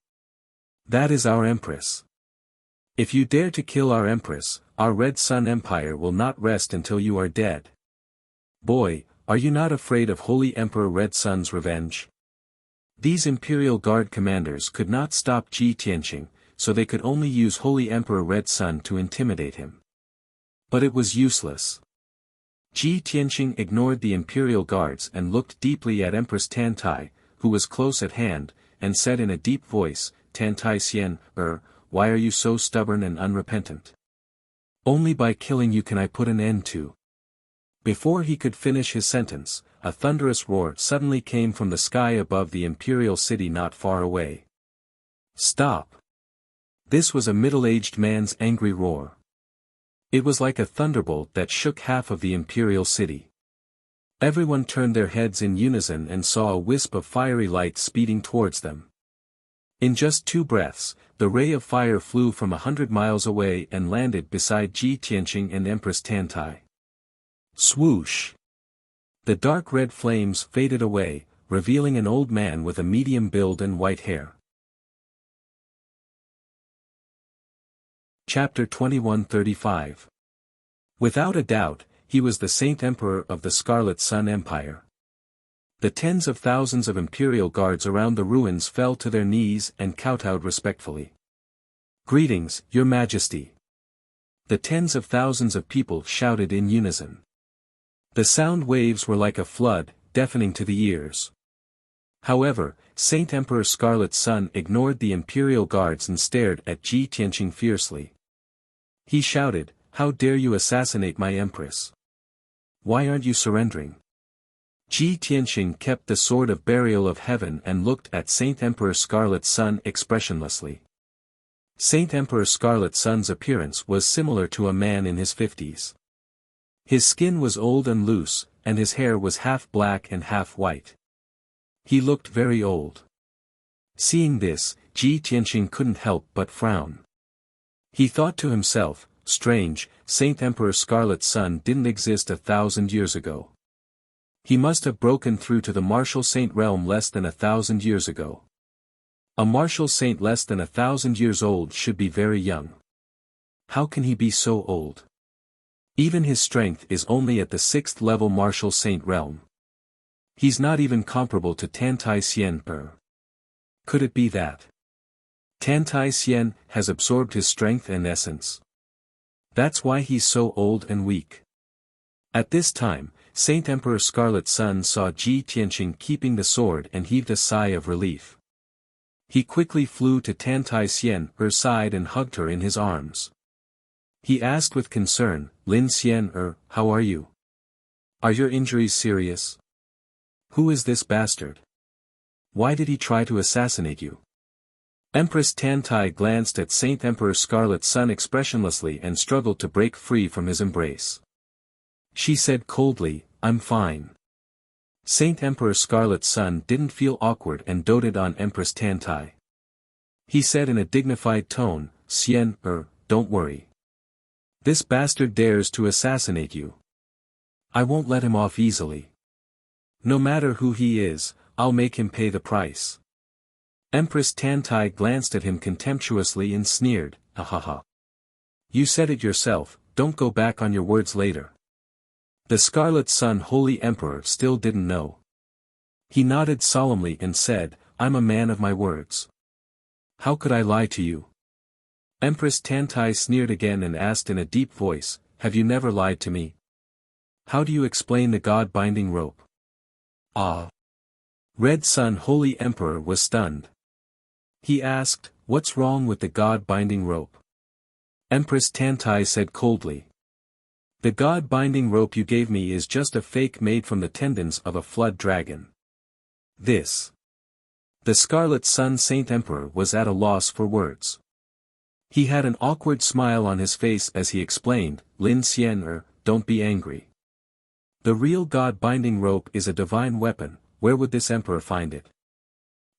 That is our Empress. If you dare to kill our Empress, our Red Sun Empire will not rest until you are dead. Boy, are you not afraid of Holy Emperor Red Sun's revenge?" These Imperial Guard commanders could not stop Ji Tianqing, so they could only use Holy Emperor Red Sun to intimidate him. But it was useless. Ji Tianqing ignored the Imperial Guards and looked deeply at Empress Tantai, who was close at hand, and said in a deep voice, "Tantai Xian, why are you so stubborn and unrepentant? Only by killing you can I put an end to." Before he could finish his sentence, a thunderous roar suddenly came from the sky above the imperial city not far away. "Stop!" This was a middle-aged man's angry roar. It was like a thunderbolt that shook half of the imperial city. Everyone turned their heads in unison and saw a wisp of fiery light speeding towards them. In just 2 breaths, the ray of fire flew from 100 miles away and landed beside Ji Tianqing and Empress Tantai. Swoosh! The dark red flames faded away, revealing an old man with a medium build and white hair. Chapter 2135. Without a doubt, he was the Saint Emperor of the Scarlet Sun Empire. The tens of thousands of Imperial Guards around the ruins fell to their knees and kowtowed respectfully. "Greetings, Your Majesty." The tens of thousands of people shouted in unison. The sound waves were like a flood, deafening to the ears. However, Saint Emperor Scarlet Sun ignored the Imperial Guards and stared at Ji Tianqing fiercely. He shouted, "How dare you assassinate my Empress? Why aren't you surrendering?" Ji Tianqing kept the sword of burial of heaven and looked at Saint Emperor Scarlet Sun expressionlessly. Saint Emperor Scarlet Sun's appearance was similar to a man in his 50s. His skin was old and loose, and his hair was half black and half white. He looked very old. Seeing this, Ji Tianqing couldn't help but frown. He thought to himself, strange, Saint Emperor Scarlet Sun didn't exist 1,000 years ago. He must have broken through to the martial saint realm less than 1,000 years ago. A martial saint less than 1,000 years old should be very young. How can he be so old? Even his strength is only at the 6th level martial saint realm. He's not even comparable to Tantai Xian. Could it be that Tantai Xian has absorbed his strength and essence? That's why he's so old and weak. At this time, Saint Emperor Scarlet Sun saw Ji Tianqing keeping the sword and heaved a sigh of relief. He quickly flew to Tantai Xian, her side, and hugged her in his arms. He asked with concern, "Lin Xian, how are you? Are your injuries serious? Who is this bastard? Why did he try to assassinate you?" Empress Tantai glanced at Saint Emperor Scarlet Sun expressionlessly and struggled to break free from his embrace. She said coldly, "I'm fine." Saint Emperor Scarlet Sun didn't feel awkward and doted on Empress Tantai. He said in a dignified tone, "Xian, don't worry. This bastard dares to assassinate you. I won't let him off easily. No matter who he is, I'll make him pay the price." Empress Tantai glanced at him contemptuously and sneered, "Ahaha. You said it yourself, don't go back on your words later." The Scarlet Sun Holy Emperor still didn't know. He nodded solemnly and said, "I'm a man of my words. How could I lie to you?" Empress Tantai sneered again and asked in a deep voice, "Have you never lied to me? How do you explain the God-binding rope?" "Ah. Red Sun Holy Emperor was stunned. He asked, "What's wrong with the god-binding rope?" Empress Tantai said coldly. "The god-binding rope you gave me is just a fake made from the tendons of a flood dragon. This." The Scarlet Sun Saint Emperor was at a loss for words. He had an awkward smile on his face as he explained, "Lin Xian, don't be angry. The real god-binding rope is a divine weapon, where would this emperor find it?"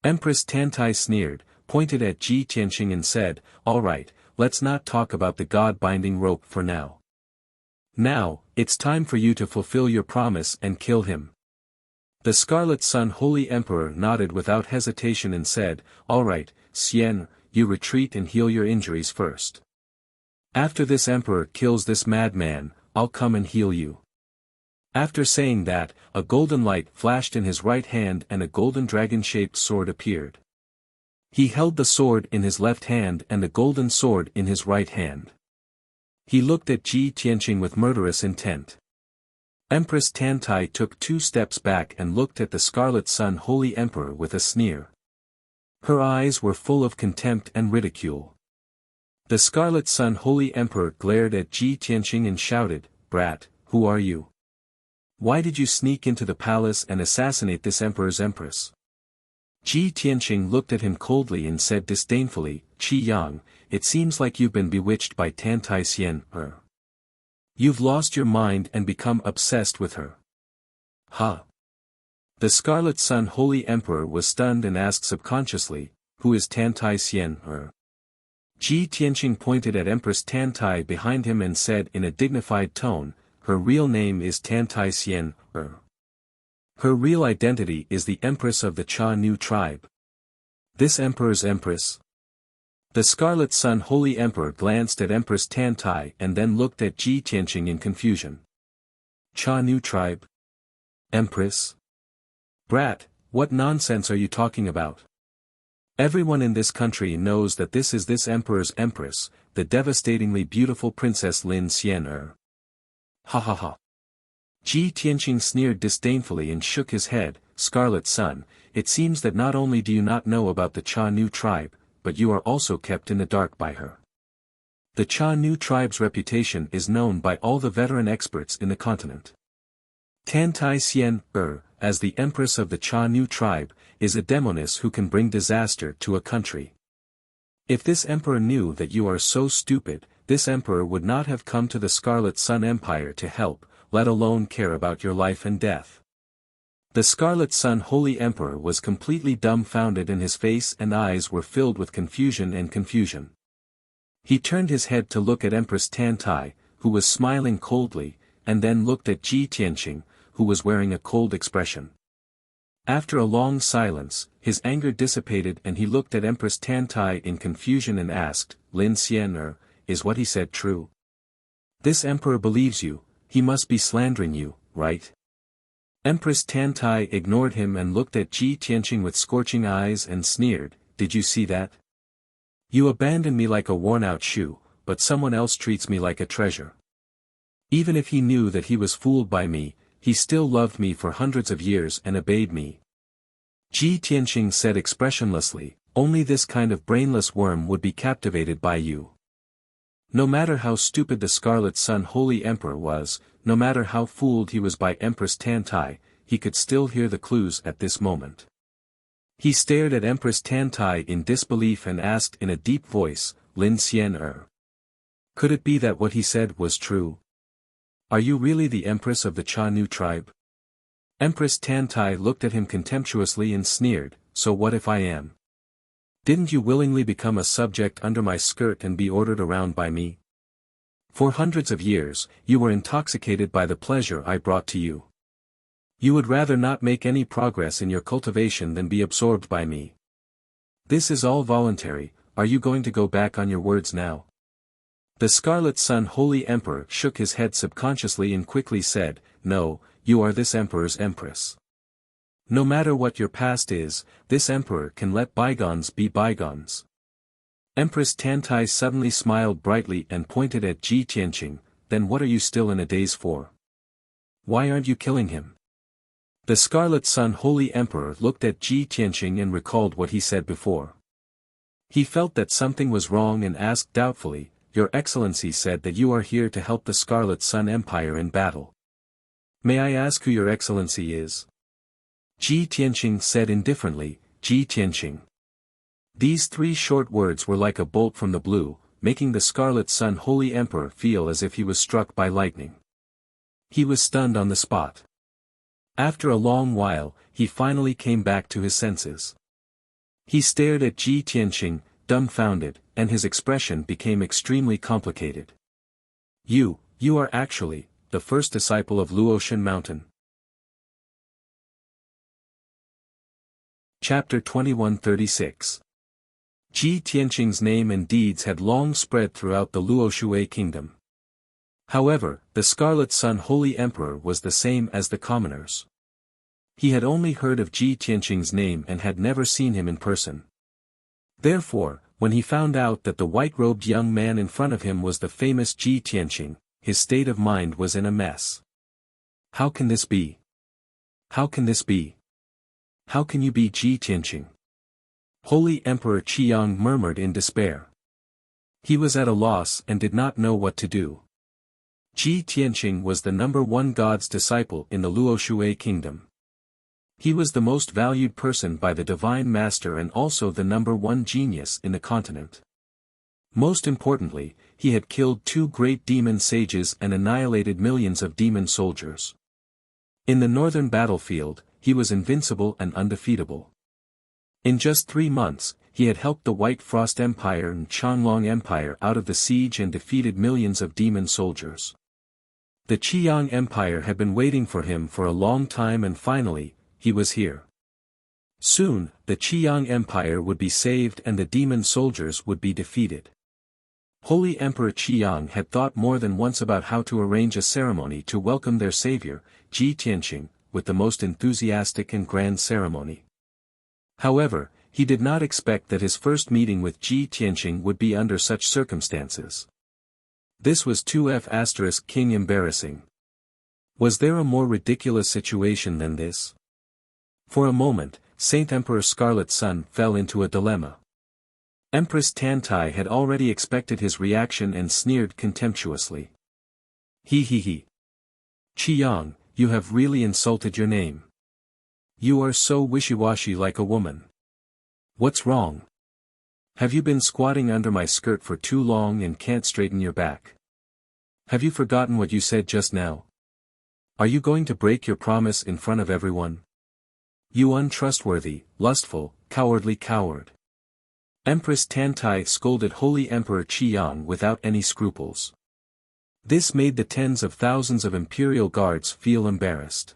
Empress Tantai sneered, pointed at Ji Tianqing and said, "All right, let's not talk about the god-binding rope for now. Now, it's time for you to fulfill your promise and kill him." The Scarlet Sun Holy Emperor nodded without hesitation and said, "All right, Xian, you retreat and heal your injuries first. After this emperor kills this madman, I'll come and heal you." After saying that, a golden light flashed in his right hand and a golden dragon-shaped sword appeared. He held the sword in his left hand and the golden sword in his right hand. He looked at Ji Tianqing with murderous intent. Empress Tantai took 2 steps back and looked at the Scarlet Sun Holy Emperor with a sneer. Her eyes were full of contempt and ridicule. The Scarlet Sun Holy Emperor glared at Ji Tianqing and shouted, "Brat, who are you? Why did you sneak into the palace and assassinate this emperor's empress?" Ji Tianqing looked at him coldly and said disdainfully, "Qi Yang, it seems like you've been bewitched by Tantai Xian, You've lost your mind and become obsessed with her." "Huh?" The Scarlet Sun Holy Emperor was stunned and asked subconsciously, "Who is Tantai Xian, Ji Tianqing pointed at Empress Tantai behind him and said in a dignified tone, "Her real name is Tantai Xian, Her real identity is the Empress of the Cha Nu tribe." "This emperor's empress?" The Scarlet Sun Holy Emperor glanced at Empress Tantai and then looked at Ji Tianqing in confusion. "Cha Nu tribe? Empress? Brat, what nonsense are you talking about? Everyone in this country knows that this is this emperor's empress, the devastatingly beautiful Princess Lin Xian. Ha ha ha." Ji Tianqing sneered disdainfully and shook his head, "Scarlet Sun, it seems that not only do you not know about the Cha Nu tribe, but you are also kept in the dark by her. The Cha Nu tribe's reputation is known by all the veteran experts in the continent. Tantai Xian, as the empress of the Cha Nu tribe, is a demoness who can bring disaster to a country. If this emperor knew that you are so stupid, this emperor would not have come to the Scarlet Sun Empire to help, let alone care about your life and death." The Scarlet Sun Holy Emperor was completely dumbfounded and his face and eyes were filled with confusion. He turned his head to look at Empress Tantai, who was smiling coldly, and then looked at Ji Tianqing, who was wearing a cold expression. After a long silence, his anger dissipated and he looked at Empress Tantai in confusion and asked, "Lin Xian, is what he said true? This emperor believes you, he must be slandering you, right?" Empress Tantai ignored him and looked at Ji Tianqing with scorching eyes and sneered, "Did you see that? You abandoned me like a worn-out shoe, but someone else treats me like a treasure. Even if he knew that he was fooled by me, he still loved me for hundreds of years and obeyed me." Ji Tianqing said expressionlessly, "Only this kind of brainless worm would be captivated by you." No matter how stupid the Scarlet Sun Holy Emperor was, no matter how fooled he was by Empress Tantai, he could still hear the clues at this moment. He stared at Empress Tantai in disbelief and asked in a deep voice, "Lin Xian, could it be that what he said was true? Are you really the Empress of the Cha Nu tribe?" Empress Tantai looked at him contemptuously and sneered, "So what if I am? Didn't you willingly become a subject under my skirt and be ordered around by me? For hundreds of years, you were intoxicated by the pleasure I brought to you. You would rather not make any progress in your cultivation than be absorbed by me. This is all voluntary, are you going to go back on your words now?" The Scarlet Sun Holy Emperor shook his head subconsciously and quickly said, "No, you are this emperor's empress. No matter what your past is, this emperor can let bygones be bygones." Empress Tantai suddenly smiled brightly and pointed at Ji Tianqing, "Then what are you still in a daze for? Why aren't you killing him? The Scarlet Sun Holy Emperor looked at Ji Tianqing and recalled what he said before. He felt that something was wrong and asked doubtfully, "Your Excellency said that you are here to help the Scarlet Sun Empire in battle. May I ask who your Excellency is?" Ji Tianqing said indifferently, "Ji Tianqing." These three short words were like a bolt from the blue, making the Scarlet Sun Holy Emperor feel as if he was struck by lightning. He was stunned on the spot. After a long while, he finally came back to his senses. He stared at Ji Tianqing, dumbfounded, and his expression became extremely complicated. You are actually the first disciple of Luotian Mountain." Chapter 2136. Ji Tianqing's name and deeds had long spread throughout the Luoshui kingdom. However, the Scarlet Sun Holy Emperor was the same as the commoners. He had only heard of Ji Tianqing's name and had never seen him in person. Therefore, when he found out that the white-robed young man in front of him was the famous Ji Tianqing, his state of mind was in a mess. How can this be? How can this be? How can you be Ji Tianqing? Holy Emperor Qiyang murmured in despair. He was at a loss and did not know what to do. Ji Tianqing was the number one god's disciple in the Luoshui kingdom. He was the most valued person by the Divine Master and also the number one genius in the continent. Most importantly, he had killed 2 great demon sages and annihilated millions of demon soldiers. In the northern battlefield, he was invincible and undefeatable. In just 3 months, he had helped the White Frost Empire and Qianlong Empire out of the siege and defeated millions of demon soldiers. The Qiyang Empire had been waiting for him for a long time and finally, he was here. Soon, the Qiyang Empire would be saved and the demon soldiers would be defeated. Holy Emperor Qiyang had thought more than once about how to arrange a ceremony to welcome their savior, Ji Tianqing, with the most enthusiastic and grand ceremony. However, he did not expect that his first meeting with Ji Tianqing would be under such circumstances. This was 2F** King embarrassing. Was there a more ridiculous situation than this? For a moment, Saint Emperor Scarlet Sun fell into a dilemma. Empress Tantai had already expected his reaction and sneered contemptuously. He. Qiyang, you have really insulted your name. You are so wishy-washy like a woman. What's wrong? Have you been squatting under my skirt for too long and can't straighten your back? Have you forgotten what you said just now? Are you going to break your promise in front of everyone? You untrustworthy, lustful, cowardly coward. Empress Tantai scolded Holy Emperor Qiyang without any scruples. This made the tens of thousands of imperial guards feel embarrassed.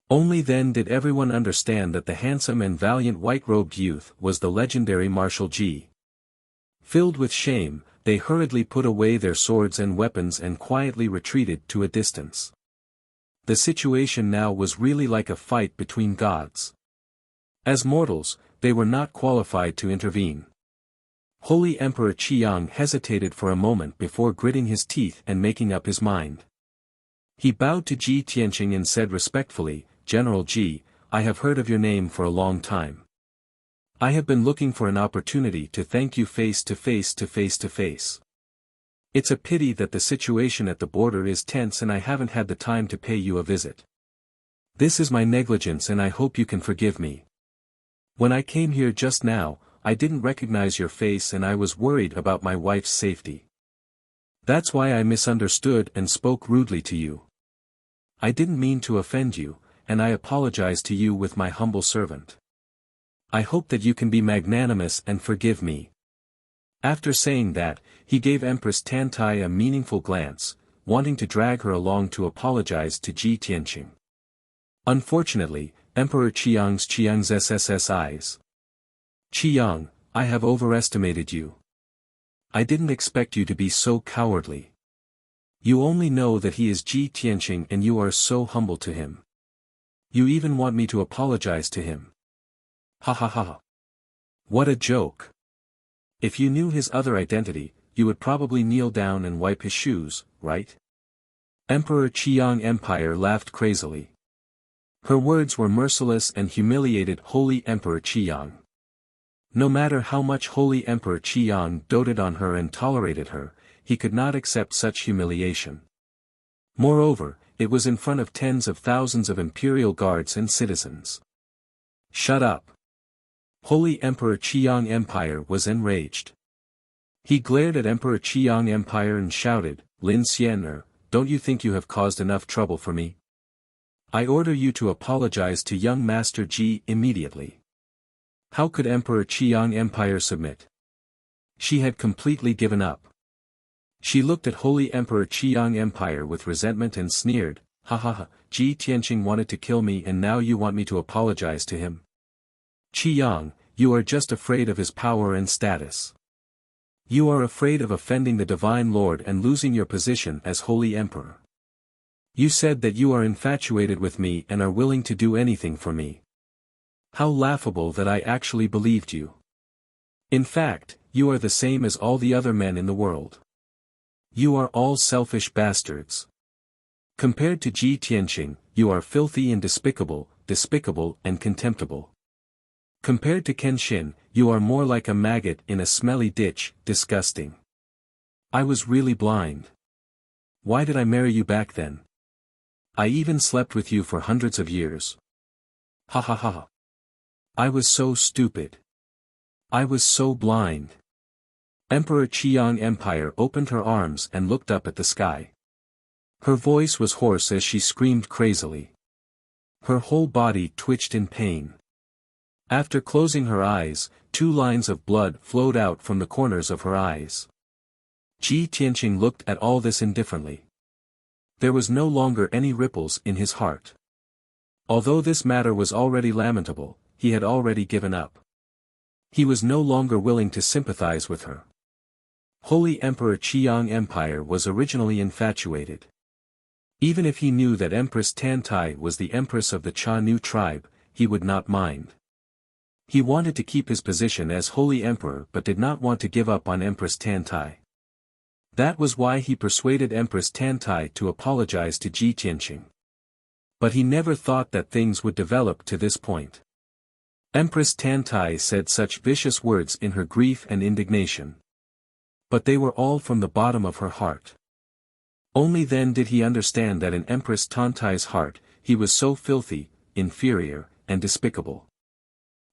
Only then did everyone understand that the handsome and valiant white-robed youth was the legendary Marshal Ji. Filled with shame, they hurriedly put away their swords and weapons and quietly retreated to a distance. The situation now was really like a fight between gods. As mortals, they were not qualified to intervene. Holy Emperor Qiyang hesitated for a moment before gritting his teeth and making up his mind. He bowed to Ji Tianqing and said respectfully, "General Ji, I have heard of your name for a long time. I have been looking for an opportunity to thank you face to face. It's a pity that the situation at the border is tense and I haven't had the time to pay you a visit. This is my negligence and I hope you can forgive me. When I came here just now, I didn't recognize your face and I was worried about my wife's safety. That's why I misunderstood and spoke rudely to you. I didn't mean to offend you, and I apologize to you with my humble servant. I hope that you can be magnanimous and forgive me." After saying that, he gave Empress Tantai a meaningful glance, wanting to drag her along to apologize to Ji Tianqing. Unfortunately, Emperor Qiyang's eyes. "Qiyang, I have overestimated you. I didn't expect you to be so cowardly. You only know that he is Ji Tianqing and you are so humble to him. You even want me to apologize to him. Ha ha ha. What a joke. If you knew his other identity, you would probably kneel down and wipe his shoes, right?" Emperor Qiyang Empire laughed crazily. Her words were merciless and humiliated Holy Emperor Qiyang. No matter how much Holy Emperor Qiyang doted on her and tolerated her, he could not accept such humiliation. Moreover, it was in front of tens of thousands of imperial guards and citizens. Shut up! Holy Emperor Qiyang Empire was enraged. He glared at Emperor Qiyang Empire and shouted, Lin Xian'er, don't you think you have caused enough trouble for me? I order you to apologize to young Master Ji immediately. How could Emperor Qiyang Empire submit? She had completely given up. She looked at Holy Emperor Qiyang Empire with resentment and sneered, ha ha ha, Ji Tianqing wanted to kill me and now you want me to apologize to him? Qiyang, you are just afraid of his power and status. You are afraid of offending the Divine Lord and losing your position as Holy Emperor. You said that you are infatuated with me and are willing to do anything for me. How laughable that I actually believed you. In fact, you are the same as all the other men in the world. You are all selfish bastards. Compared to Ji Tianqing, you are filthy and despicable and contemptible. Compared to Kenshin, you are more like a maggot in a smelly ditch, disgusting. I was really blind. Why did I marry you back then? I even slept with you for hundreds of years. Ha ha ha. I was so stupid. I was so blind. Emperor Qiyang Empire opened her arms and looked up at the sky. Her voice was hoarse as she screamed crazily. Her whole body twitched in pain. After closing her eyes, 2 lines of blood flowed out from the corners of her eyes. Ji Tianqing looked at all this indifferently. There was no longer any ripples in his heart. Although this matter was already lamentable, he had already given up. He was no longer willing to sympathize with her. Holy Emperor Qiyang Empire was originally infatuated. Even if he knew that Empress Tantai was the empress of the Cha Nu tribe, he would not mind. He wanted to keep his position as Holy Emperor but did not want to give up on Empress Tantai. That was why he persuaded Empress Tantai to apologize to Ji Tianqing. But he never thought that things would develop to this point. Empress Tantai said such vicious words in her grief and indignation. But they were all from the bottom of her heart. Only then did he understand that in Empress Tantai's heart, he was so filthy, inferior, and despicable.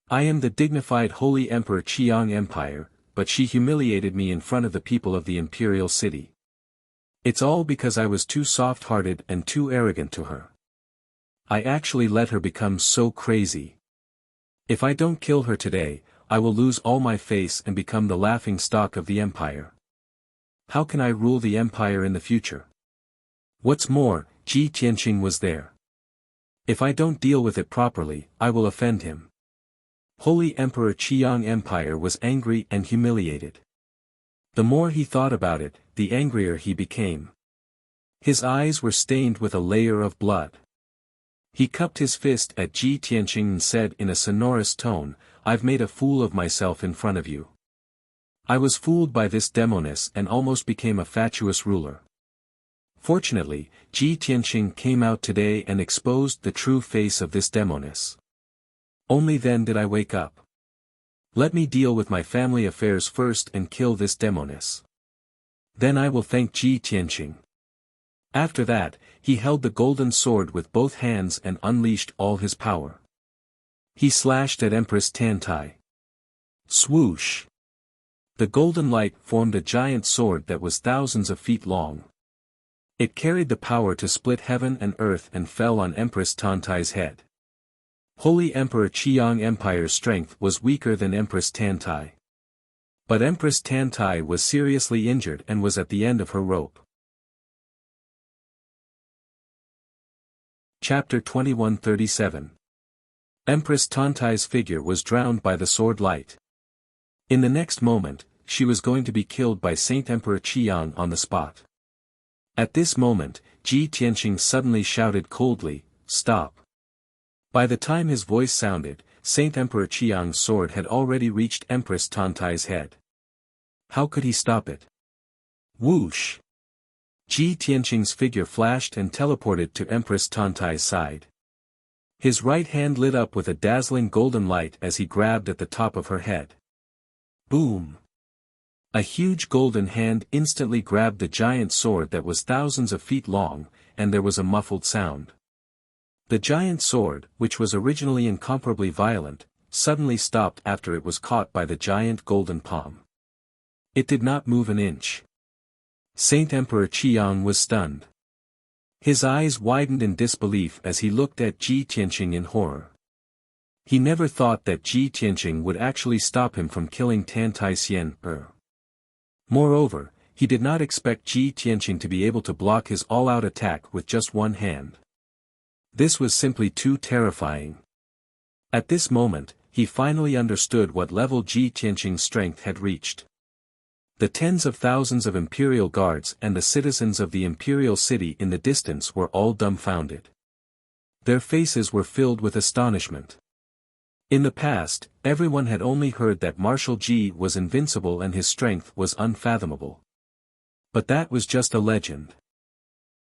I am the dignified Holy Emperor Qiyang Empire, but she humiliated me in front of the people of the imperial city. It's all because I was too soft-hearted and too arrogant to her. I actually let her become so crazy. If I don't kill her today, I will lose all my face and become the laughing stock of the empire. How can I rule the empire in the future? What's more, Ji Tianqing was there. If I don't deal with it properly, I will offend him. Holy Emperor Qiyang Empire was angry and humiliated. The more he thought about it, the angrier he became. His eyes were stained with a layer of blood. He cupped his fist at Ji Tianqing and said in a sonorous tone, I've made a fool of myself in front of you. I was fooled by this demoness and almost became a fatuous ruler. Fortunately, Ji Tianqing came out today and exposed the true face of this demoness. Only then did I wake up. Let me deal with my family affairs first and kill this demoness. Then I will thank Ji Tianqing. After that, he held the golden sword with both hands and unleashed all his power. He slashed at Empress Tantai. Swoosh! The golden light formed a giant sword that was thousands of feet long. It carried the power to split heaven and earth and fell on Empress Tantai's head. Holy Emperor Qiyang Empire's strength was weaker than Empress Tantai. But Empress Tantai was seriously injured and was at the end of her rope. Chapter 2137. Empress Tantai's figure was drowned by the sword light. In the next moment, she was going to be killed by Saint Emperor Qiyang on the spot. At this moment, Ji Tianqing suddenly shouted coldly, Stop! By the time his voice sounded, Saint Emperor Qiyang's sword had already reached Empress Tantai's head. How could he stop it? Whoosh! Ji Tianqing's figure flashed and teleported to Empress Tantai's side. His right hand lit up with a dazzling golden light as he grabbed at the top of her head. Boom! A huge golden hand instantly grabbed the giant sword that was thousands of feet long, and there was a muffled sound. The giant sword, which was originally incomparably violent, suddenly stopped after it was caught by the giant golden palm. It did not move an inch. Saint Emperor Qiang was stunned. His eyes widened in disbelief as he looked at Ji Tianqing in horror. He never thought that Ji Tianqing would actually stop him from killing Tan Tai Xian. Moreover, he did not expect Ji Tianqing to be able to block his all-out attack with just one hand. This was simply too terrifying. At this moment, he finally understood what level Ji Tianqing's strength had reached. The tens of thousands of imperial guards and the citizens of the imperial city in the distance were all dumbfounded. Their faces were filled with astonishment. In the past, everyone had only heard that Marshal Ji was invincible and his strength was unfathomable. But that was just a legend.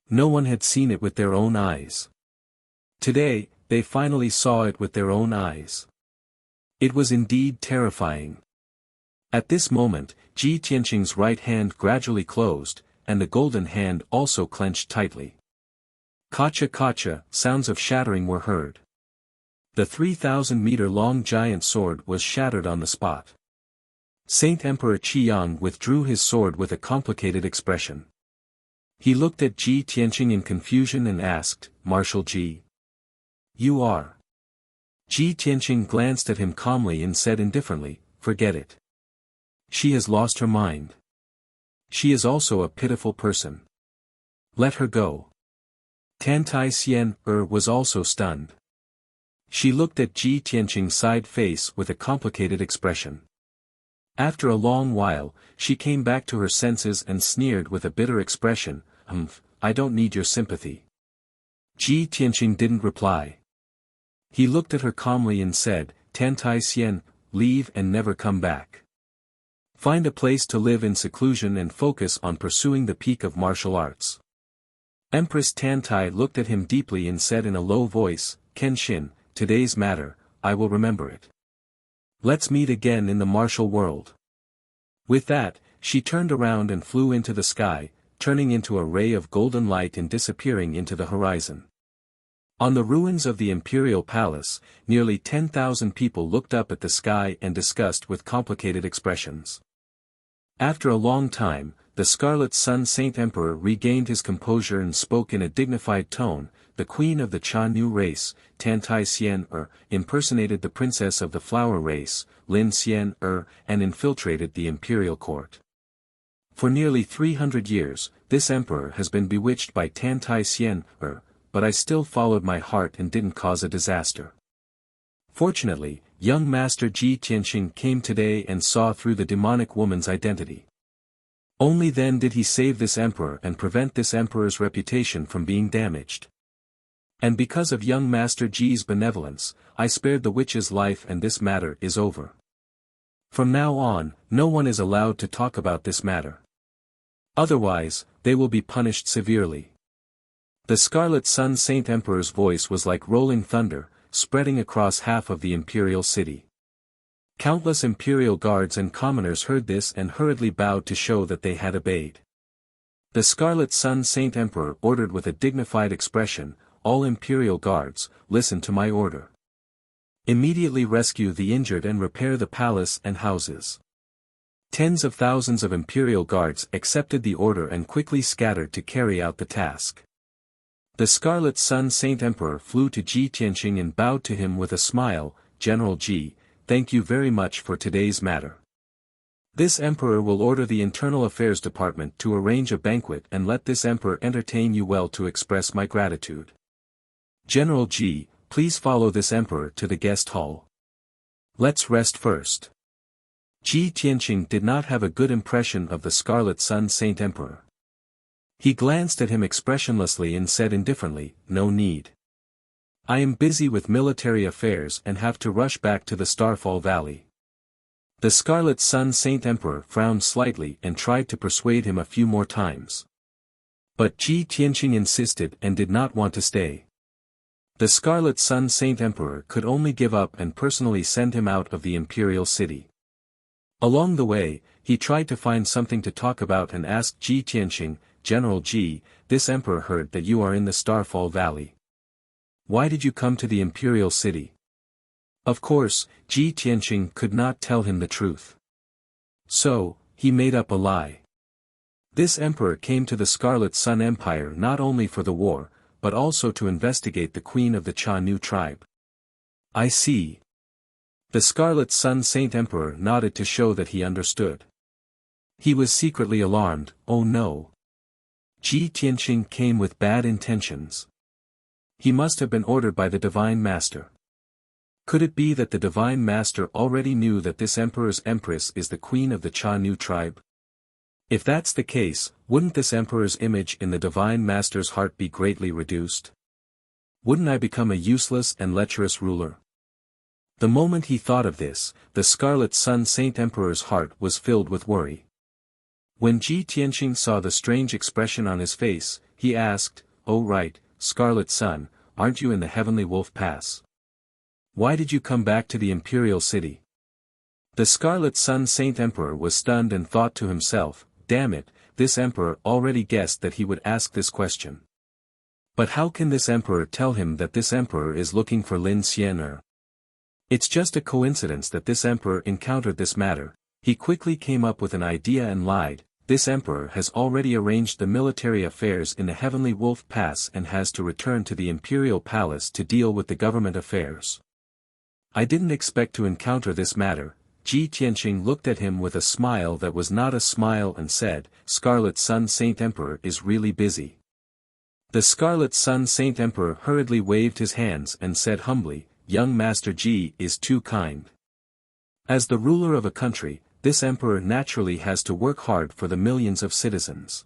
No one had seen it with their own eyes. Today, they finally saw it with their own eyes. It was indeed terrifying. At this moment, Ji Tianqing's right hand gradually closed, and the golden hand also clenched tightly. Kacha, sounds of shattering were heard. The 3,000-meter-long giant sword was shattered on the spot. Saint Emperor Qiang withdrew his sword with a complicated expression. He looked at Ji Tianqing in confusion and asked, "Marshal Ji? You are?" Ji Tianqing glanced at him calmly and said indifferently, "Forget it. She has lost her mind. She is also a pitiful person. Let her go." Tan Tai Xian was also stunned. She looked at Ji Tianqing's side face with a complicated expression. After a long while, she came back to her senses and sneered with a bitter expression, "I don't need your sympathy." Ji Tianqing didn't reply. He looked at her calmly and said, "Tan Tai Xian, leave and never come back. Find a place to live in seclusion and focus on pursuing the peak of martial arts." Empress Tan Tai looked at him deeply and said in a low voice, "Kenshin, today's matter, I will remember it. Let's meet again in the martial world." With that, she turned around and flew into the sky, turning into a ray of golden light and disappearing into the horizon. On the ruins of the imperial palace, nearly 10,000 people looked up at the sky and discussed with complicated expressions. After a long time, the Scarlet Sun Saint Emperor regained his composure and spoke in a dignified tone. "The queen of the Cha-Nu race, Tan Tai Xian impersonated the princess of the flower race, Lin Xian and infiltrated the imperial court. For nearly 300 years, this emperor has been bewitched by Tan Tai Xian but I still followed my heart and didn't cause a disaster. Fortunately, young Master Ji Tianqing came today and saw through the demonic woman's identity. Only then did he save this emperor and prevent this emperor's reputation from being damaged. And because of young Master Ji's benevolence, I spared the witch's life and this matter is over. From now on, no one is allowed to talk about this matter. Otherwise, they will be punished severely." The Scarlet Sun Saint Emperor's voice was like rolling thunder, spreading across half of the imperial city. Countless imperial guards and commoners heard this and hurriedly bowed to show that they had obeyed. The Scarlet Sun Saint Emperor ordered with a dignified expression, "All imperial guards, listen to my order. Immediately rescue the injured and repair the palace and houses." Tens of thousands of imperial guards accepted the order and quickly scattered to carry out the task. The Scarlet Sun Saint Emperor flew to Ji Tianqing and bowed to him with a smile, "General Ji, thank you very much for today's matter. This emperor will order the Internal Affairs Department to arrange a banquet and let this emperor entertain you well to express my gratitude. General Ji, please follow this emperor to the guest hall. Let's rest first." Ji Tianqing did not have a good impression of the Scarlet Sun Saint Emperor. He glanced at him expressionlessly and said indifferently, "No need. I am busy with military affairs and have to rush back to the Starfall Valley." The Scarlet Sun Saint Emperor frowned slightly and tried to persuade him a few more times. But Ji Tianqing insisted and did not want to stay. The Scarlet Sun Saint Emperor could only give up and personally send him out of the imperial city. Along the way, he tried to find something to talk about and asked Ji Tianxing, General Ji, this emperor heard that you are in the Starfall Valley. Why did you come to the imperial city? Of course, Ji Tianxing could not tell him the truth. So, he made up a lie. This emperor came to the Scarlet Sun Empire not only for the war, but also to investigate the queen of the Cha Nu tribe. I see. The Scarlet Sun Saint Emperor nodded to show that he understood. He was secretly alarmed. Oh no. Ji Tianxing came with bad intentions. He must have been ordered by the Divine Master. Could it be that the Divine Master already knew that this Emperor's Empress is the queen of the Cha Nu tribe? If that's the case, wouldn't this Emperor's image in the Divine Master's heart be greatly reduced? Wouldn't I become a useless and lecherous ruler? The moment he thought of this, the Scarlet Sun Saint Emperor's heart was filled with worry. When Ji Tianxing saw the strange expression on his face, he asked, "Oh right, Scarlet Sun, aren't you in the Heavenly Wolf Pass? Why did you come back to the Imperial City?" The Scarlet Sun Saint Emperor was stunned and thought to himself, damn it, this Emperor already guessed that he would ask this question. But how can this Emperor tell him that this Emperor is looking for Lin Xian'er? It's just a coincidence that this Emperor encountered this matter. He quickly came up with an idea and lied. This Emperor has already arranged the military affairs in the Heavenly Wolf Pass and has to return to the Imperial Palace to deal with the government affairs. I didn't expect to encounter this matter. Ji Tianxing looked at him with a smile that was not a smile and said, Scarlet Sun Saint Emperor is really busy. The Scarlet Sun Saint Emperor hurriedly waved his hands and said humbly, Young Master Ji is too kind. As the ruler of a country, this emperor naturally has to work hard for the millions of citizens.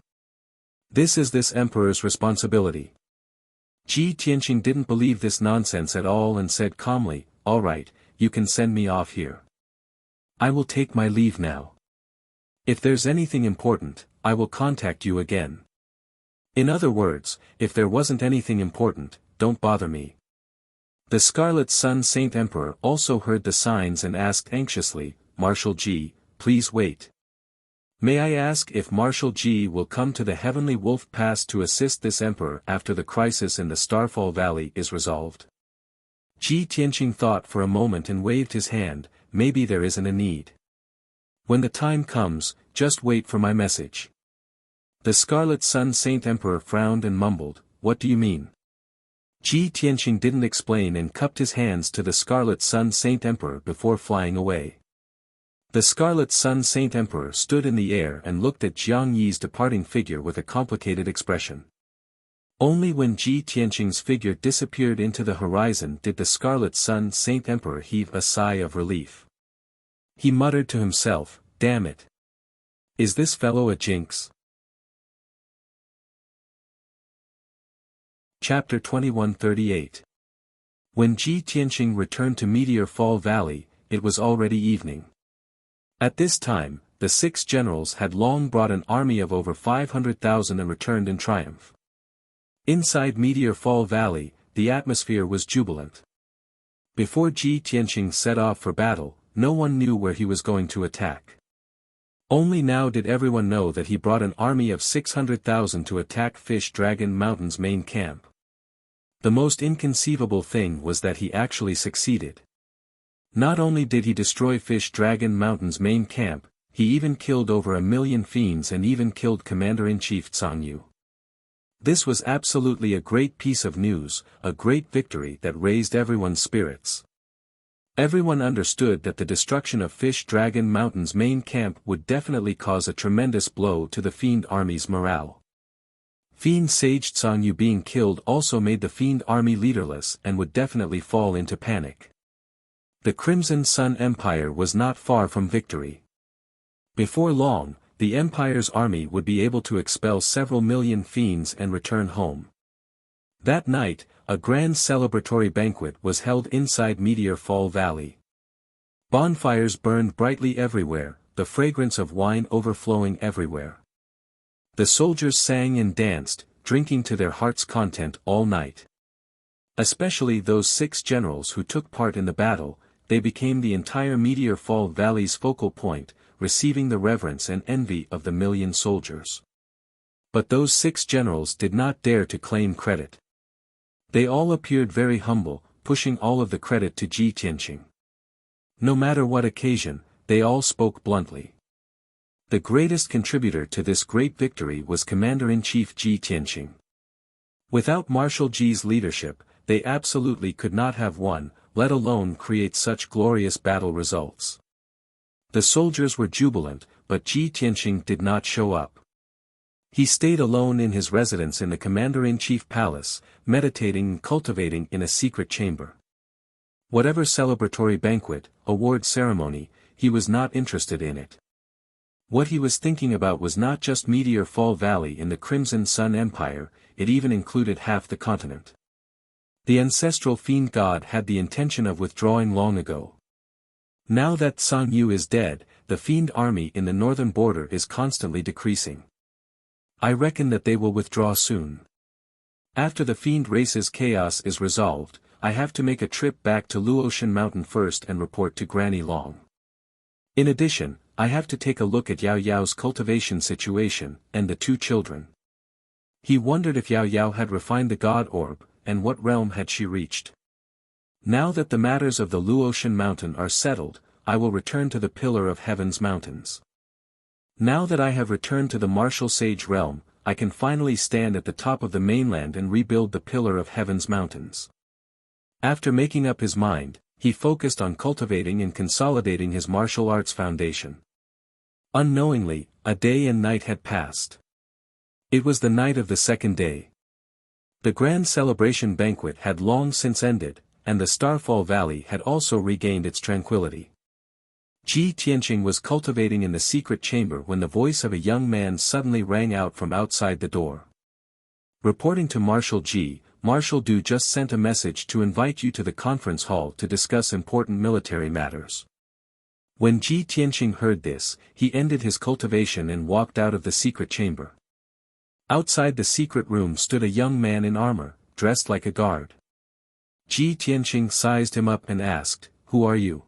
This is this emperor's responsibility. Ji Tianxing didn't believe this nonsense at all and said calmly, all right, you can send me off here. I will take my leave now. If there's anything important, I will contact you again. In other words, if there wasn't anything important, don't bother me. The Scarlet Sun Saint Emperor also heard the signs and asked anxiously, Marshal Ji, please wait. May I ask if Marshal Ji will come to the Heavenly Wolf Pass to assist this emperor after the crisis in the Starfall Valley is resolved? Ji Tianxing thought for a moment and waved his hand, maybe there isn't a need. When the time comes, just wait for my message. The Scarlet Sun Saint Emperor frowned and mumbled, what do you mean? Ji Tianxing didn't explain and cupped his hands to the Scarlet Sun Saint Emperor before flying away. The Scarlet Sun Saint Emperor stood in the air and looked at Jiang Yi's departing figure with a complicated expression. Only when Ji Tianxing's figure disappeared into the horizon did the Scarlet Sun Saint Emperor heave a sigh of relief. He muttered to himself, damn it. Is this fellow a jinx? Chapter 2138. When Ji Tianxing returned to Meteor Fall Valley, it was already evening. At this time, the 6 generals had long brought an army of over 500,000 and returned in triumph. Inside Meteor Fall Valley, the atmosphere was jubilant. Before Ji Tianxing set off for battle, no one knew where he was going to attack. Only now did everyone know that he brought an army of 600,000 to attack Fish Dragon Mountain's main camp. The most inconceivable thing was that he actually succeeded. Not only did he destroy Fish Dragon Mountain's main camp, he even killed over 1 million fiends and even killed Commander-in-Chief Zhang Yu. This was absolutely a great piece of news, a great victory that raised everyone's spirits. Everyone understood that the destruction of Fish Dragon Mountain's main camp would definitely cause a tremendous blow to the Fiend Army's morale. Fiend Sage Zhang Yu being killed also made the Fiend Army leaderless and would definitely fall into panic. The Crimson Sun Empire was not far from victory. Before long, the Empire's army would be able to expel several million fiends and return home. That night, a grand celebratory banquet was held inside Meteor Fall Valley. Bonfires burned brightly everywhere, the fragrance of wine overflowing everywhere. The soldiers sang and danced, drinking to their heart's content all night. Especially those 6 generals who took part in the battle, they became the entire Meteor Fall Valley's focal point, receiving the reverence and envy of the million soldiers. But those 6 generals did not dare to claim credit. They all appeared very humble, pushing all of the credit to Ji Tianqing. No matter what occasion, they all spoke bluntly. The greatest contributor to this great victory was Commander-in-Chief Ji Tianqing. Without Marshal Ji's leadership, they absolutely could not have won, let alone create such glorious battle results. The soldiers were jubilant, but Ji Tianqing did not show up. He stayed alone in his residence in the Commander-in-Chief Palace, meditating and cultivating in a secret chamber. Whatever celebratory banquet, award ceremony, he was not interested in it. What he was thinking about was not just Meteor Fall Valley in the Crimson Sun Empire, it even included half the continent. The ancestral fiend god had the intention of withdrawing long ago. Now that Song Yu is dead, the fiend army in the northern border is constantly decreasing. I reckon that they will withdraw soon. After the fiend race's chaos is resolved, I have to make a trip back to Luotian Mountain first and report to Granny Long. In addition, I have to take a look at Yao Yao's cultivation situation, and the 2 children. He wondered if Yao Yao had refined the god orb, and what realm had she reached. Now that the matters of the Luotian Mountain are settled, I will return to the Pillar of Heaven's mountains. Now that I have returned to the martial sage realm, I can finally stand at the top of the mainland and rebuild the Pillar of Heaven's mountains. After making up his mind, he focused on cultivating and consolidating his martial arts foundation. Unknowingly, a day and night had passed. It was the night of the 2nd day. The grand celebration banquet had long since ended, and the Starfall Valley had also regained its tranquility. Ji Tianqing was cultivating in the secret chamber when the voice of a young man suddenly rang out from outside the door. Reporting to Marshal Ji, Marshal Du just sent a message to invite you to the conference hall to discuss important military matters. When Ji Tianqing heard this, he ended his cultivation and walked out of the secret chamber. Outside the secret room stood a young man in armor, dressed like a guard. Ji Tianqing sized him up and asked, "Who are you?"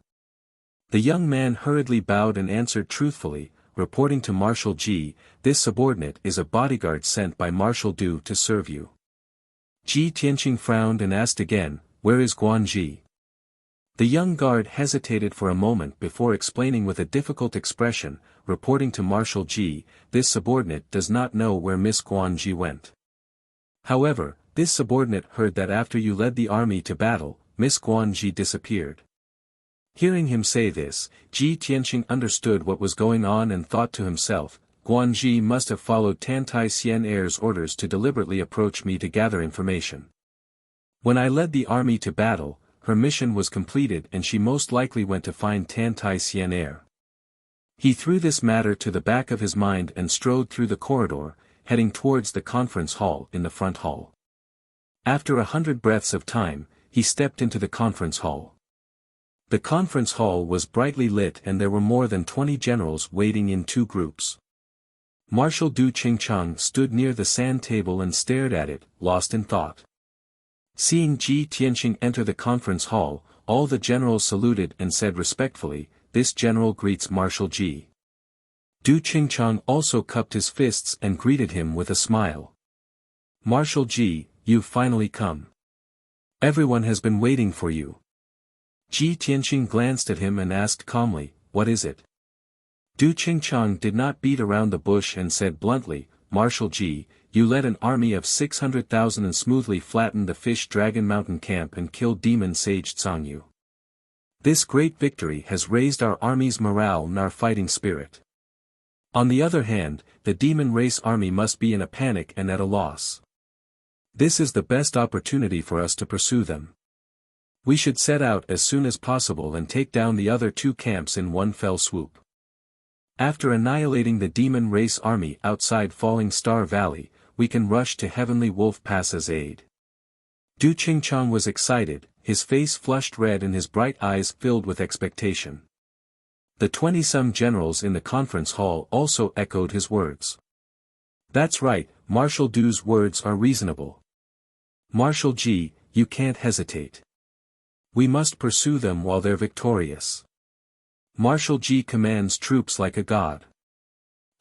The young man hurriedly bowed and answered truthfully, reporting to Marshal Ji, "This subordinate is a bodyguard sent by Marshal Du to serve you." Ji Tianqing frowned and asked again, "Where is Guanji?" The young guard hesitated for a moment before explaining with a difficult expression, reporting to Marshal Ji, "This subordinate does not know where Miss Guanji went. However, this subordinate heard that after you led the army to battle, Miss Guanji disappeared." Hearing him say this, Ji Tianqing understood what was going on and thought to himself, Guanji must have followed Tantai Xian Heir's orders to deliberately approach me to gather information. When I led the army to battle, her mission was completed and she most likely went to find Tantai Xian Heir. He threw this matter to the back of his mind and strode through the corridor, heading towards the conference hall in the front hall. After 100 breaths of time, he stepped into the conference hall. The conference hall was brightly lit and there were more than 20 generals waiting in 2 groups. Marshal Du Qingchang stood near the sand table and stared at it, lost in thought. Seeing Ji Tianqing enter the conference hall, all the generals saluted and said respectfully, "This general greets Marshal Ji." Du Qingchang also cupped his fists and greeted him with a smile. "Marshal Ji, you've finally come. Everyone has been waiting for you." Ji Tianqing glanced at him and asked calmly, "What is it?" Du Qingchang did not beat around the bush and said bluntly, "Marshal Ji, you led an army of 600,000 and smoothly flattened the Fish Dragon Mountain camp and killed demon sage Tsangyu. This great victory has raised our army's morale and our fighting spirit. On the other hand, the demon race army must be in a panic and at a loss. This is the best opportunity for us to pursue them. We should set out as soon as possible and take down the other 2 camps in one fell swoop. After annihilating the demon race army outside Falling Star Valley, we can rush to Heavenly Wolf Pass's aid." Du Qingchang was excited, his face flushed red and his bright eyes filled with expectation. The 20-some generals in the conference hall also echoed his words. "That's right, Marshal Du's words are reasonable. Marshal Ji, you can't hesitate. We must pursue them while they're victorious. Marshal Ji commands troops like a god.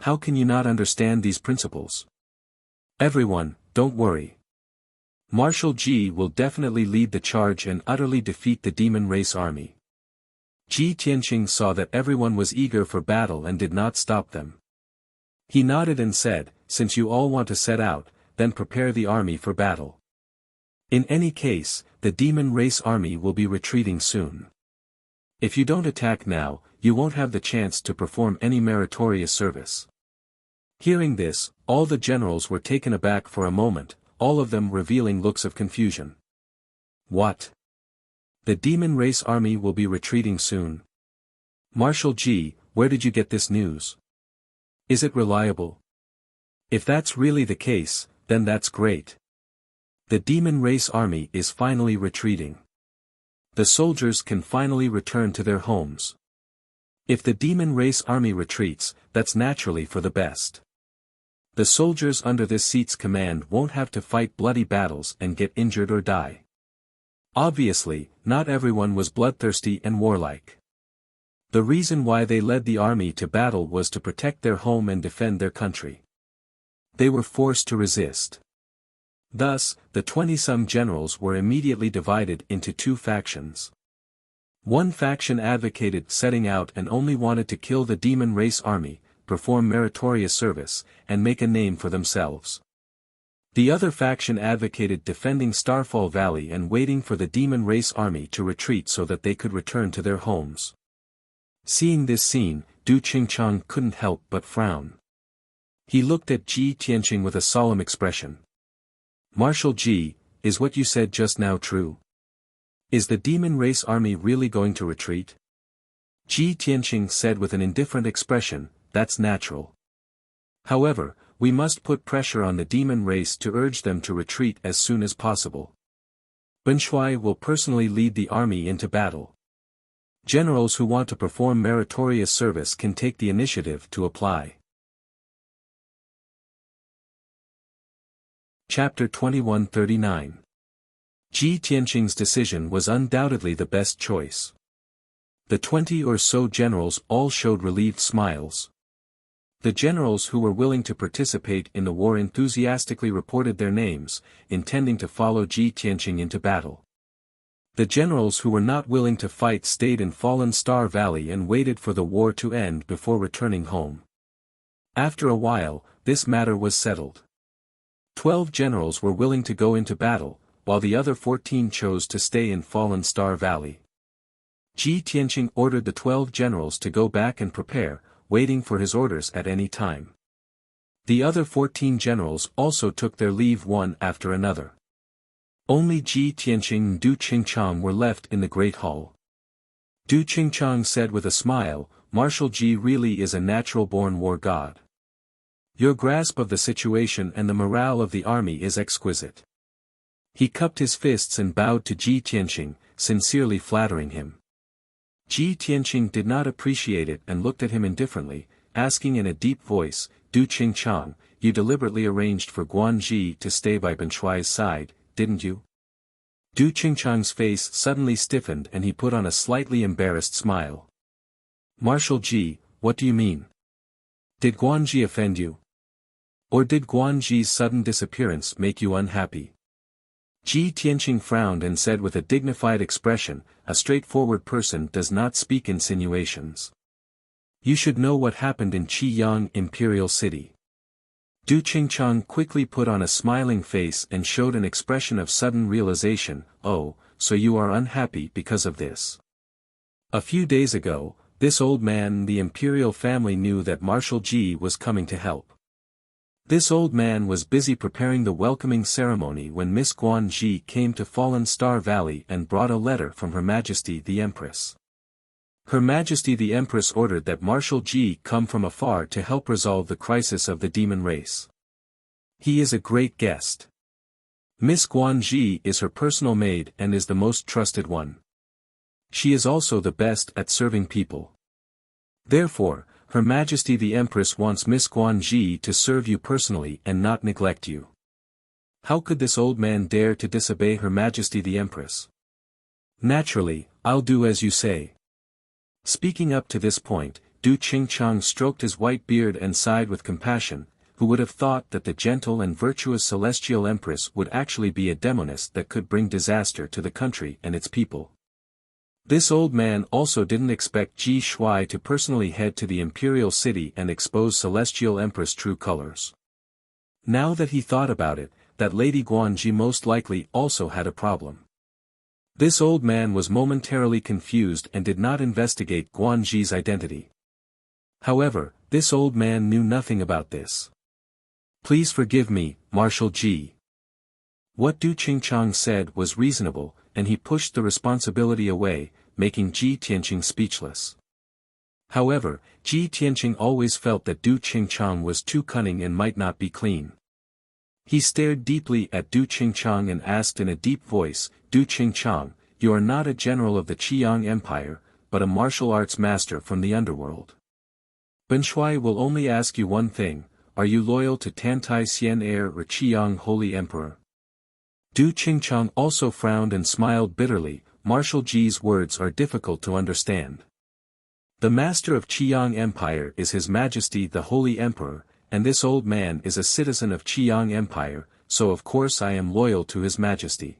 How can you not understand these principles? Everyone, don't worry. Marshal Ji will definitely lead the charge and utterly defeat the demon race army. Ji Tianqing saw that everyone was eager for battle and did not stop them. He nodded and said, since you all want to set out, then prepare the army for battle. In any case, the demon race army will be retreating soon. If you don't attack now, you won't have the chance to perform any meritorious service. Hearing this, all the generals were taken aback for a moment, all of them revealing looks of confusion. What? The demon race army will be retreating soon? Marshal Ji, where did you get this news? Is it reliable? If that's really the case, then that's great. The demon race army is finally retreating. The soldiers can finally return to their homes. If the demon race army retreats, that's naturally for the best. The soldiers under this seat's command won't have to fight bloody battles and get injured or die. Obviously, not everyone was bloodthirsty and warlike. The reason why they led the army to battle was to protect their home and defend their country. They were forced to resist. Thus, the 20-some generals were immediately divided into two factions. One faction advocated setting out and only wanted to kill the demon race army, perform meritorious service, and make a name for themselves. The other faction advocated defending Starfall Valley and waiting for the demon race army to retreat so that they could return to their homes. Seeing this scene, Du Qingchang couldn't help but frown. He looked at Ji Tianqing with a solemn expression. Marshal Ji, is what you said just now true? Is the demon race army really going to retreat? Ji Tianqing said with an indifferent expression, that's natural. However, we must put pressure on the demon race to urge them to retreat as soon as possible. Ben Shuai will personally lead the army into battle. Generals who want to perform meritorious service can take the initiative to apply. Chapter 2139. Ji Tianqing's decision was undoubtedly the best choice. The 20 or so generals all showed relieved smiles. The generals who were willing to participate in the war enthusiastically reported their names, intending to follow Ji Tianqing into battle. The generals who were not willing to fight stayed in Fallen Star Valley and waited for the war to end before returning home. After a while, this matter was settled. 12 generals were willing to go into battle, while the other 14 chose to stay in Fallen Star Valley. Ji Tianqing ordered the 12 generals to go back and prepare, waiting for his orders at any time. The other 14 generals also took their leave one after another. Only Ji Tianqing and Du Qingchang were left in the Great Hall. Du Qingchang said with a smile, Marshal Ji really is a natural-born war god. Your grasp of the situation and the morale of the army is exquisite. He cupped his fists and bowed to Ji Tianqing, sincerely flattering him. Ji Tianqing did not appreciate it and looked at him indifferently, asking in a deep voice, Du Qingchang, you deliberately arranged for Guanji to stay by Ben Shuai's side, didn't you? Du Qingchang's face suddenly stiffened and he put on a slightly embarrassed smile. Marshal Ji, what do you mean? Did Guanji offend you? Or did Guanji's sudden disappearance make you unhappy? Ji Tianqing frowned and said with a dignified expression, a straightforward person does not speak insinuations. You should know what happened in Qiyang Imperial City. Du Qingchang quickly put on a smiling face and showed an expression of sudden realization, oh, so you are unhappy because of this. A few days ago, this old man and the imperial family knew that Marshal Ji was coming to help. This old man was busy preparing the welcoming ceremony when Miss Guanji came to Fallen Star Valley and brought a letter from Her Majesty the Empress. Her Majesty the Empress ordered that Marshal Ji come from afar to help resolve the crisis of the demon race. He is a great guest. Miss Guanji is her personal maid and is the most trusted one. She is also the best at serving people. Therefore, Her Majesty the Empress wants Miss Guanji to serve you personally and not neglect you. How could this old man dare to disobey Her Majesty the Empress? Naturally, I'll do as you say. Speaking up to this point, Du Qingchang stroked his white beard and sighed with compassion. Who would have thought that the gentle and virtuous celestial empress would actually be a demoness that could bring disaster to the country and its people? This old man also didn't expect Ji Shui to personally head to the imperial city and expose celestial empress' true colors. Now that he thought about it, that Lady Guanji most likely also had a problem. This old man was momentarily confused and did not investigate Guanji's identity. However, this old man knew nothing about this. Please forgive me, Marshal Ji. What Du Qingchang said was reasonable, and he pushed the responsibility away, making Ji Tianqing speechless. However, Ji Tianqing always felt that Du Qingchang was too cunning and might not be clean. He stared deeply at Du Qingchang and asked in a deep voice, Du Qingchang, you are not a general of the Qiang Empire, but a martial arts master from the underworld. Ben Shui will only ask you one thing. Are you loyal to Tantai Xian Heir or Qiang Holy Emperor? Du Qingchang also frowned and smiled bitterly. Marshal Ji's words are difficult to understand. The master of Qiang Empire is His Majesty the Holy Emperor, and this old man is a citizen of Qiang Empire, so of course I am loyal to His Majesty.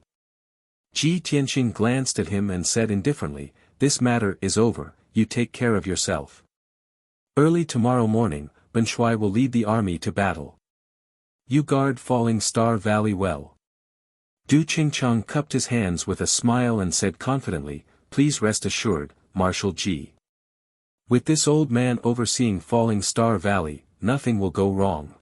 Ji Tianqing glanced at him and said indifferently, this matter is over, you take care of yourself. Early tomorrow morning, Ben Shui will lead the army to battle. You guard Falling Star Valley well. Du Qingchang cupped his hands with a smile and said confidently, please rest assured, Marshal Ji. With this old man overseeing Falling Star Valley, nothing will go wrong.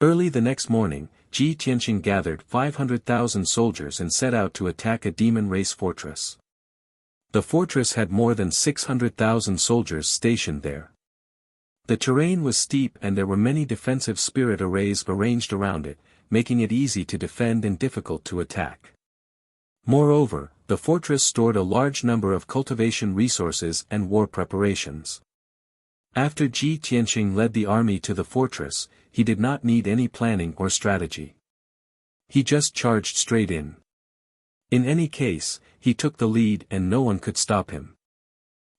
Early the next morning, Ji Tianqing gathered 500,000 soldiers and set out to attack a demon race fortress. The fortress had more than 600,000 soldiers stationed there. The terrain was steep and there were many defensive spirit arrays arranged around it, making it easy to defend and difficult to attack. Moreover, the fortress stored a large number of cultivation resources and war preparations. After Ji Tianqing led the army to the fortress, he did not need any planning or strategy. He just charged straight in. In any case, he took the lead and no one could stop him.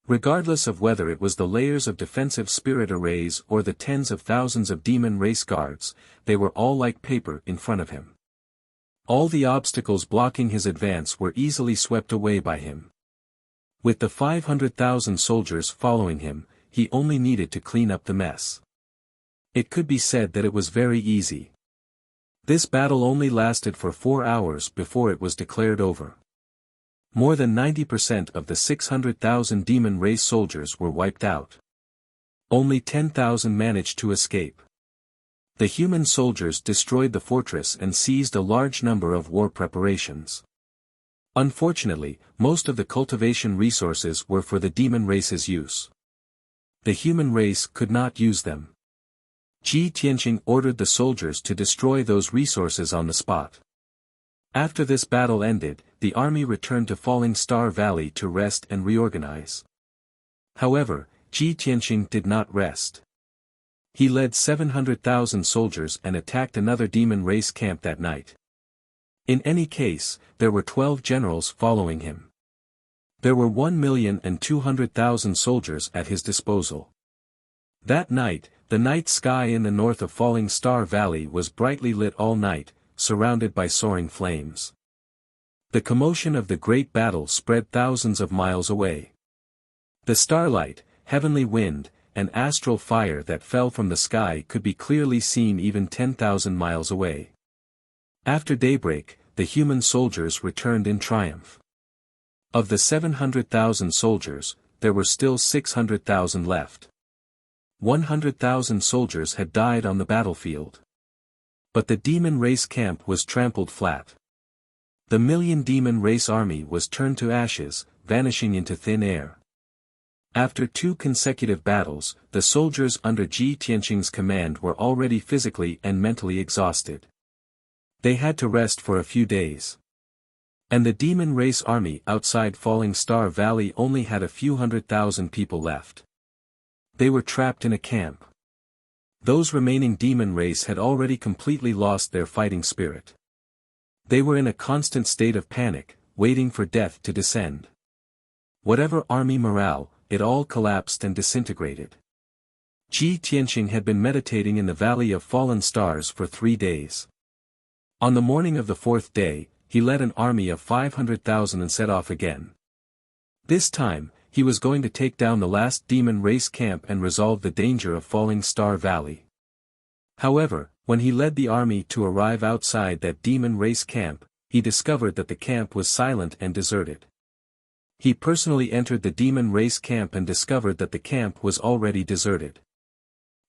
Regardless of whether it was the layers of defensive spirit arrays or the tens of thousands of demon race guards, they were all like paper in front of him. All the obstacles blocking his advance were easily swept away by him. With the 500,000 soldiers following him, he only needed to clean up the mess. It could be said that it was very easy. This battle only lasted for 4 hours before it was declared over. More than 90% of the 600,000 demon race soldiers were wiped out. Only 10,000 managed to escape. The human soldiers destroyed the fortress and seized a large number of war preparations. Unfortunately, most of the cultivation resources were for the demon race's use. The human race could not use them. Ji Tianqing ordered the soldiers to destroy those resources on the spot. After this battle ended, the army returned to Falling Star Valley to rest and reorganize. However, Ji Tianqing did not rest. He led 700,000 soldiers and attacked another demon race camp that night. In any case, there were 12 generals following him. There were 1,200,000 soldiers at his disposal. That night, the night sky in the north of Falling Star Valley was brightly lit all night, surrounded by soaring flames. The commotion of the great battle spread thousands of miles away. The starlight, heavenly wind, and astral fire that fell from the sky could be clearly seen even 10,000 miles away. After daybreak, the human soldiers returned in triumph. Of the 700,000 soldiers, there were still 600,000 left. 100,000 soldiers had died on the battlefield. But the demon race camp was trampled flat. The million demon race army was turned to ashes, vanishing into thin air. After 2 consecutive battles, the soldiers under Ji Tianqing's command were already physically and mentally exhausted. They had to rest for a few days. And the demon race army outside Falling Star Valley only had a few 100,000 people left. They were trapped in a camp. Those remaining demon race had already completely lost their fighting spirit. They were in a constant state of panic, waiting for death to descend. Whatever army morale, it all collapsed and disintegrated. Ji Tianqing had been meditating in the Valley of Fallen Stars for 3 days. On the morning of the 4th day, he led an army of 500,000 and set off again. This time, he was going to take down the last demon race camp and resolve the danger of Falling Star Valley. However, when he led the army to arrive outside that demon race camp, he discovered that the camp was silent and deserted. He personally entered the demon race camp and discovered that the camp was already deserted.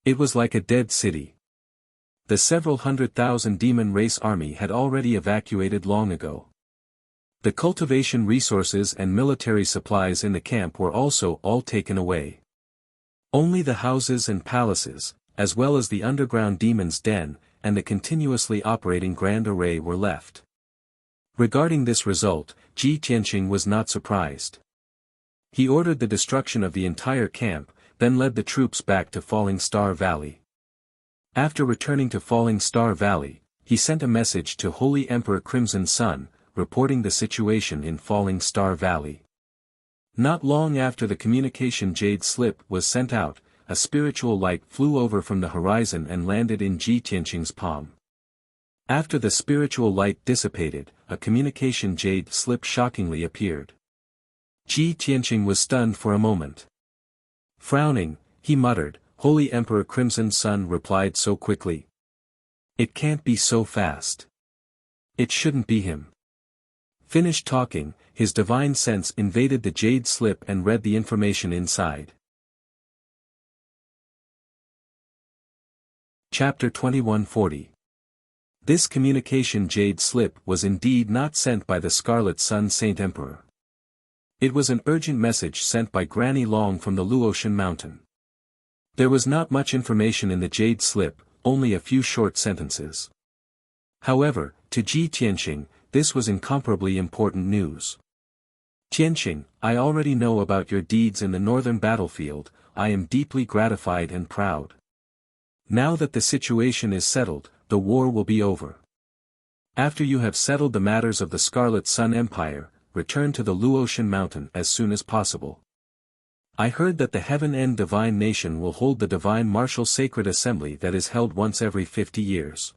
It was like a dead city. The several 100,000 demon race army had already evacuated long ago. The cultivation resources and military supplies in the camp were also all taken away. Only the houses and palaces, as well as the underground demon's den, and the continuously operating Grand Array were left. Regarding this result, Ji Tianqing was not surprised. He ordered the destruction of the entire camp, then led the troops back to Falling Star Valley. After returning to Falling Star Valley, he sent a message to Holy Emperor Crimson Sun, reporting the situation in Falling Star Valley. Not long after the communication jade slip was sent out, a spiritual light flew over from the horizon and landed in Ji Tianqing's palm. After the spiritual light dissipated, a communication jade slip shockingly appeared. Ji Tianqing was stunned for a moment. Frowning, he muttered, "Holy Emperor Crimson Sun replied so quickly. It can't be so fast. It shouldn't be him." Finished talking, his divine sense invaded the jade slip and read the information inside. Chapter 2140. This communication jade slip was indeed not sent by the Scarlet Sun Saint Emperor. It was an urgent message sent by Granny Long from the Luotian mountain. There was not much information in the jade slip, only a few short sentences. However, to Ji Tianqing, this was incomparably important news. "Tianqing, I already know about your deeds in the northern battlefield. I am deeply gratified and proud. Now that the situation is settled, the war will be over. After you have settled the matters of the Scarlet Sun Empire, return to the Luotian mountain as soon as possible. I heard that the Heaven End Divine Nation will hold the Divine Martial Sacred Assembly that is held once every 50 years.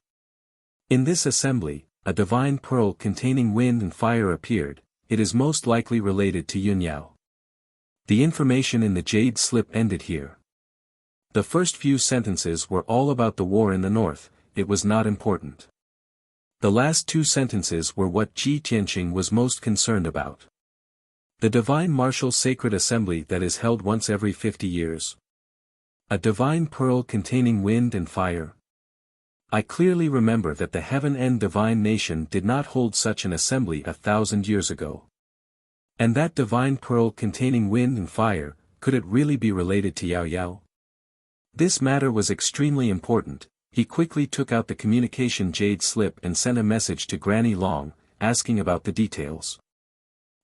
In this assembly, a divine pearl containing wind and fire appeared. It is most likely related to Yunyao." The information in the jade slip ended here. The first few sentences were all about the war in the north. It was not important. The last 2 sentences were what Ji Tianqing was most concerned about. The Divine Martial Sacred Assembly that is held once every 50 years. A divine pearl containing wind and fire. I clearly remember that the Heaven End Divine Nation did not hold such an assembly 1,000 years ago. And that divine pearl containing wind and fire, could it really be related to Yao Yao? This matter was extremely important. He quickly took out the communication jade slip and sent a message to Granny Long, asking about the details.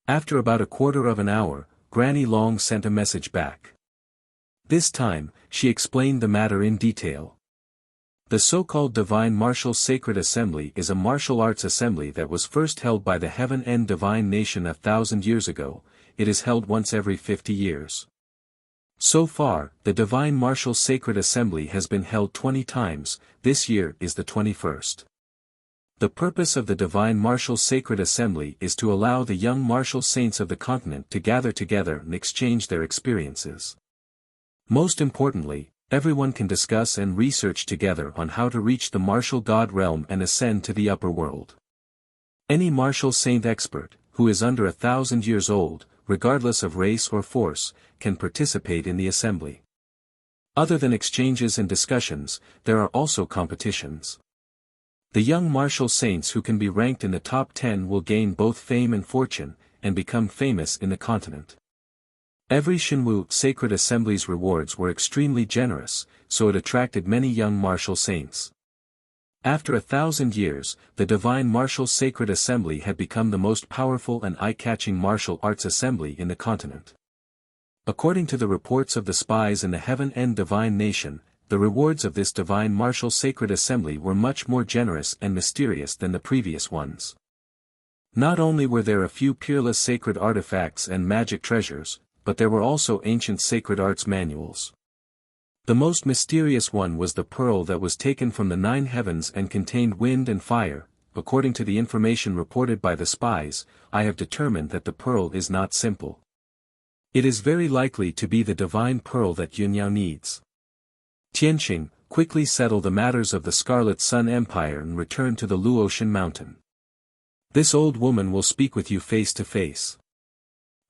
After about a quarter of an hour, Granny Long sent a message back. This time, she explained the matter in detail. The so-called Divine Martial Sacred Assembly is a martial arts assembly that was first held by the Heaven End Divine Nation 1,000 years ago. It is held once every 50 years. So far, the Divine Martial Sacred Assembly has been held 20 times, this year is the 21st. The purpose of the Divine Martial Sacred Assembly is to allow the young martial saints of the continent to gather together and exchange their experiences. Most importantly, everyone can discuss and research together on how to reach the martial god realm and ascend to the upper world. Any martial saint expert, who is under 1,000 years old, regardless of race or force, can participate in the assembly. Other than exchanges and discussions, there are also competitions. The young martial saints who can be ranked in the top 10 will gain both fame and fortune, and become famous in the continent. Every Shenwu Sacred Assembly's rewards were extremely generous, so it attracted many young martial saints. After 1,000 years, the Divine Martial Sacred Assembly had become the most powerful and eye-catching martial arts assembly in the continent. According to the reports of the spies in the Heaven End Divine Nation, the rewards of this Divine Martial Sacred Assembly were much more generous and mysterious than the previous ones. Not only were there a few peerless sacred artifacts and magic treasures, but there were also ancient sacred arts manuals. The most mysterious one was the pearl that was taken from the 9 heavens and contained wind and fire. According to the information reported by the spies, I have determined that the pearl is not simple. It is very likely to be the divine pearl that Yunyao needs. Tianqing, quickly settle the matters of the Scarlet Sun Empire and return to the Luotian mountain. This old woman will speak with you face to face.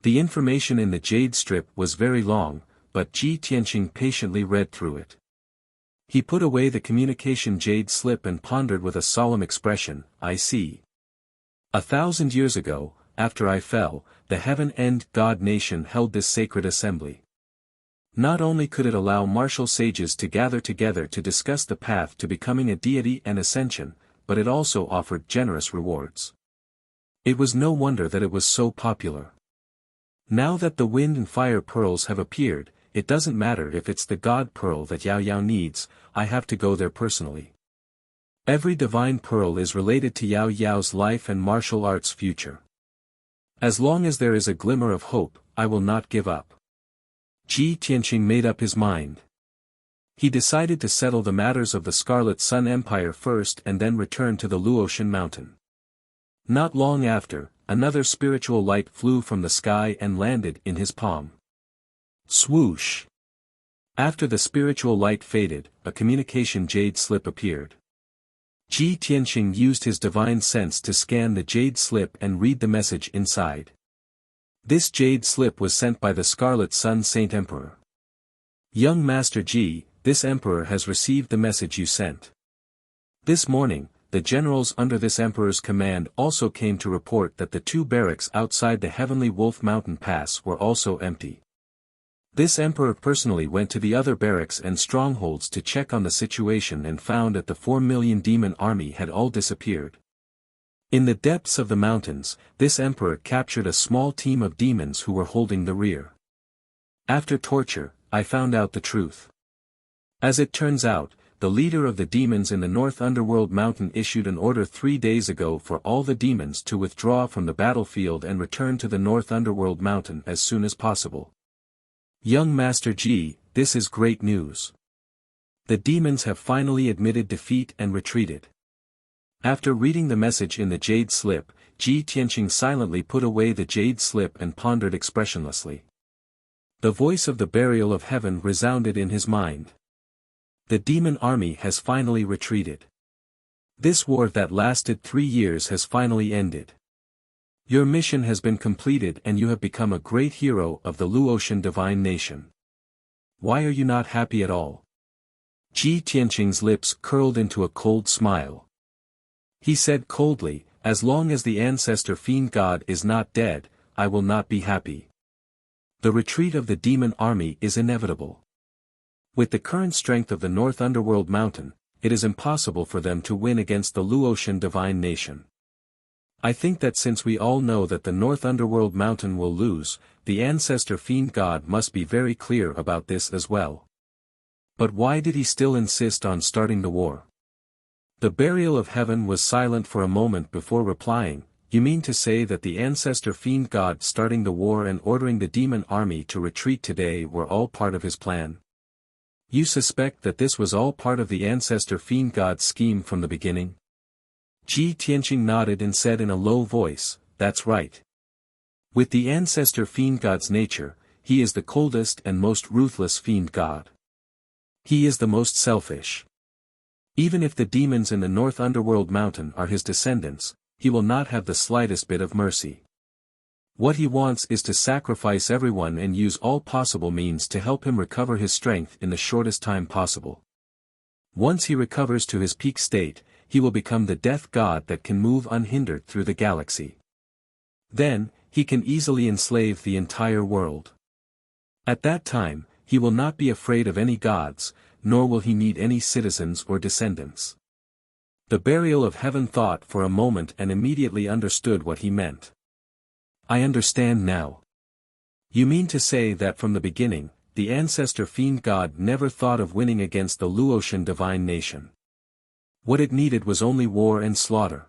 The information in the jade strip was very long, but Ji Tianqing patiently read through it. He put away the communication jade slip and pondered with a solemn expression, I see. 1,000 years ago, after I fell, the Heaven and God nation held this sacred assembly. Not only could it allow martial sages to gather together to discuss the path to becoming a deity and ascension, but it also offered generous rewards. It was no wonder that it was so popular. Now that the wind and fire pearls have appeared, it doesn't matter if it's the God pearl that Yao Yao needs, I have to go there personally. Every divine pearl is related to Yao Yao's life and martial arts future. As long as there is a glimmer of hope, I will not give up. Ji Tianqing made up his mind. He decided to settle the matters of the Scarlet Sun Empire first and then return to the Luotian mountain. Not long after, another spiritual light flew from the sky and landed in his palm. Swoosh! After the spiritual light faded, a communication jade slip appeared. Ji Tianqing used his divine sense to scan the jade slip and read the message inside. This jade slip was sent by the Scarlet Sun Saint Emperor. Young Master Ji, this emperor has received the message you sent. This morning, the generals under this emperor's command also came to report that the 2 barracks outside the Heavenly Wolf Mountain Pass were also empty. This emperor personally went to the other barracks and strongholds to check on the situation and found that the 4 million demon army had all disappeared. In the depths of the mountains, this emperor captured a small team of demons who were holding the rear. After torture, I found out the truth. As it turns out, the leader of the demons in the North Underworld Mountain issued an order 3 days ago for all the demons to withdraw from the battlefield and return to the North Underworld Mountain as soon as possible. Young Master Ji, this is great news. The demons have finally admitted defeat and retreated. After reading the message in the jade slip, Ji Tianqing silently put away the jade slip and pondered expressionlessly. The voice of the burial of heaven resounded in his mind. The demon army has finally retreated. This war that lasted 3 years has finally ended. Your mission has been completed and you have become a great hero of the Luotian divine nation. Why are you not happy at all? Ji Tianqing's lips curled into a cold smile. He said coldly, as long as the ancestor fiend god is not dead, I will not be happy. The retreat of the demon army is inevitable. With the current strength of the North Underworld Mountain, it is impossible for them to win against the Luotian divine nation. I think that since we all know that the North Underworld Mountain will lose, the ancestor fiend god must be very clear about this as well. But why did he still insist on starting the war? The burial of heaven was silent for a moment before replying, you mean to say that the ancestor fiend god starting the war and ordering the demon army to retreat today were all part of his plan? You suspect that this was all part of the ancestor fiend god's scheme from the beginning? Ji Tianqing nodded and said in a low voice, that's right. With the ancestor fiend god's nature, he is the coldest and most ruthless fiend god. He is the most selfish. Even if the demons in the North Underworld Mountain are his descendants, he will not have the slightest bit of mercy. What he wants is to sacrifice everyone and use all possible means to help him recover his strength in the shortest time possible. Once he recovers to his peak state, he will become the death god that can move unhindered through the galaxy. Then, he can easily enslave the entire world. At that time, he will not be afraid of any gods, nor will he need any citizens or descendants. The burial of heaven thought for a moment and immediately understood what he meant. I understand now. You mean to say that from the beginning, the ancestor fiend god never thought of winning against the Luotian divine nation. What it needed was only war and slaughter.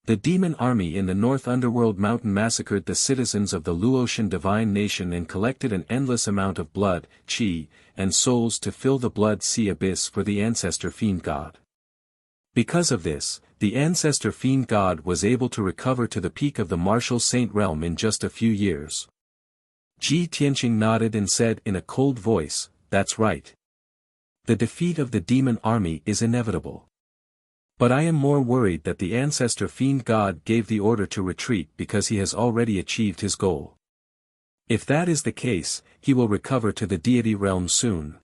The demon army in the North Underworld Mountain massacred the citizens of the Luotian divine nation and collected an endless amount of blood, qi, and souls to fill the blood sea abyss for the ancestor fiend god. Because of this, the ancestor fiend god was able to recover to the peak of the martial saint realm in just a few years. Ji Tianqing nodded and said in a cold voice, "That's right. The defeat of the demon army is inevitable. But I am more worried that the ancestor fiend god gave the order to retreat because he has already achieved his goal. If that is the case, he will recover to the deity realm soon."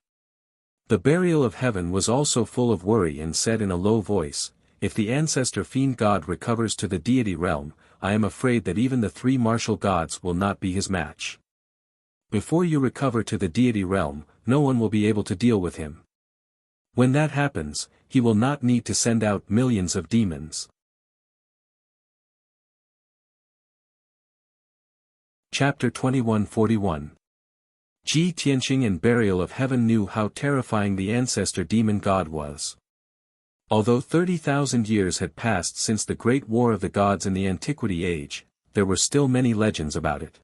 The burial of heaven was also full of worry and said in a low voice, "If the ancestor fiend god recovers to the deity realm, I am afraid that even the three martial gods will not be his match. Before you recover to the deity realm, no one will be able to deal with him. When that happens, he will not need to send out millions of demons." Chapter 2141. Ji Tianqing and Burial of Heaven knew how terrifying the ancestor demon god was. Although 30,000 years had passed since the Great War of the Gods in the Antiquity Age, there were still many legends about it.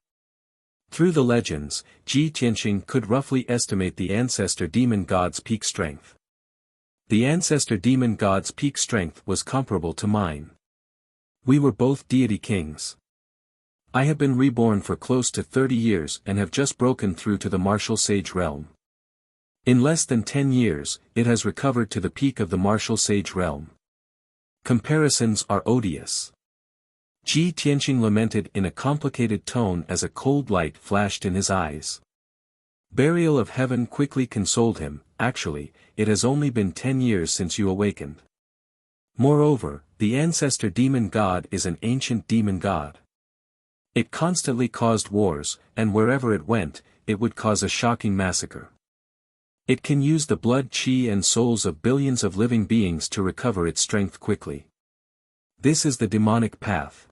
Through the legends, Ji Tianqing could roughly estimate the ancestor demon god's peak strength. The ancestor demon god's peak strength was comparable to mine. We were both deity kings. I have been reborn for close to 30 years and have just broken through to the martial sage realm. In less than 10 years, it has recovered to the peak of the martial sage realm. Comparisons are odious. Ji Tianqing lamented in a complicated tone as a cold light flashed in his eyes. Burial of Heaven quickly consoled him. "Actually, it has only been 10 years since you awakened. Moreover, the ancestor demon god is an ancient demon god. It constantly caused wars, and wherever it went, it would cause a shocking massacre. It can use the blood, qi and souls of billions of living beings to recover its strength quickly. This is the demonic path.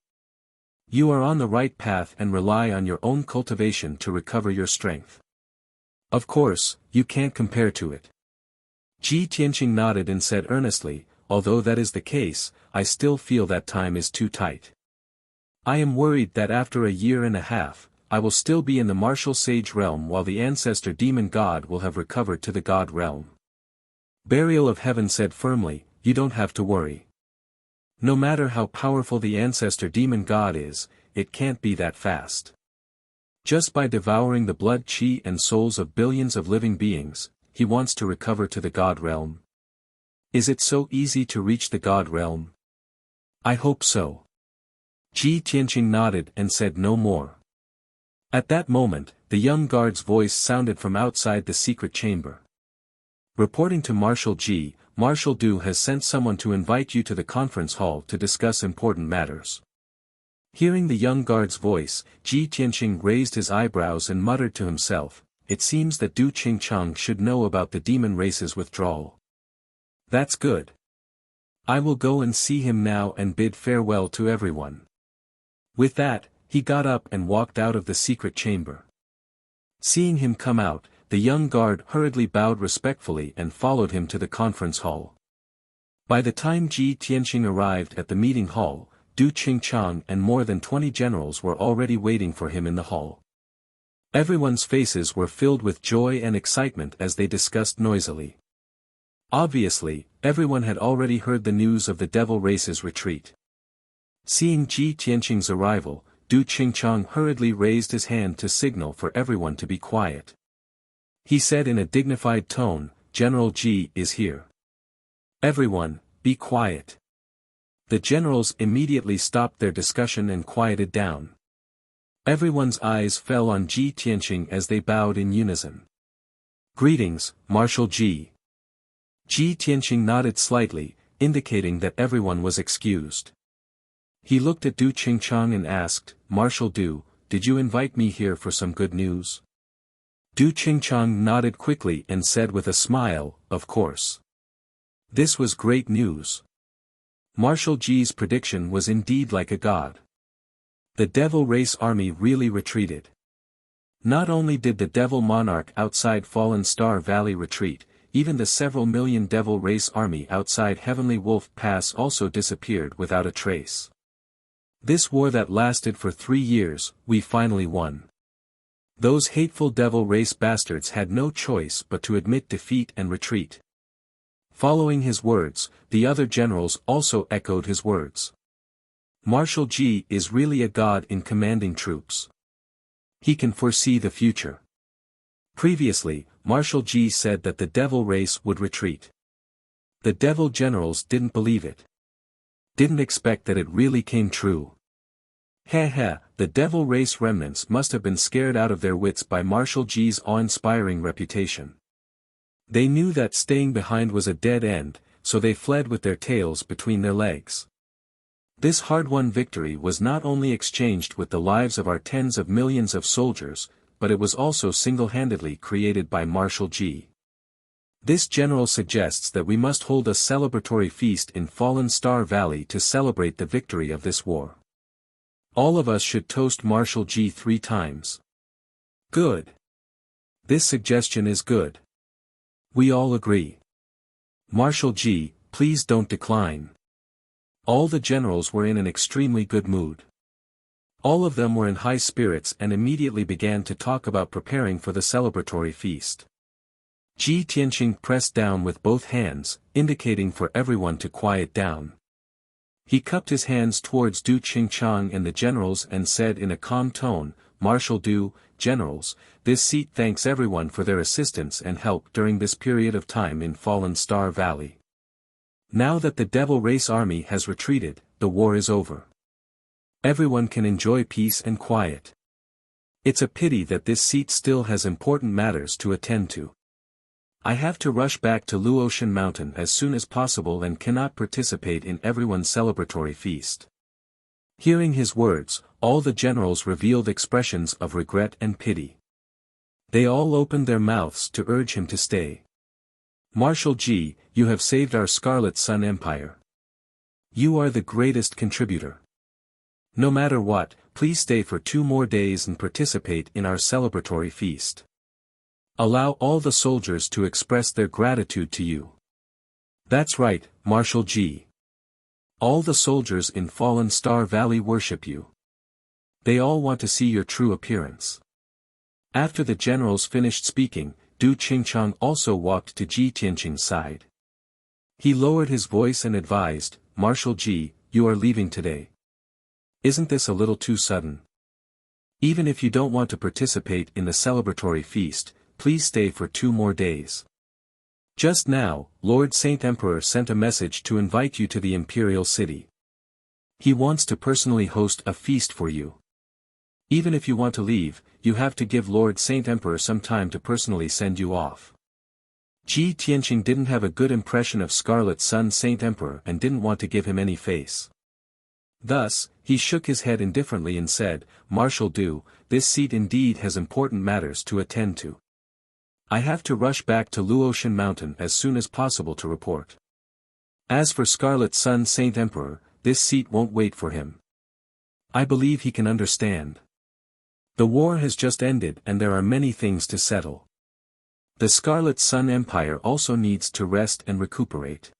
You are on the right path and rely on your own cultivation to recover your strength. Of course, you can't compare to it." Ji Tianqing nodded and said earnestly, "Although that is the case, I still feel that time is too tight. I am worried that after a year and a half, I will still be in the martial sage realm while the ancestor demon god will have recovered to the god realm." Burial of Heaven said firmly, "You don't have to worry. No matter how powerful the ancestor demon god is, it can't be that fast. Just by devouring the blood, qi and souls of billions of living beings, he wants to recover to the god realm. Is it so easy to reach the god realm? I hope so." Ji Tianqing nodded and said no more. At that moment, the young guard's voice sounded from outside the secret chamber. "Reporting to Marshal Ji, Marshal Du has sent someone to invite you to the conference hall to discuss important matters." Hearing the young guard's voice, Ji Tianqing raised his eyebrows and muttered to himself, "It seems that Du Qingchang should know about the demon race's withdrawal. That's good. I will go and see him now and bid farewell to everyone." With that, he got up and walked out of the secret chamber. Seeing him come out, the young guard hurriedly bowed respectfully and followed him to the conference hall. By the time Ji Tianqing arrived at the meeting hall, Du Qingchang and more than 20 generals were already waiting for him in the hall. Everyone's faces were filled with joy and excitement as they discussed noisily. Obviously, everyone had already heard the news of the devil race's retreat. Seeing Ji Tianqing's arrival, Du Qingchang hurriedly raised his hand to signal for everyone to be quiet. He said in a dignified tone, "General Ji is here. Everyone, be quiet." The generals immediately stopped their discussion and quieted down. Everyone's eyes fell on Ji Tianqing as they bowed in unison. "Greetings, Marshal Ji." Ji Tianqing nodded slightly, indicating that everyone was excused. He looked at Du Qingchang and asked, "Marshal Du, did you invite me here for some good news?" Du Qingchang nodded quickly and said with a smile, "Of course. This was great news." Marshal Ji's prediction was indeed like a god. The devil race army really retreated. Not only did the devil monarch outside Fallen Star Valley retreat, even the several million devil race army outside Heavenly Wolf Pass also disappeared without a trace. This war that lasted for 3 years, we finally won. Those hateful devil race bastards had no choice but to admit defeat and retreat. Following his words, the other generals also echoed his words. Marshal Ji is really a god in commanding troops. He can foresee the future. Previously, Marshal Ji said that the devil race would retreat. The devil generals didn't believe it. Didn't expect that it really came true. Heh, the devil race remnants must have been scared out of their wits by Marshal Ji's awe-inspiring reputation. They knew that staying behind was a dead end, so they fled with their tails between their legs. This hard-won victory was not only exchanged with the lives of our tens of millions of soldiers, but it was also single-handedly created by Marshal Ji. This general suggests that we must hold a celebratory feast in Fallen Star Valley to celebrate the victory of this war. All of us should toast Marshal Ji 3 times. Good. This suggestion is good. We all agree. Marshal Ji, please don't decline. All the generals were in an extremely good mood. All of them were in high spirits and immediately began to talk about preparing for the celebratory feast. Ji Tianqing pressed down with both hands, indicating for everyone to quiet down. He cupped his hands towards Du Qingchang and the generals and said in a calm tone, "Marshal Du, generals, this seat thanks everyone for their assistance and help during this period of time in Fallen Star Valley. Now that the Devil Race army has retreated, the war is over. Everyone can enjoy peace and quiet. It's a pity that this seat still has important matters to attend to. I have to rush back to Luotian Mountain as soon as possible and cannot participate in everyone's celebratory feast." Hearing his words, all the generals revealed expressions of regret and pity. They all opened their mouths to urge him to stay. "Marshal Ji, you have saved our Scarlet Sun Empire. You are the greatest contributor. No matter what, please stay for 2 more days and participate in our celebratory feast. Allow all the soldiers to express their gratitude to you." "That's right, Marshal Ji. All the soldiers in Fallen Star Valley worship you. They all want to see your true appearance." After the generals finished speaking, Du Qingchang also walked to Ji Tianqing's side. He lowered his voice and advised, "Marshal Ji, you are leaving today. Isn't this a little too sudden? Even if you don't want to participate in the celebratory feast, please stay for 2 more days. Just now, Lord Saint Emperor sent a message to invite you to the Imperial City. He wants to personally host a feast for you. Even if you want to leave, you have to give Lord Saint Emperor some time to personally send you off." Ji Tianqing didn't have a good impression of Scarlet Sun Saint Emperor and didn't want to give him any face. Thus, he shook his head indifferently and said, "Marshal Du, this seat indeed has important matters to attend to. I have to rush back to Luotian Mountain as soon as possible to report. As for Scarlet Sun Saint Emperor, this seat won't wait for him. I believe he can understand. The war has just ended and there are many things to settle. The Scarlet Sun Empire also needs to rest and recuperate.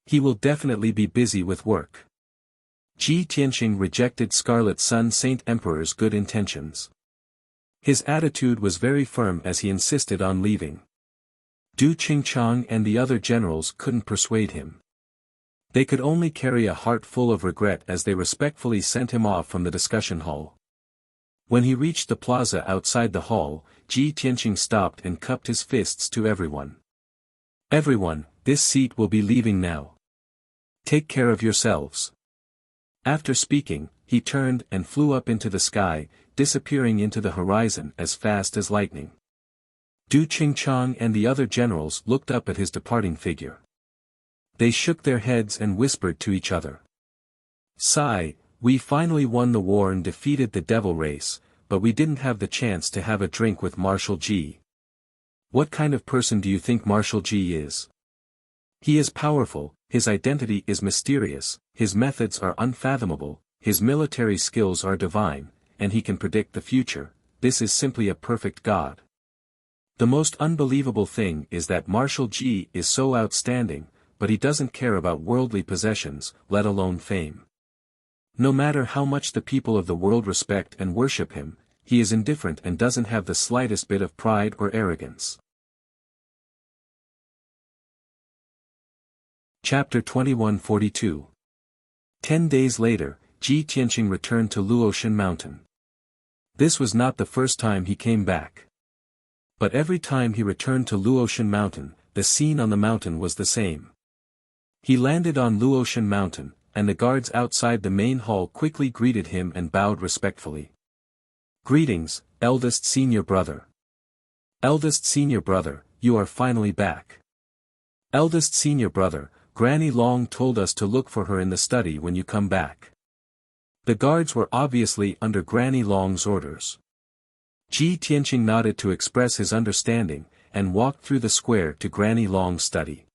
He will definitely be busy with work." Ji Tianqing rejected Scarlet Sun Saint Emperor's good intentions. His attitude was very firm as he insisted on leaving. Du Qingchang and the other generals couldn't persuade him. They could only carry a heart full of regret as they respectfully sent him off from the discussion hall. When he reached the plaza outside the hall, Ji Tianqing stopped and cupped his fists to everyone. "Everyone, this seat will be leaving now. Take care of yourselves." After speaking, he turned and flew up into the sky, disappearing into the horizon as fast as lightning. Du Qingchang and the other generals looked up at his departing figure. They shook their heads and whispered to each other. "Sigh, we finally won the war and defeated the devil race, but we didn't have the chance to have a drink with Marshal Ji. What kind of person do you think Marshal Ji is? He is powerful, his identity is mysterious, his methods are unfathomable, his military skills are divine, and he can predict the future. This is simply a perfect god. The most unbelievable thing is that Marshal Ji is so outstanding, but he doesn't care about worldly possessions, let alone fame. No matter how much the people of the world respect and worship him, he is indifferent and doesn't have the slightest bit of pride or arrogance. Chapter 2142. 10 days later, Ji Tianqing returned to Luotian Mountain. This was not the first time he came back. But every time he returned to Luotian Mountain, the scene on the mountain was the same. He landed on Luotian Mountain, and the guards outside the main hall quickly greeted him and bowed respectfully. "Greetings, eldest senior brother. Eldest senior brother, you are finally back. Eldest senior brother, Granny Long told us to look for her in the study when you come back." The guards were obviously under Granny Long's orders. Ji Tianqing nodded to express his understanding, and walked through the square to Granny Long's study.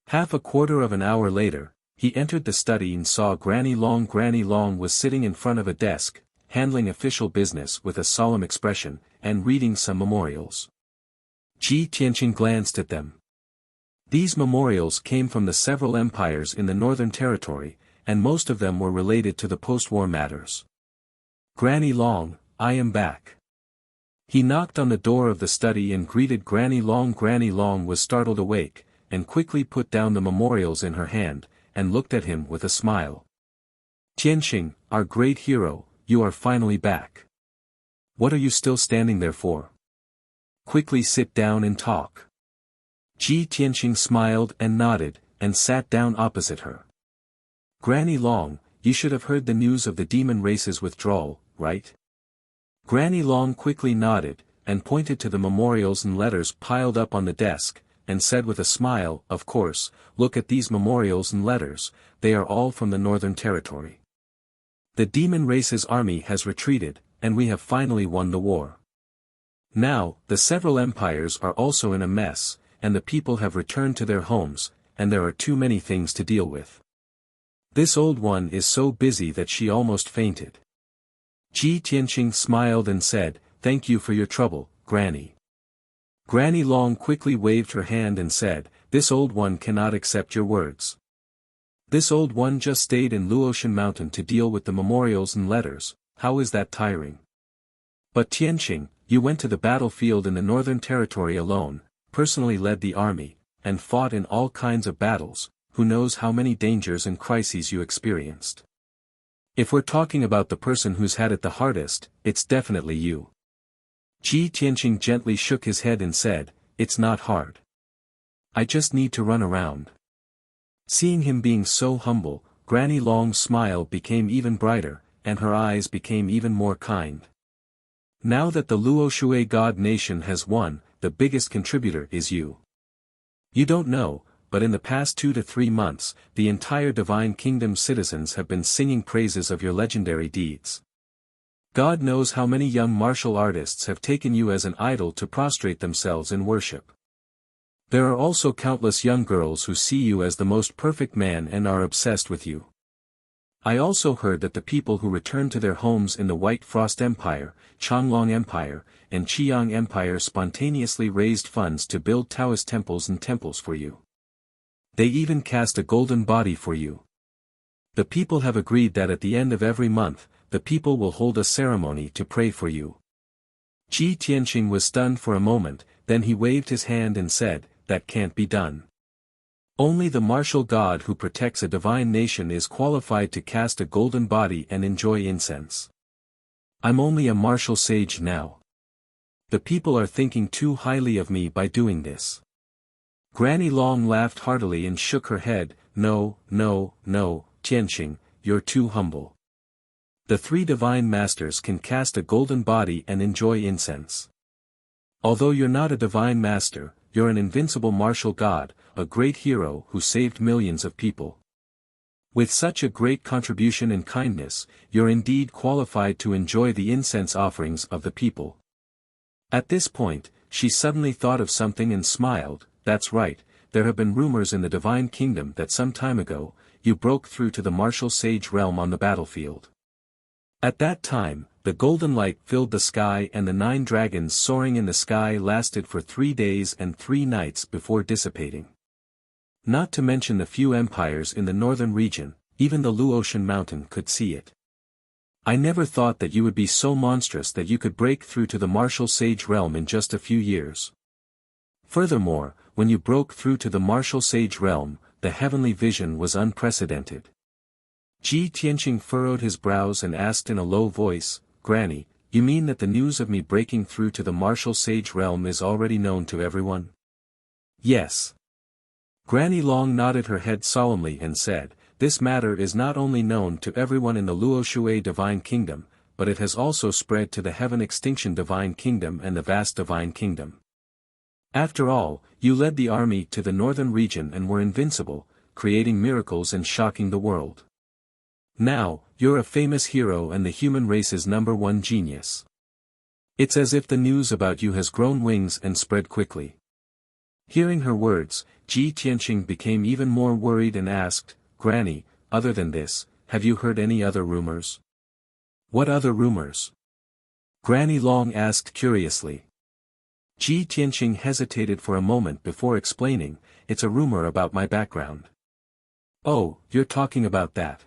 Half a quarter of an hour later, he entered the study and saw Granny Long. Granny Long was sitting in front of a desk, handling official business with a solemn expression, and reading some memorials. Ji Tianqing glanced at them. These memorials came from the several empires in the Northern Territory, and most of them were related to the post-war matters. "Granny Long, I am back." He knocked on the door of the study and greeted Granny Long. Granny Long was startled awake, and quickly put down the memorials in her hand, and looked at him with a smile. "Tianqing, our great hero, you are finally back. What are you still standing there for? Quickly sit down and talk." Ji Tianqing smiled and nodded, and sat down opposite her. "Granny Long, you should have heard the news of the demon race's withdrawal, right?" Granny Long quickly nodded, and pointed to the memorials and letters piled up on the desk, and said with a smile, "Of course, look at these memorials and letters, they are all from the Northern Territory. The demon race's army has retreated, and we have finally won the war. Now, the several empires are also in a mess, and the people have returned to their homes, and there are too many things to deal with. This old one is so busy that she almost fainted." Ji Tianqing smiled and said, "Thank you for your trouble, Granny." Granny Long quickly waved her hand and said, "This old one cannot accept your words. This old one just stayed in Luotian Mountain to deal with the memorials and letters, how is that tiring? But Tianqing, you went to the battlefield in the Northern Territory alone, personally led the army, and fought in all kinds of battles, who knows how many dangers and crises you experienced. If we're talking about the person who's had it the hardest, it's definitely you." Ji Tianqing gently shook his head and said, "It's not hard. I just need to run around." Seeing him being so humble, Granny Long's smile became even brighter, and her eyes became even more kind. "Now that the Luoshui God nation has won, the biggest contributor is you. You don't know, but in the past 2 to 3 months, the entire Divine Kingdom citizens have been singing praises of your legendary deeds. God knows how many young martial artists have taken you as an idol to prostrate themselves in worship. There are also countless young girls who see you as the most perfect man and are obsessed with you. I also heard that the people who returned to their homes in the White Frost Empire, Changlong Empire, and Qiang Empire spontaneously raised funds to build Taoist temples and temples for you. They even cast a golden body for you. The people have agreed that at the end of every month, the people will hold a ceremony to pray for you." Ji Tianqing was stunned for a moment, then he waved his hand and said, "That can't be done. Only the martial god who protects a divine nation is qualified to cast a golden body and enjoy incense. I'm only a martial sage now. The people are thinking too highly of me by doing this." Granny Long laughed heartily and shook her head, No, Tianqing, you're too humble. The 3 divine masters can cast a golden body and enjoy incense. Although you're not a divine master, you're an invincible martial god, a great hero who saved millions of people. With such a great contribution and kindness, you're indeed qualified to enjoy the incense offerings of the people." At this point, she suddenly thought of something and smiled. "That's right, there have been rumors in the Divine Kingdom that some time ago, you broke through to the martial sage realm on the battlefield. At that time, the golden light filled the sky and the 9 dragons soaring in the sky lasted for 3 days and 3 nights before dissipating. Not to mention the few empires in the northern region, even the Luotian mountain could see it. I never thought that you would be so monstrous that you could break through to the martial sage realm in just a few years. Furthermore, when you broke through to the martial sage realm, the heavenly vision was unprecedented. Ji Tianqing furrowed his brows and asked in a low voice, Granny, you mean that the news of me breaking through to the martial sage realm is already known to everyone? Yes. Granny Long nodded her head solemnly and said, this matter is not only known to everyone in the Luoshui Divine Kingdom, but it has also spread to the Heaven Extinction Divine Kingdom and the Vast Divine Kingdom. After all, you led the army to the northern region and were invincible, creating miracles and shocking the world. Now, you're a famous hero and the human race's #1 genius. It's as if the news about you has grown wings and spread quickly. Hearing her words, Ji Tianqing became even more worried and asked, Granny, other than this, have you heard any other rumors? What other rumors? Granny Long asked curiously. Ji Tianqing hesitated for a moment before explaining, it's a rumor about my background. Oh, you're talking about that.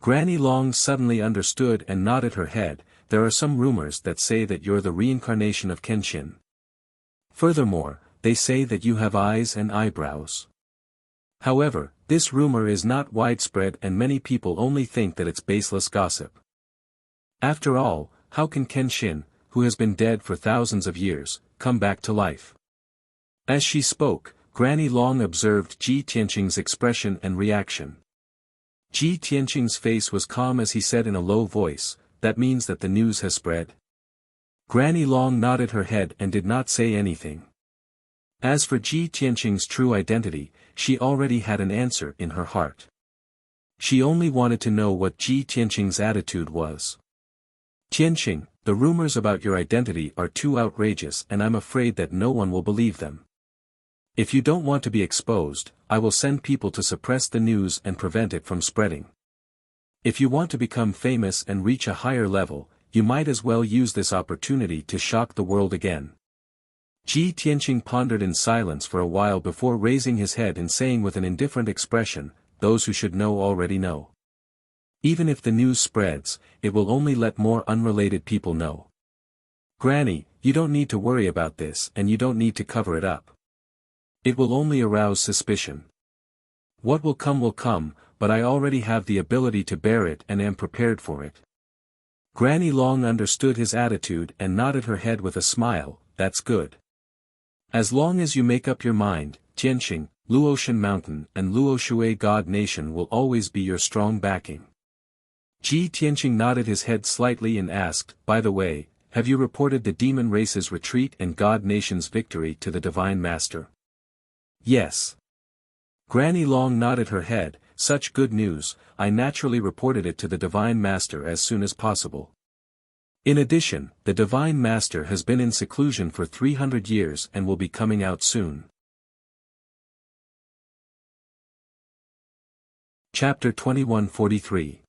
Granny Long suddenly understood and nodded her head, there are some rumors that say that you're the reincarnation of Kenshin. Furthermore, they say that you have eyes and eyebrows. However, this rumor is not widespread and many people only think that it's baseless gossip. After all, how can Kenshin, who has been dead for thousands of years, come back to life? As she spoke, Granny Long observed Ji Tianqing's expression and reaction. Ji Tianqing's face was calm as he said in a low voice, that means that the news has spread. Granny Long nodded her head and did not say anything. As for Ji Tianqing's true identity, she already had an answer in her heart. She only wanted to know what Ji Tianqing's attitude was. Tianqing, the rumors about your identity are too outrageous and I'm afraid that no one will believe them. If you don't want to be exposed, I will send people to suppress the news and prevent it from spreading. If you want to become famous and reach a higher level, you might as well use this opportunity to shock the world again. Ji Tianqing pondered in silence for a while before raising his head and saying with an indifferent expression, those who should know already know. Even if the news spreads, it will only let more unrelated people know. Granny, you don't need to worry about this and you don't need to cover it up. It will only arouse suspicion. What will come, but I already have the ability to bear it and am prepared for it. Granny Long understood his attitude and nodded her head with a smile, that's good. As long as you make up your mind, Tianqing, Luotian Mountain and Luoshui God Nation will always be your strong backing. Ji Tianqing nodded his head slightly and asked, by the way, have you reported the demon race's retreat and God Nation's victory to the Divine Master? Yes. Granny Long nodded her head, such good news, I naturally reported it to the Divine Master as soon as possible. In addition, the Divine Master has been in seclusion for 300 years and will be coming out soon. Chapter 2143.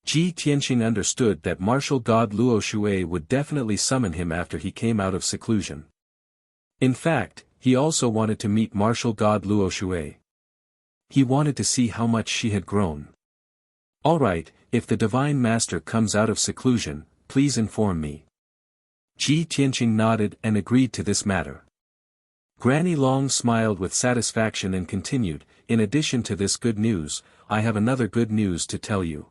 Ji Tianqing understood that martial god Luo Shui would definitely summon him after he came out of seclusion. In fact, he also wanted to meet martial god Luo Shui. He wanted to see how much she had grown. Alright, if the Divine Master comes out of seclusion, please inform me. Ji Tianqing nodded and agreed to this matter. Granny Long smiled with satisfaction and continued, in addition to this good news, I have another good news to tell you.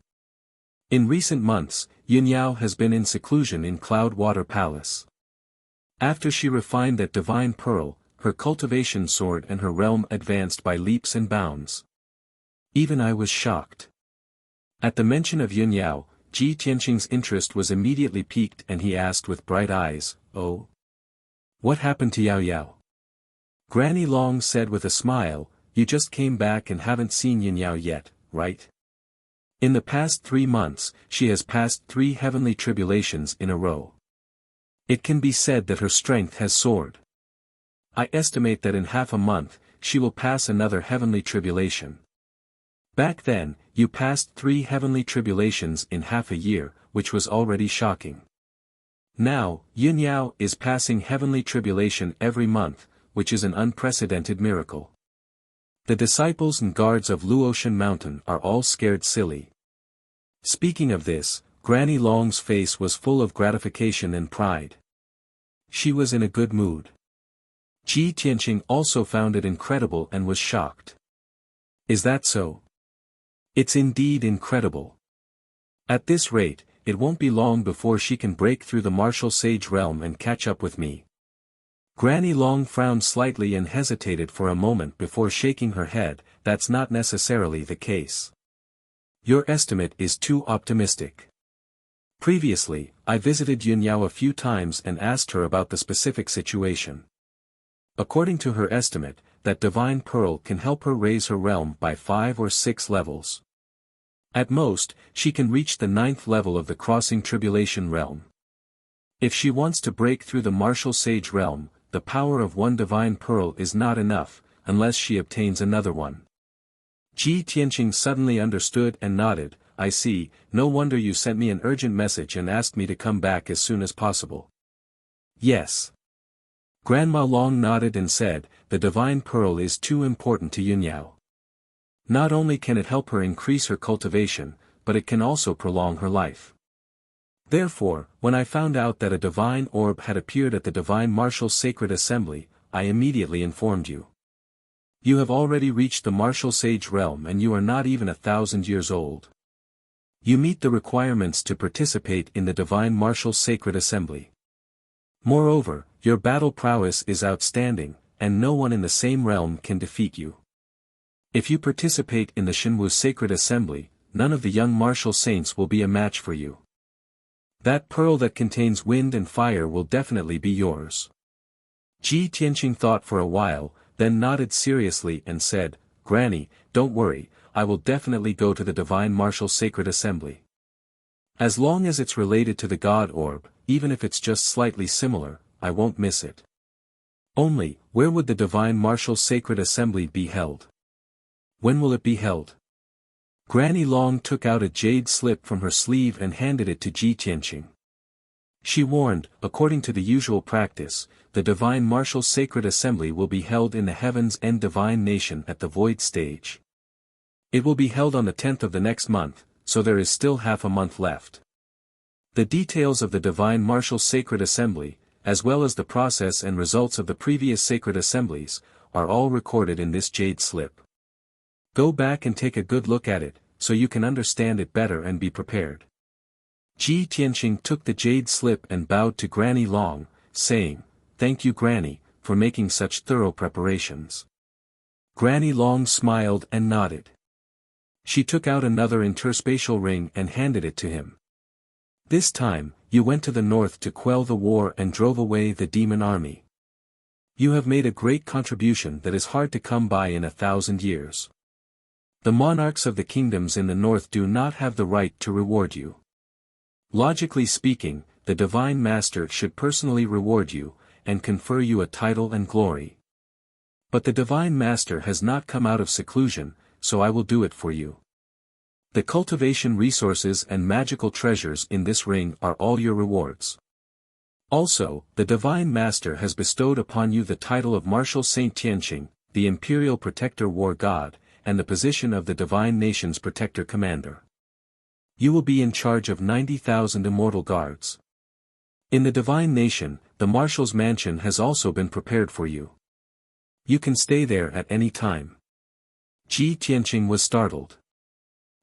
In recent months, Yunyao has been in seclusion in Cloudwater Palace. After she refined that divine pearl, her cultivation soared and her realm advanced by leaps and bounds. Even I was shocked. At the mention of Yunyao, Ji Tianqing's interest was immediately piqued and he asked with bright eyes, oh? What happened to Yao Yao? Granny Long said with a smile, you just came back and haven't seen Yunyao yet, right? In the past 3 months, she has passed 3 heavenly tribulations in a row. It can be said that her strength has soared. I estimate that in half a month, she will pass another heavenly tribulation. Back then, you passed 3 heavenly tribulations in half a year, which was already shocking. Now, Yunyao is passing heavenly tribulation every month, which is an unprecedented miracle. The disciples and guards of Luotian Mountain are all scared silly. Speaking of this, Granny Long's face was full of gratification and pride. She was in a good mood. Ji Tianqing also found it incredible and was shocked. Is that so? It's indeed incredible. At this rate, it won't be long before she can break through the martial sage realm and catch up with me. Granny Long frowned slightly and hesitated for a moment before shaking her head. That's not necessarily the case. Your estimate is too optimistic. Previously, I visited Yunyao a few times and asked her about the specific situation. According to her estimate, that divine pearl can help her raise her realm by 5 or 6 levels. At most, she can reach the 9th level of the crossing tribulation realm. If she wants to break through the martial sage realm, the power of one divine pearl is not enough, unless she obtains another one. Ji Tianqing suddenly understood and nodded. I see, no wonder you sent me an urgent message and asked me to come back as soon as possible. Yes. Grandma Long nodded and said, the divine pearl is too important to Yunyao. Not only can it help her increase her cultivation, but it can also prolong her life. Therefore, when I found out that a divine orb had appeared at the Divine Martial Sacred Assembly, I immediately informed you. You have already reached the martial sage realm and you are not even 1,000 years old. You meet the requirements to participate in the Divine Martial Sacred Assembly. Moreover, your battle prowess is outstanding, and no one in the same realm can defeat you. If you participate in the Shenwu Sacred Assembly, none of the young martial saints will be a match for you. That pearl that contains wind and fire will definitely be yours. Ji Tianqing thought for a while, then nodded seriously and said, Granny, don't worry, I will definitely go to the Divine Martial Sacred Assembly. As long as it's related to the God Orb, even if it's just slightly similar, I won't miss it. Only, where would the Divine Martial Sacred Assembly be held? When will it be held? Granny Long took out a jade slip from her sleeve and handed it to Ji Tianqing. She warned, according to the usual practice, the Divine Martial Sacred Assembly will be held in the Heaven's End Divine Nation at the Void Stage. It will be held on the 10th of the next month, so there is still half a month left. The details of the Divine Martial Sacred Assembly, as well as the process and results of the previous sacred assemblies, are all recorded in this jade slip. Go back and take a good look at it, so you can understand it better and be prepared. Ji Tianqing took the jade slip and bowed to Granny Long, saying, Thank you Granny, for making such thorough preparations. Granny Long smiled and nodded. She took out another interspatial ring and handed it to him. This time, you went to the north to quell the war and drove away the demon army. You have made a great contribution that is hard to come by in 1,000 years. The monarchs of the kingdoms in the north do not have the right to reward you. Logically speaking, the Divine Master should personally reward you, and confer you a title and glory. But the Divine Master has not come out of seclusion, so I will do it for you. The cultivation resources and magical treasures in this ring are all your rewards. Also, the Divine Master has bestowed upon you the title of Martial Saint Tianqing, the Imperial Protector War God, and the position of the Divine Nation's Protector Commander. You will be in charge of 90,000 immortal guards. In the Divine Nation, the Marshal's Mansion has also been prepared for you. You can stay there at any time. Ji Tianqing was startled.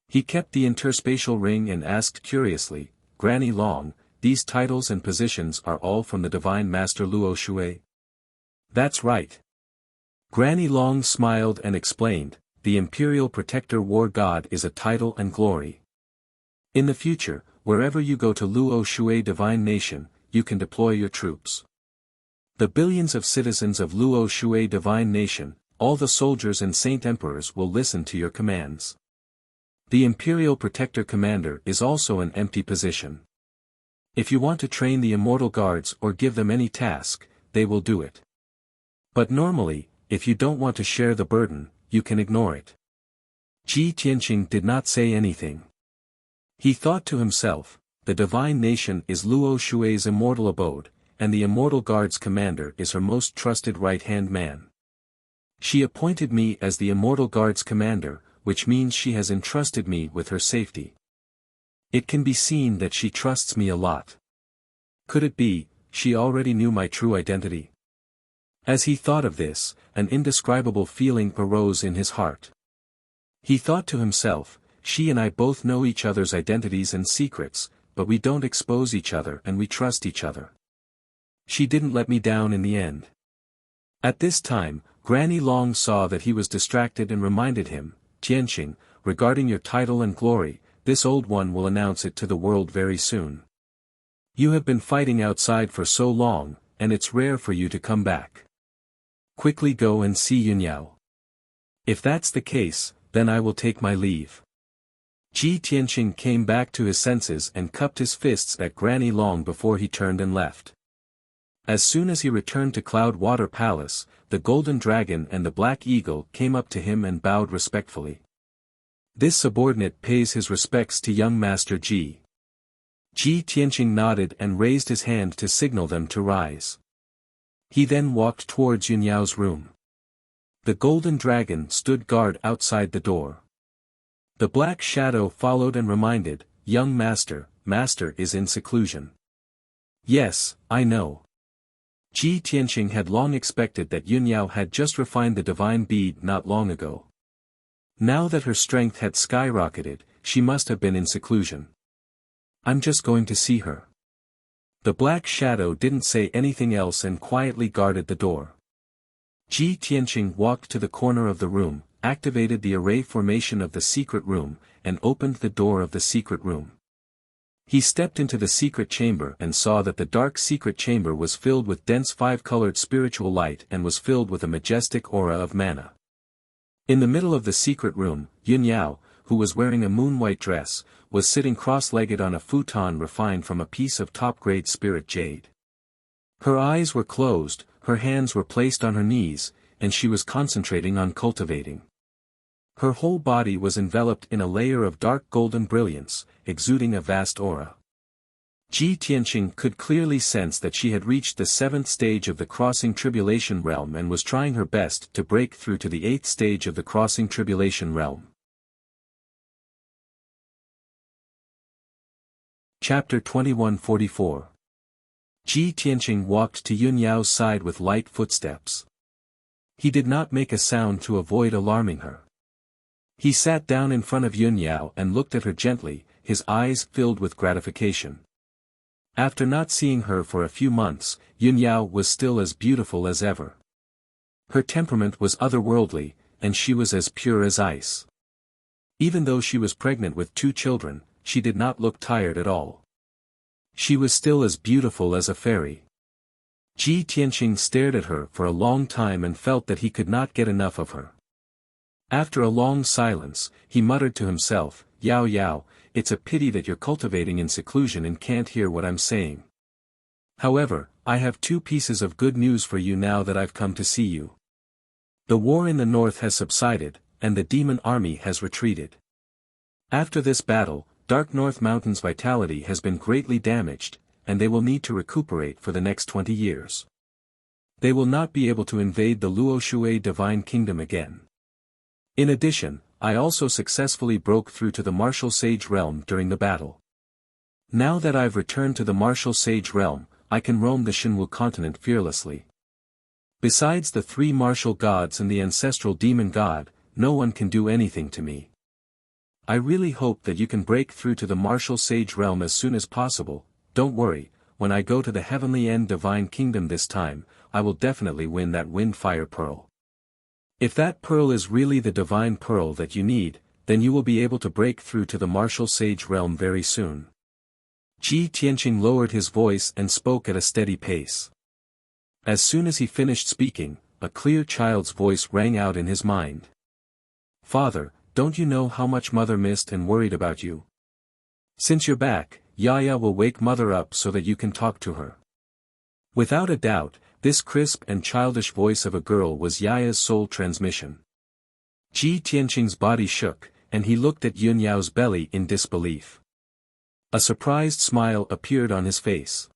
He kept the interspatial ring and asked curiously, Granny Long, these titles and positions are all from the Divine Master Luo Shui? That's right. Granny Long smiled and explained, the Imperial Protector War God is a title and glory. In the future, wherever you go to Luo Shui Divine Nation, you can deploy your troops. The billions of citizens of Luo Shui Divine Nation, all the soldiers and saint emperors will listen to your commands. The Imperial Protector Commander is also an empty position. If you want to train the immortal guards or give them any task, they will do it. But normally, if you don't want to share the burden, you can ignore it. Ji Tianqing did not say anything. He thought to himself, the Divine Nation is Luo Shui's immortal abode, and the Immortal Guard's commander is her most trusted right-hand man. She appointed me as the Immortal Guard's commander, which means she has entrusted me with her safety. It can be seen that she trusts me a lot. Could it be, she already knew my true identity? As he thought of this, an indescribable feeling arose in his heart. He thought to himself, she and I both know each other's identities and secrets, but we don't expose each other and we trust each other. She didn't let me down in the end. At this time, Granny Long saw that he was distracted and reminded him, Tianqing, regarding your title and glory, this old one will announce it to the world very soon. You have been fighting outside for so long, and it's rare for you to come back. Quickly go and see Yunyao. If that's the case, then I will take my leave. Ji Tianqing came back to his senses and cupped his fists at Granny Long before he turned and left. As soon as he returned to Cloud Water Palace, the Golden Dragon and the Black Eagle came up to him and bowed respectfully. This subordinate pays his respects to young Master Ji. Ji Tianqing nodded and raised his hand to signal them to rise. He then walked towards Yunyao's room. The Golden Dragon stood guard outside the door. The Black Shadow followed and reminded, young Master, Master is in seclusion. Yes, I know. Ji Tianqing had long expected that Yunyao had just refined the divine bead not long ago. Now that her strength had skyrocketed, she must have been in seclusion. I'm just going to see her. The Black Shadow didn't say anything else and quietly guarded the door. Ji Tianqing walked to the corner of the room, activated the array formation of the secret room, and opened the door of the secret room. He stepped into the secret chamber and saw that the dark secret chamber was filled with dense five-colored spiritual light and was filled with a majestic aura of mana. In the middle of the secret room, Yunyao, who was wearing a moon-white dress, was sitting cross-legged on a futon refined from a piece of top-grade spirit jade. Her eyes were closed, her hands were placed on her knees, and she was concentrating on cultivating. Her whole body was enveloped in a layer of dark golden brilliance, exuding a vast aura. Ji Tianqing could clearly sense that she had reached the 7th stage of the Crossing Tribulation Realm and was trying her best to break through to the 8th stage of the Crossing Tribulation Realm. Chapter 2144. Ji Tianqing walked to Yunyao's side with light footsteps. He did not make a sound to avoid alarming her. He sat down in front of Yunyao and looked at her gently, his eyes filled with gratification. After not seeing her for a few months, Yunyao was still as beautiful as ever. Her temperament was otherworldly, and she was as pure as ice. Even though she was pregnant with 2 children, she did not look tired at all. She was still as beautiful as a fairy. Ji Tianqing stared at her for a long time and felt that he could not get enough of her. After a long silence, he muttered to himself, Yao Yao, it's a pity that you're cultivating in seclusion and can't hear what I'm saying. However, I have 2 pieces of good news for you now that I've come to see you. The war in the north has subsided, and the demon army has retreated. After this battle, Dark North Mountain's vitality has been greatly damaged, and they will need to recuperate for the next 20 years. They will not be able to invade the Luoshui Divine Kingdom again. In addition, I also successfully broke through to the Martial Sage Realm during the battle. Now that I've returned to the Martial Sage Realm, I can roam the Shinwu continent fearlessly. Besides the 3 martial gods and the ancestral demon god, no one can do anything to me. I really hope that you can break through to the Martial Sage Realm as soon as possible. Don't worry, when I go to the Heavenly End Divine Kingdom this time, I will definitely win that Wind Fire Pearl. If that pearl is really the divine pearl that you need, then you will be able to break through to the Martial Sage Realm very soon. Ji Tianqing lowered his voice and spoke at a steady pace. As soon as he finished speaking, a clear child's voice rang out in his mind. Father, don't you know how much Mother missed and worried about you? Since you're back, Yaya will wake Mother up so that you can talk to her. Without a doubt, this crisp and childish voice of a girl was Yaya's soul transmission. Ji Tianqing's body shook, and he looked at Yunyao's belly in disbelief. A surprised smile appeared on his face.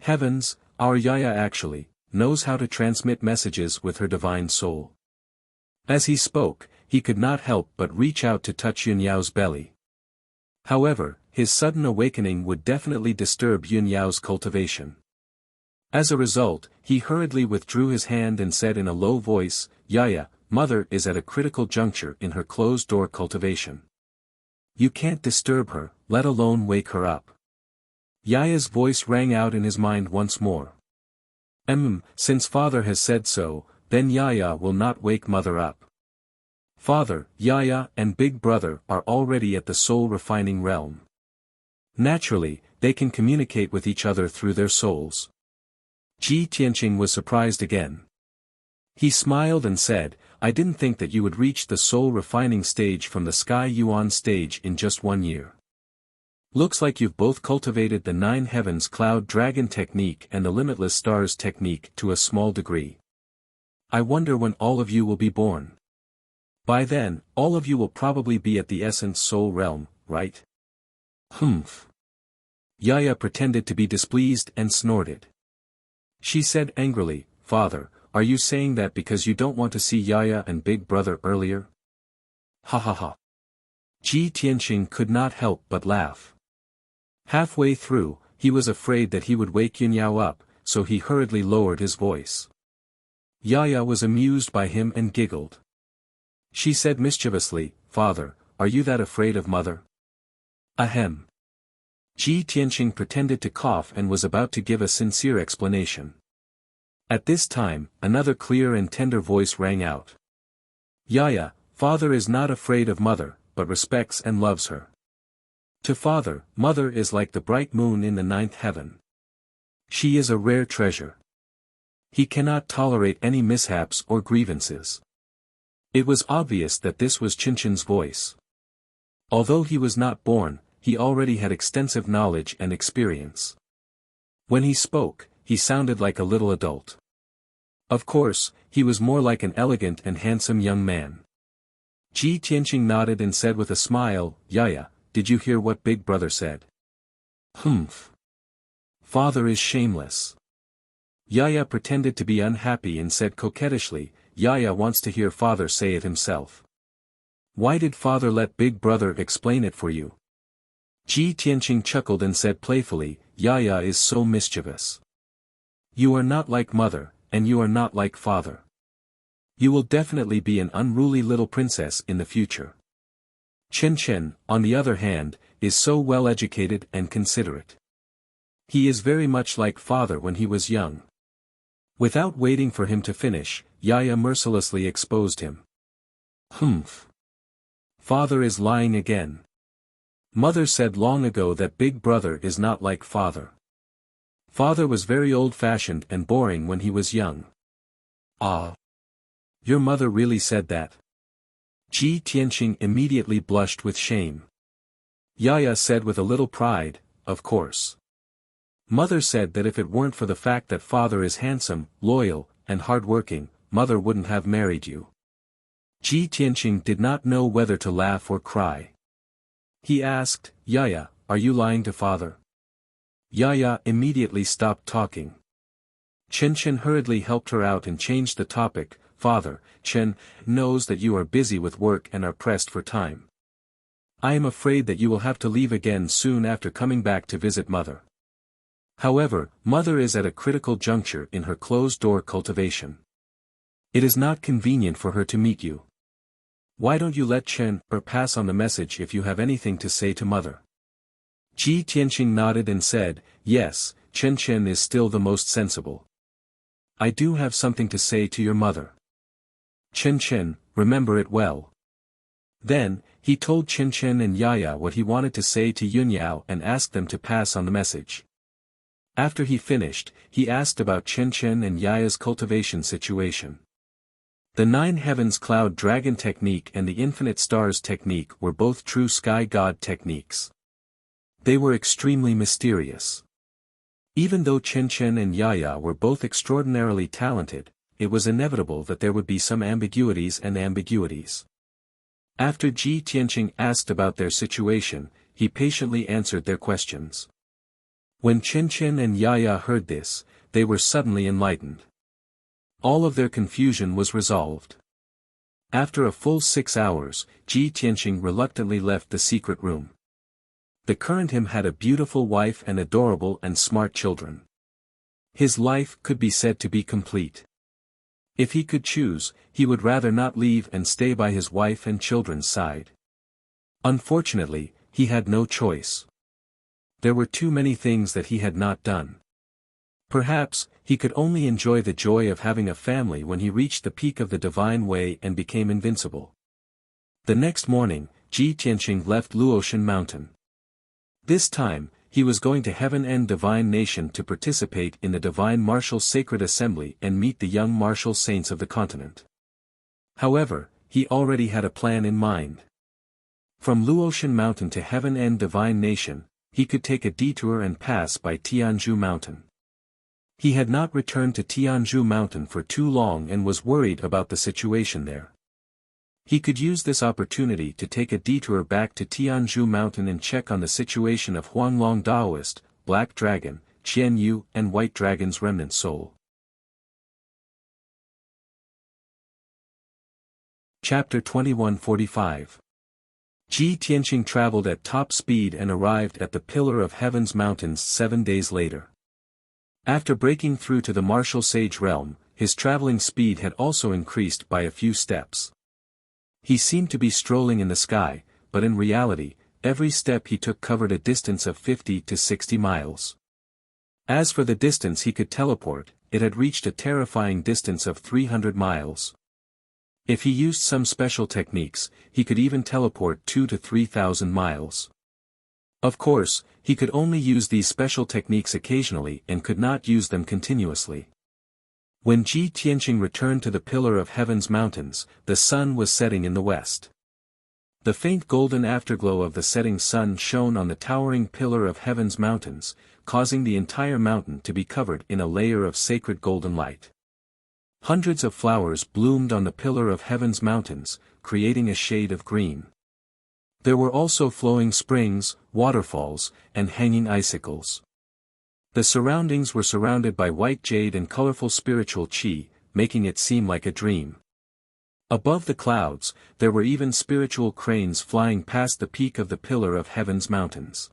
Heavens, our Yaya actually knows how to transmit messages with her divine soul. As he spoke, he could not help but reach out to touch Yun Yao's belly. However, his sudden awakening would definitely disturb Yun Yao's cultivation. As a result, he hurriedly withdrew his hand and said in a low voice, "Yaya, mother is at a critical juncture in her closed-door cultivation. You can't disturb her, let alone wake her up." Yaya's voice rang out in his mind once more. Since father has said so, then Yaya will not wake mother up. Father, Yaya and big brother are already at the soul-refining realm. Naturally, they can communicate with each other through their souls. Ji Tianqing was surprised again. He smiled and said, "I didn't think that you would reach the soul-refining stage from the Sky Yuan stage in just 1 year. Looks like you've both cultivated the 9 Heavens Cloud Dragon technique and the Limitless Stars technique to a small degree. I wonder when all of you will be born. By then, all of you will probably be at the Essence Soul realm, right?" "Humph." Yaya pretended to be displeased and snorted. She said angrily, "Father, are you saying that because you don't want to see Yaya and big brother earlier?" Ha ha ha. Ji Tianqing could not help but laugh. Halfway through, he was afraid that he would wake Yun Yao up, so he hurriedly lowered his voice. Yaya was amused by him and giggled. She said mischievously, "Father, are you that afraid of mother?" Ahem. Ji Tianqing pretended to cough and was about to give a sincere explanation. At this time, another clear and tender voice rang out. "Yaya, father is not afraid of mother, but respects and loves her. To father, mother is like the bright moon in the 9th heaven. She is a rare treasure. He cannot tolerate any mishaps or grievances." It was obvious that this was Qinchin's voice. Although he was not born, he already had extensive knowledge and experience. When he spoke, he sounded like a little adult. Of course, he was more like an elegant and handsome young man. Ji Tianqing nodded and said with a smile, "Yaya, did you hear what big brother said?" "Humph. Father is shameless." Yaya pretended to be unhappy and said coquettishly, "Yaya wants to hear father say it himself. Why did father let big brother explain it for you?" Ji Tianqing chuckled and said playfully, "Yaya is so mischievous. You are not like mother, and you are not like father. You will definitely be an unruly little princess in the future. Qinchin, on the other hand, is so well educated and considerate. He is very much like father when he was young." Without waiting for him to finish, Yaya mercilessly exposed him. "Humph. Father is lying again. Mother said long ago that big brother is not like father. Father was very old-fashioned and boring when he was young." "Ah. Your mother really said that?" Ji Tianqing immediately blushed with shame. Yaya said with a little pride, "Of course. Mother said that if it weren't for the fact that father is handsome, loyal, and hard-working, mother wouldn't have married you." Ji Tianqing did not know whether to laugh or cry. He asked, "Yaya, are you lying to father?" Yaya immediately stopped talking. Qinchin hurriedly helped her out and changed the topic. "Father, Chen knows that you are busy with work and are pressed for time. I am afraid that you will have to leave again soon after coming back to visit mother. However, mother is at a critical juncture in her closed-door cultivation. It is not convenient for her to meet you. Why don't you let Chen or pass on the message if you have anything to say to mother?" Ji Tianqing nodded and said, "Yes, Chen is still the most sensible. I do have something to say to your mother. Chen, remember it well." Then, he told Chen and Yaya what he wanted to say to Yun Yao and asked them to pass on the message. After he finished, he asked about Chen and Yaya's cultivation situation. The 9 Heavens Cloud Dragon technique and the Infinite Stars technique were both true Sky God techniques. They were extremely mysterious. Even though Chen and Yaya were both extraordinarily talented, it was inevitable that there would be some ambiguities. After Ji Tianqing asked about their situation, he patiently answered their questions. When Chen and Yaya heard this, they were suddenly enlightened. All of their confusion was resolved. After a full 6 hours, Ji Tianqing reluctantly left the secret room. The current him had a beautiful wife and adorable and smart children. His life could be said to be complete. If he could choose, he would rather not leave and stay by his wife and children's side. Unfortunately, he had no choice. There were too many things that he had not done. Perhaps, he could only enjoy the joy of having a family when he reached the peak of the divine way and became invincible. The next morning, Ji Tianqing left Luotian Mountain. This time, he was going to Heaven End Divine Nation to participate in the Divine Martial Sacred Assembly and meet the young martial saints of the continent. However, he already had a plan in mind. From Luotian Mountain to Heaven End Divine Nation, he could take a detour and pass by Tianzhu Mountain. He had not returned to Tianzhu Mountain for too long and was worried about the situation there. He could use this opportunity to take a detour back to Tianzhu Mountain and check on the situation of Huanglong Daoist, Black Dragon, Qian Yu and White Dragon's remnant soul. Chapter 2145. Ji Tianqing traveled at top speed and arrived at the Pillar of Heaven's Mountains 7 days later. After breaking through to the martial sage realm, his traveling speed had also increased by a few steps. He seemed to be strolling in the sky, but in reality, every step he took covered a distance of 50 to 60 miles. As for the distance he could teleport, it had reached a terrifying distance of 300 miles. If he used some special techniques, he could even teleport 2,000 to 3,000 miles. Of course, he could only use these special techniques occasionally and could not use them continuously. When Ji Tianqing returned to the Pillar of Heaven's Mountains, the sun was setting in the west. The faint golden afterglow of the setting sun shone on the towering Pillar of Heaven's Mountains, causing the entire mountain to be covered in a layer of sacred golden light. Hundreds of flowers bloomed on the Pillar of Heaven's Mountains, creating a shade of green. There were also flowing springs, waterfalls, and hanging icicles. The surroundings were surrounded by white jade and colorful spiritual qi, making it seem like a dream. Above the clouds, there were even spiritual cranes flying past the peak of the Pillar of Heaven's Mountains.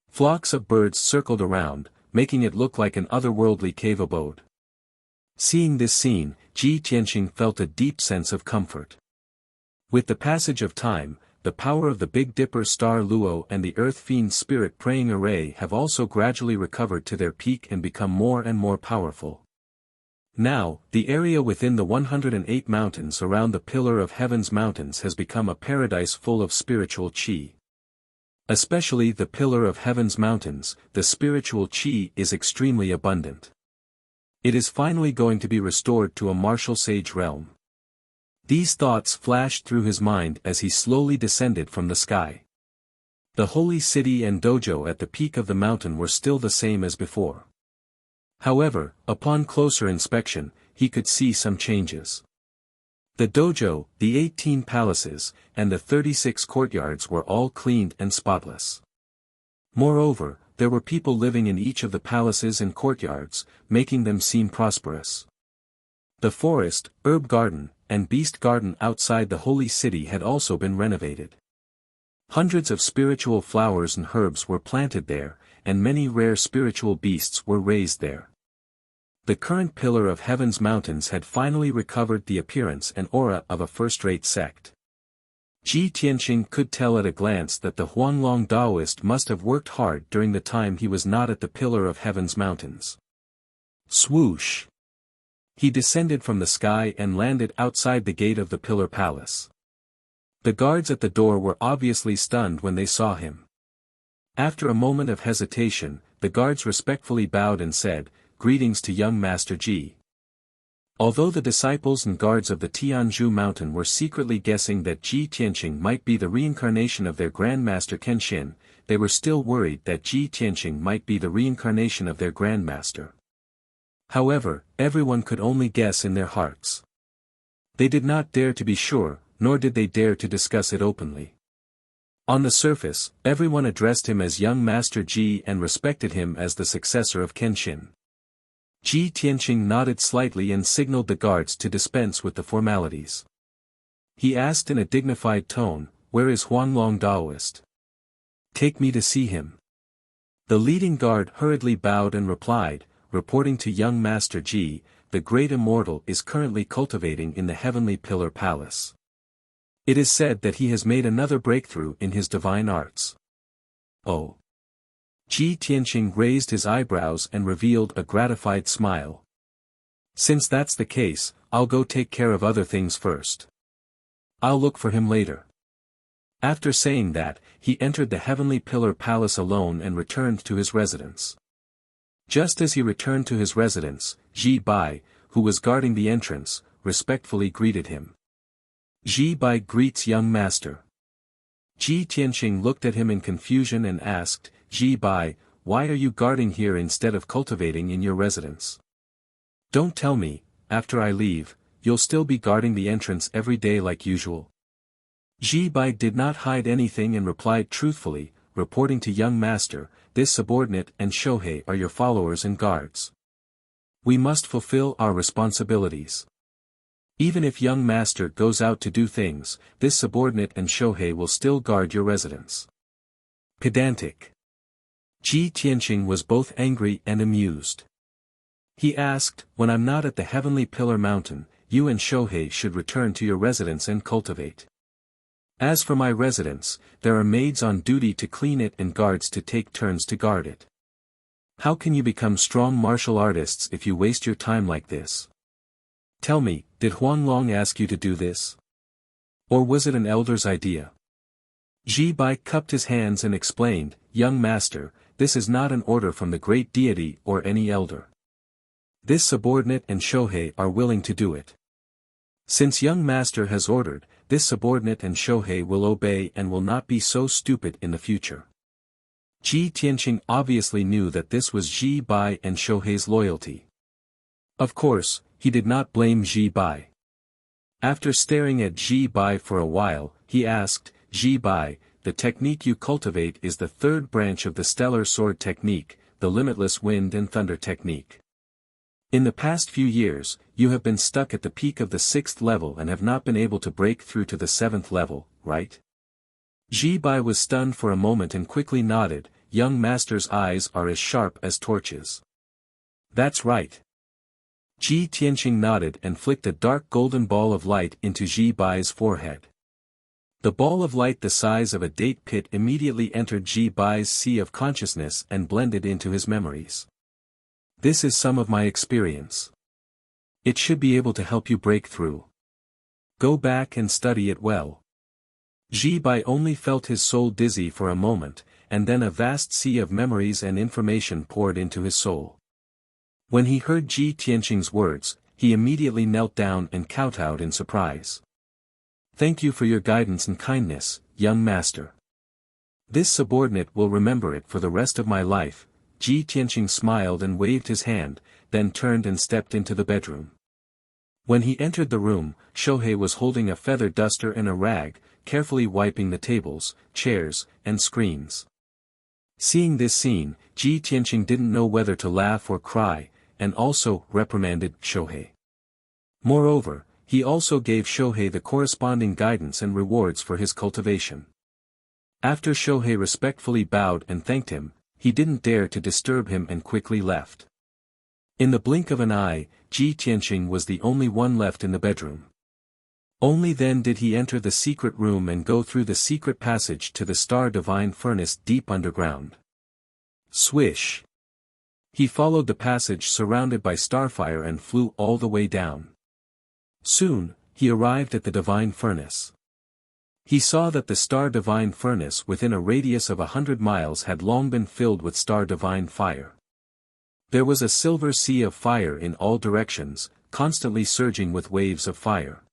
Flocks of birds circled around, making it look like an otherworldly cave abode. Seeing this scene, Ji Tianqing felt a deep sense of comfort. With the passage of time, the power of the Big Dipper star Luo and the Earth Fiend Spirit Praying Array have also gradually recovered to their peak and become more and more powerful. Now, the area within the 108 mountains around the Pillar of Heaven's Mountains has become a paradise full of spiritual qi. Especially the Pillar of Heaven's Mountains, the spiritual qi is extremely abundant. It is finally going to be restored to a martial sage realm. These thoughts flashed through his mind as he slowly descended from the sky. The holy city and dojo at the peak of the mountain were still the same as before. However, upon closer inspection, he could see some changes. The dojo, the 18 palaces, and the 36 courtyards were all cleaned and spotless. Moreover, there were people living in each of the palaces and courtyards, making them seem prosperous. The forest, herb garden, and beast garden outside the holy city had also been renovated. Hundreds of spiritual flowers and herbs were planted there, and many rare spiritual beasts were raised there. The current Pillar of Heaven's Mountains had finally recovered the appearance and aura of a first-rate sect. Ji Tianqing could tell at a glance that the Huanglong Daoist must have worked hard during the time he was not at the Pillar of Heaven's Mountains. Swoosh! He descended from the sky and landed outside the gate of the Pillar Palace. The guards at the door were obviously stunned when they saw him. After a moment of hesitation, the guards respectfully bowed and said, "Greetings to young Master Ji." Although the disciples and guards of the Tianzhu Mountain were secretly guessing that Ji Tianqing might be the reincarnation of their Grandmaster Kenshin, they were still worried that Ji Tianqing might be the reincarnation of their Grandmaster. However, everyone could only guess in their hearts. They did not dare to be sure, nor did they dare to discuss it openly. On the surface, everyone addressed him as young Master Ji and respected him as the successor of Kenshin. Ji Tianqing nodded slightly and signaled the guards to dispense with the formalities. He asked in a dignified tone, "Where is Huanglong Daoist? Take me to see him." The leading guard hurriedly bowed and replied, "Reporting to young Master Ji, the great immortal is currently cultivating in the Heavenly Pillar Palace. It is said that he has made another breakthrough in his divine arts." "Oh." Ji Tianqing raised his eyebrows and revealed a gratified smile. "Since that's the case, I'll go take care of other things first. I'll look for him later." After saying that, he entered the Heavenly Pillar Palace alone and returned to his residence. Just as he returned to his residence, Ji Bai, who was guarding the entrance, respectfully greeted him. "Ji Bai greets young master." Ji Tianqing looked at him in confusion and asked, "Ji Bai, why are you guarding here instead of cultivating in your residence? Don't tell me, after I leave, you'll still be guarding the entrance every day like usual?" Ji Bai did not hide anything and replied truthfully, "Reporting to young master, this subordinate and Shohei are your followers and guards. We must fulfill our responsibilities. Even if young master goes out to do things, this subordinate and Shohei will still guard your residence." Pedantic. Ji Tianqing was both angry and amused. He asked, "When I'm not at the Heavenly Pillar Mountain, you and Shohei should return to your residence and cultivate. As for my residence, there are maids on duty to clean it and guards to take turns to guard it. How can you become strong martial artists if you waste your time like this? Tell me, did Huanglong ask you to do this? Or was it an elder's idea?" Ji Bai cupped his hands and explained, "Young master, this is not an order from the great deity or any elder. This subordinate and Shohei are willing to do it. Since young master has ordered, this subordinate and Shohei will obey and will not be so stupid in the future." Ji Tianqing obviously knew that this was Ji Bai and Shohei's loyalty. Of course, he did not blame Ji Bai. After staring at Ji Bai for a while, he asked, "Ji Bai, the technique you cultivate is the third branch of the stellar sword technique, the limitless wind and thunder technique. In the past few years, you have been stuck at the peak of the 6th level and have not been able to break through to the 7th level, right?" Ji Bai was stunned for a moment and quickly nodded, "Young master's eyes are as sharp as torches." "That's right." Ji Tianqing nodded and flicked a dark golden ball of light into Ji Bai's forehead. The ball of light the size of a date pit immediately entered Ji Bai's sea of consciousness and blended into his memories. "This is some of my experience. It should be able to help you break through. Go back and study it well." Ji Bai only felt his soul dizzy for a moment, and then a vast sea of memories and information poured into his soul. When he heard Ji Tianqing's words, he immediately knelt down and kowtowed in surprise. "Thank you for your guidance and kindness, young master. This subordinate will remember it for the rest of my life." Ji Tianqing smiled and waved his hand, then turned and stepped into the bedroom. When he entered the room, Shohei was holding a feather duster and a rag, carefully wiping the tables, chairs, and screens. Seeing this scene, Ji Tianqing didn't know whether to laugh or cry, and also reprimanded Shohei. Moreover, he also gave Shohei the corresponding guidance and rewards for his cultivation. After Shohei respectfully bowed and thanked him, he didn't dare to disturb him and quickly left. In the blink of an eye, Ji Tianqing was the only one left in the bedroom. Only then did he enter the secret room and go through the secret passage to the Star Divine Furnace deep underground. Swish! He followed the passage surrounded by starfire and flew all the way down. Soon, he arrived at the Divine Furnace. He saw that the Star Divine Furnace within a radius of 100 miles had long been filled with Star Divine fire. There was a silver sea of fire in all directions, constantly surging with waves of fire.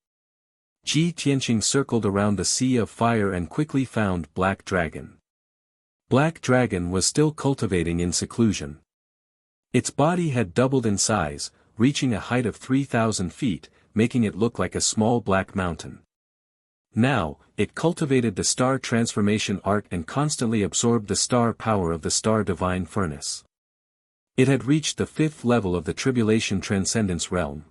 Ji Tianqing circled around the sea of fire and quickly found Black Dragon. Black Dragon was still cultivating in seclusion. Its body had doubled in size, reaching a height of 3,000 feet, making it look like a small black mountain. Now, it cultivated the star transformation art and constantly absorbed the star power of the Star Divine Furnace. It had reached the 5th level of the Tribulation Transcendence realm.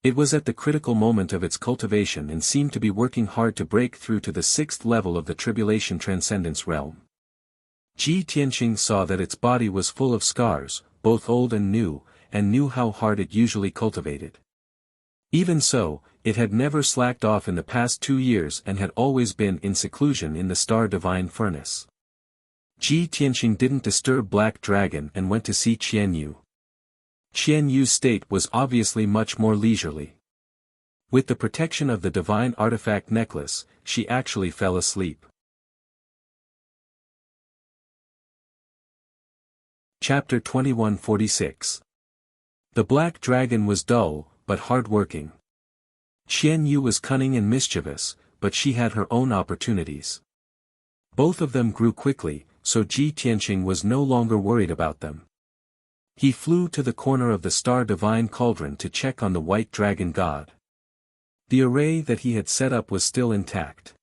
It was at the critical moment of its cultivation and seemed to be working hard to break through to the 6th level of the Tribulation Transcendence realm. Ji Tianqing saw that its body was full of scars, both old and knew how hard it usually cultivated. Even so, it had never slacked off in the past 2 years and had always been in seclusion in the Star Divine Furnace. Ji Tianqing didn't disturb Black Dragon and went to see Qian Yu. Qian Yu's state was obviously much more leisurely. With the protection of the divine artifact necklace, she actually fell asleep. Chapter 2146. The Black Dragon was dull, but hard-working. Qian Yu was cunning and mischievous, but she had her own opportunities. Both of them grew quickly, so Ji Tianqing was no longer worried about them. He flew to the corner of the Star Divine Cauldron to check on the White Dragon God. The array that he had set up was still intact.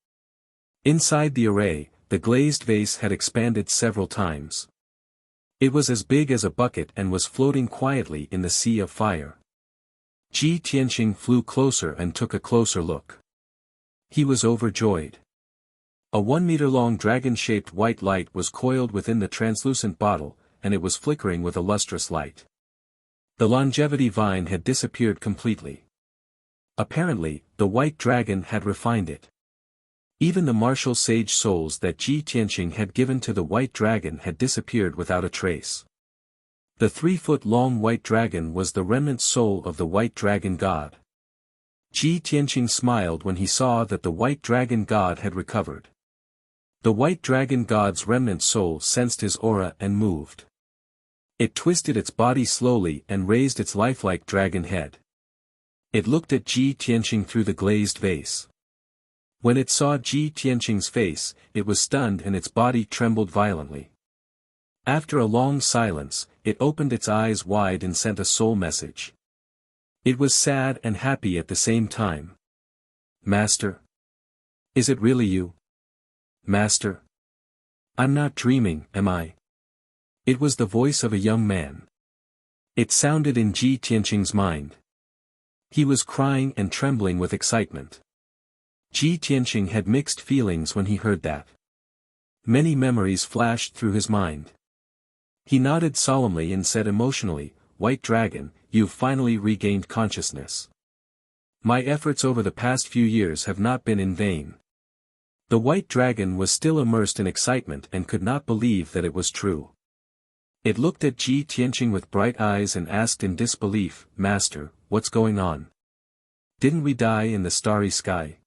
Inside the array, the glazed vase had expanded several times. It was as big as a bucket and was floating quietly in the sea of fire. Ji Tianqing flew closer and took a closer look. He was overjoyed. A 1-meter-long dragon-shaped white light was coiled within the translucent bottle, and it was flickering with a lustrous light. The longevity vine had disappeared completely. Apparently, the white dragon had refined it. Even the martial sage souls that Ji Tianqing had given to the white dragon had disappeared without a trace. The 3-foot-long white dragon was the remnant soul of the White Dragon God. Ji Tianqing smiled when he saw that the White Dragon God had recovered. The White Dragon God's remnant soul sensed his aura and moved. It twisted its body slowly and raised its lifelike dragon head. It looked at Ji Tianqing through the glazed vase. When it saw Ji Tianqing's face, it was stunned and its body trembled violently. After a long silence, it opened its eyes wide and sent a soul message. It was sad and happy at the same time. Master? Is it really you? Master? I'm not dreaming, am I? It was the voice of a young man. It sounded in Ji Tianqing's mind. He was crying and trembling with excitement. Ji Tianqing had mixed feelings when he heard that. Many memories flashed through his mind. He nodded solemnly and said emotionally, "White Dragon, you've finally regained consciousness. My efforts over the past few years have not been in vain." The White Dragon was still immersed in excitement and could not believe that it was true. It looked at Ji Tianqing with bright eyes and asked in disbelief, "Master, what's going on? Didn't we die in the starry sky?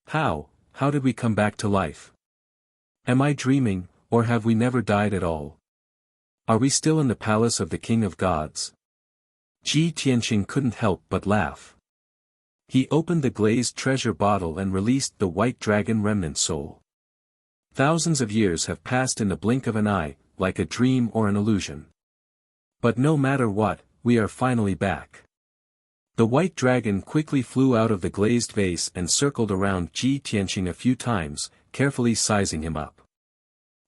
How did we come back to life? Am I dreaming, or have we never died at all? Are we still in the palace of the King of Gods?" Ji Tianqing couldn't help but laugh. He opened the glazed treasure bottle and released the White Dragon remnant soul. Thousands of years have passed in the blink of an eye, like a dream or an illusion. But no matter what, we are finally back. The White Dragon quickly flew out of the glazed vase and circled around Ji Tianqing a few times, carefully sizing him up.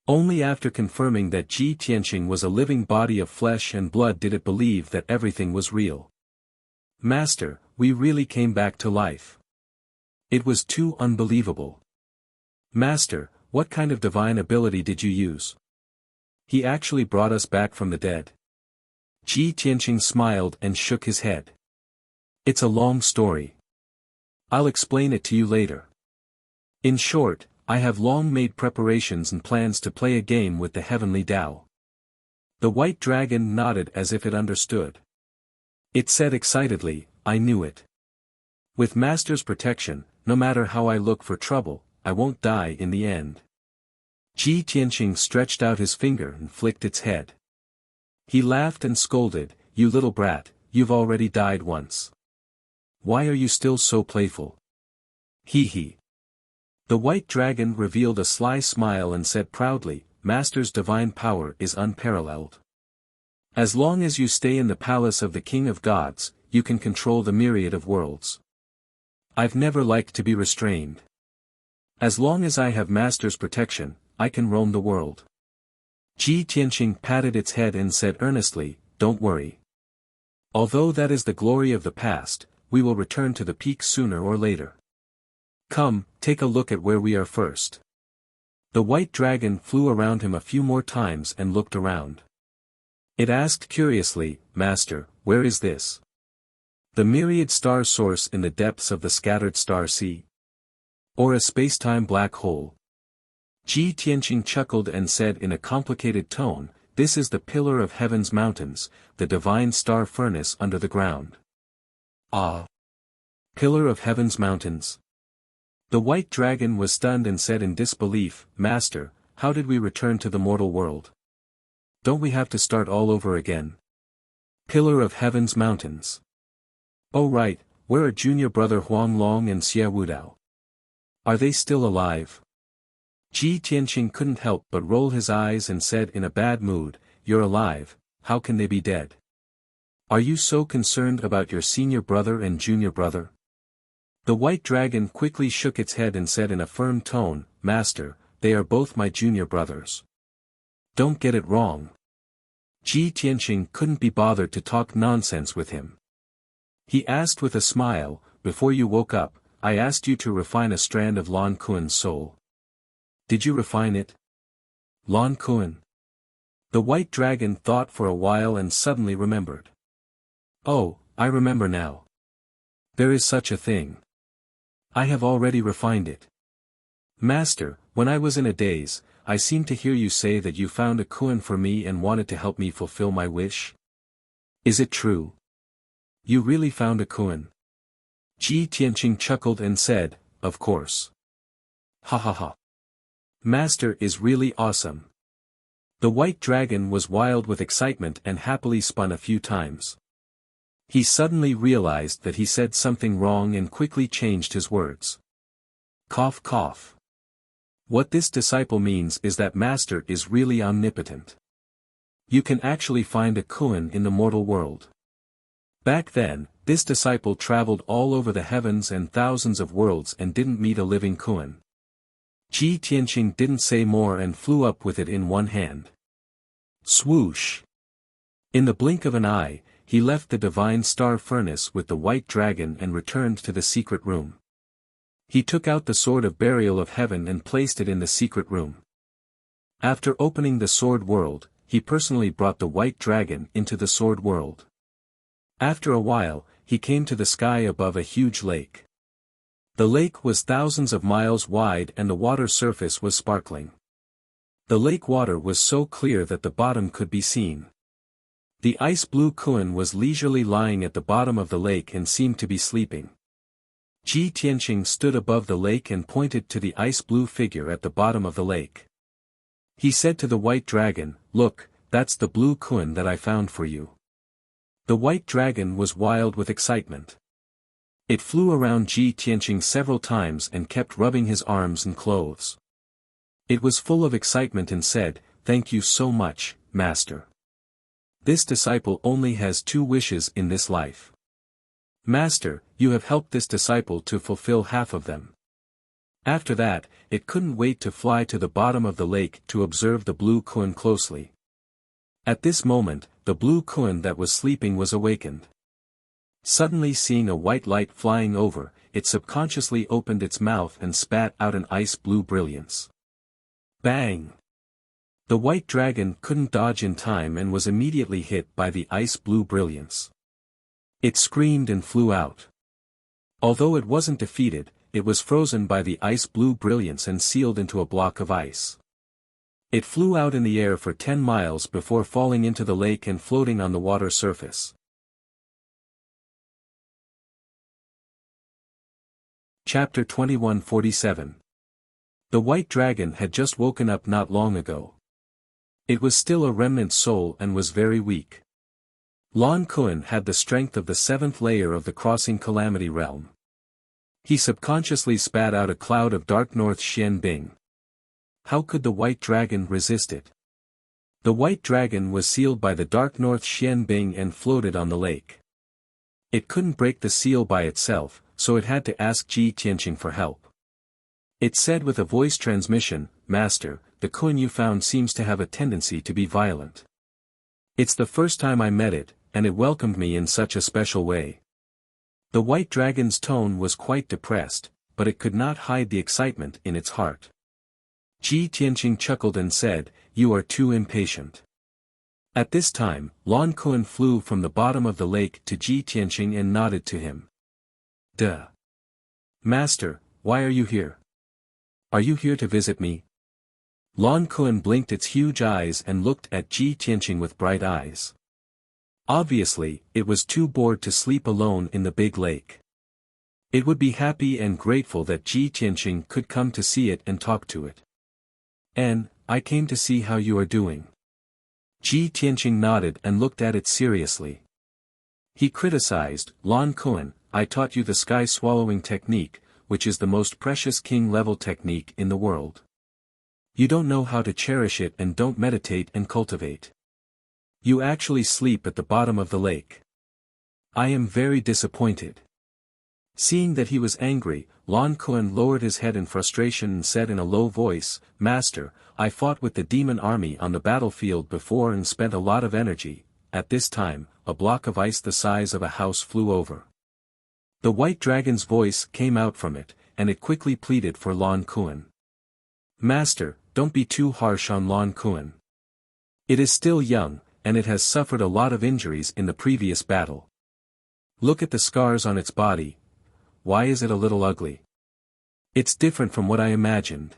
Only after confirming that Ji Tianqing was a living body of flesh and blood did it believe that everything was real. "Master, we really came back to life. It was too unbelievable. Master, what kind of divine ability did you use? He actually brought us back from the dead." Ji Tianqing smiled and shook his head. "It's a long story. I'll explain it to you later. In short, I have long made preparations and plans to play a game with the heavenly Tao." The White Dragon nodded as if it understood. It said excitedly, "I knew it. With Master's protection, no matter how I look for trouble, I won't die in the end." Ji Tianqing stretched out his finger and flicked its head. He laughed and scolded, "You little brat, you've already died once. Why are you still so playful? Hee hee." The White Dragon revealed a sly smile and said proudly, "Master's divine power is unparalleled. As long as you stay in the palace of the King of Gods, you can control the myriad of worlds. I've never liked to be restrained. As long as I have Master's protection, I can roam the world." Ji Tianqing patted its head and said earnestly, "Don't worry. Although that is the glory of the past, we will return to the peak sooner or later. Come, take a look at where we are first. The white dragon flew around him a few more times and looked around. It asked curiously, Master, where is this? The myriad star source in the depths of the scattered star sea? Or a space-time black hole? Ji Tianqing chuckled and said in a complicated tone, this is the pillar of heaven's mountains, the divine star furnace under the ground. Ah! Pillar of heaven's mountains. The white dragon was stunned and said in disbelief, Master, how did we return to the mortal world? Don't we have to start all over again? Pillar of heaven's mountains. Oh right, where are junior brother Huang Long and Xie Wudao? Are they still alive? Ji Tianqing couldn't help but roll his eyes and said in a bad mood, You're alive, how can they be dead? Are you so concerned about your senior brother and junior brother? The white dragon quickly shook its head and said in a firm tone, Master, they are both my junior brothers. Don't get it wrong. Ji Tianqing couldn't be bothered to talk nonsense with him. He asked with a smile, Before you woke up, I asked you to refine a strand of Lan Kuan's soul. Did you refine it? Lan Kuan. The white dragon thought for a while and suddenly remembered. Oh, I remember now. There is such a thing. I have already refined it. Master, when I was in a daze, I seemed to hear you say that you found a Kuan for me and wanted to help me fulfill my wish. Is it true? You really found a Kuan? Ji Tianqing chuckled and said, Of course. Ha ha ha. Master is really awesome. The white dragon was wild with excitement and happily spun a few times. He suddenly realized that he said something wrong and quickly changed his words. Cough cough. What this disciple means is that Master is really omnipotent. You can actually find a Kuan in the mortal world. Back then, this disciple traveled all over the heavens and thousands of worlds and didn't meet a living Kuan. Ji Tianqing didn't say more and flew up with it in one hand. Swoosh! In the blink of an eye, he left the divine star furnace with the white dragon and returned to the secret room. He took out the sword of burial of heaven and placed it in the secret room. After opening the sword world, he personally brought the white dragon into the sword world. After a while, he came to the sky above a huge lake. The lake was thousands of miles wide and the water surface was sparkling. The lake water was so clear that the bottom could be seen. The ice-blue Kuan was leisurely lying at the bottom of the lake and seemed to be sleeping. Ji Tianqing stood above the lake and pointed to the ice-blue figure at the bottom of the lake. He said to the white dragon, Look, that's the blue Kuan that I found for you. The white dragon was wild with excitement. It flew around Ji Tianqing several times and kept rubbing his arms and clothes. It was full of excitement and said, Thank you so much, Master. This disciple only has 2 wishes in this life. Master, you have helped this disciple to fulfill half of them. After that, it couldn't wait to fly to the bottom of the lake to observe the blue Kuan closely. At this moment, the blue Kuan that was sleeping was awakened. Suddenly seeing a white light flying over, it subconsciously opened its mouth and spat out an ice-blue brilliance. Bang! The white dragon couldn't dodge in time and was immediately hit by the ice-blue brilliance. It screamed and flew out. Although it wasn't defeated, it was frozen by the ice-blue brilliance and sealed into a block of ice. It flew out in the air for 10 miles before falling into the lake and floating on the water surface. Chapter 2147. The white dragon had just woken up not long ago. It was still a remnant soul and was very weak. Lan Kuan had the strength of the 7th layer of the crossing calamity realm. He subconsciously spat out a cloud of dark north Xian Bing. How could the white dragon resist it? The white dragon was sealed by the dark north Xian Bing and floated on the lake. It couldn't break the seal by itself, so it had to ask Ji Tianqing for help. It said with a voice transmission, Master, the Kuan you found seems to have a tendency to be violent. It's the first time I met it, and it welcomed me in such a special way. The white dragon's tone was quite depressed, but it could not hide the excitement in its heart. Ji Tianqing chuckled and said, "You are too impatient." At this time, Lan Kuan flew from the bottom of the lake to Ji Tianqing and nodded to him. "Duh. Master, why are you here? Are you here to visit me?" Lan Kuan blinked its huge eyes and looked at Ji Tianqing with bright eyes. Obviously, it was too bored to sleep alone in the big lake. It would be happy and grateful that Ji Tianqing could come to see it and talk to it. "And, I came to see how you are doing." Ji Tianqing nodded and looked at it seriously. He criticized, "Lan Kuan, I taught you the sky-swallowing technique, which is the most precious king-level technique in the world. You don't know how to cherish it and don't meditate and cultivate. You actually sleep at the bottom of the lake. I am very disappointed." Seeing that he was angry, Lan Kuan lowered his head in frustration and said in a low voice, "Master, I fought with the demon army on the battlefield before and spent a lot of energy." At this time, a block of ice the size of a house flew over. The white dragon's voice came out from it, and it quickly pleaded for Lan Kuan. "Master, don't be too harsh on Lan Kuan. It is still young, and it has suffered a lot of injuries in the previous battle. Look at the scars on its body. Why is it a little ugly? It's different from what I imagined."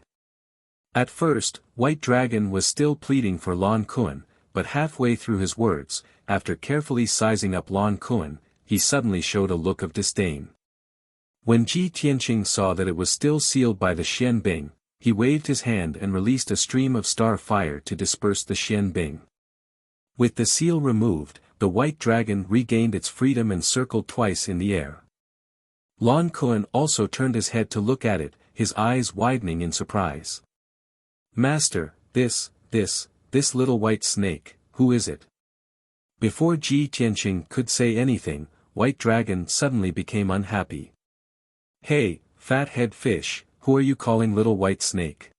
At first, White Dragon was still pleading for Lan Kuan, but halfway through his words, after carefully sizing up Lan Kuan, he suddenly showed a look of disdain. When Ji Tianqing saw that it was still sealed by the Xian Bing, he waved his hand and released a stream of star fire to disperse the Xian Bing. With the seal removed, the white dragon regained its freedom and circled twice in the air. Lan Kuan also turned his head to look at it, his eyes widening in surprise. "Master, this little white snake, who is it?" Before Ji Tianqing could say anything, White Dragon suddenly became unhappy. "Hey, fat-head fish, who are you calling little white snake?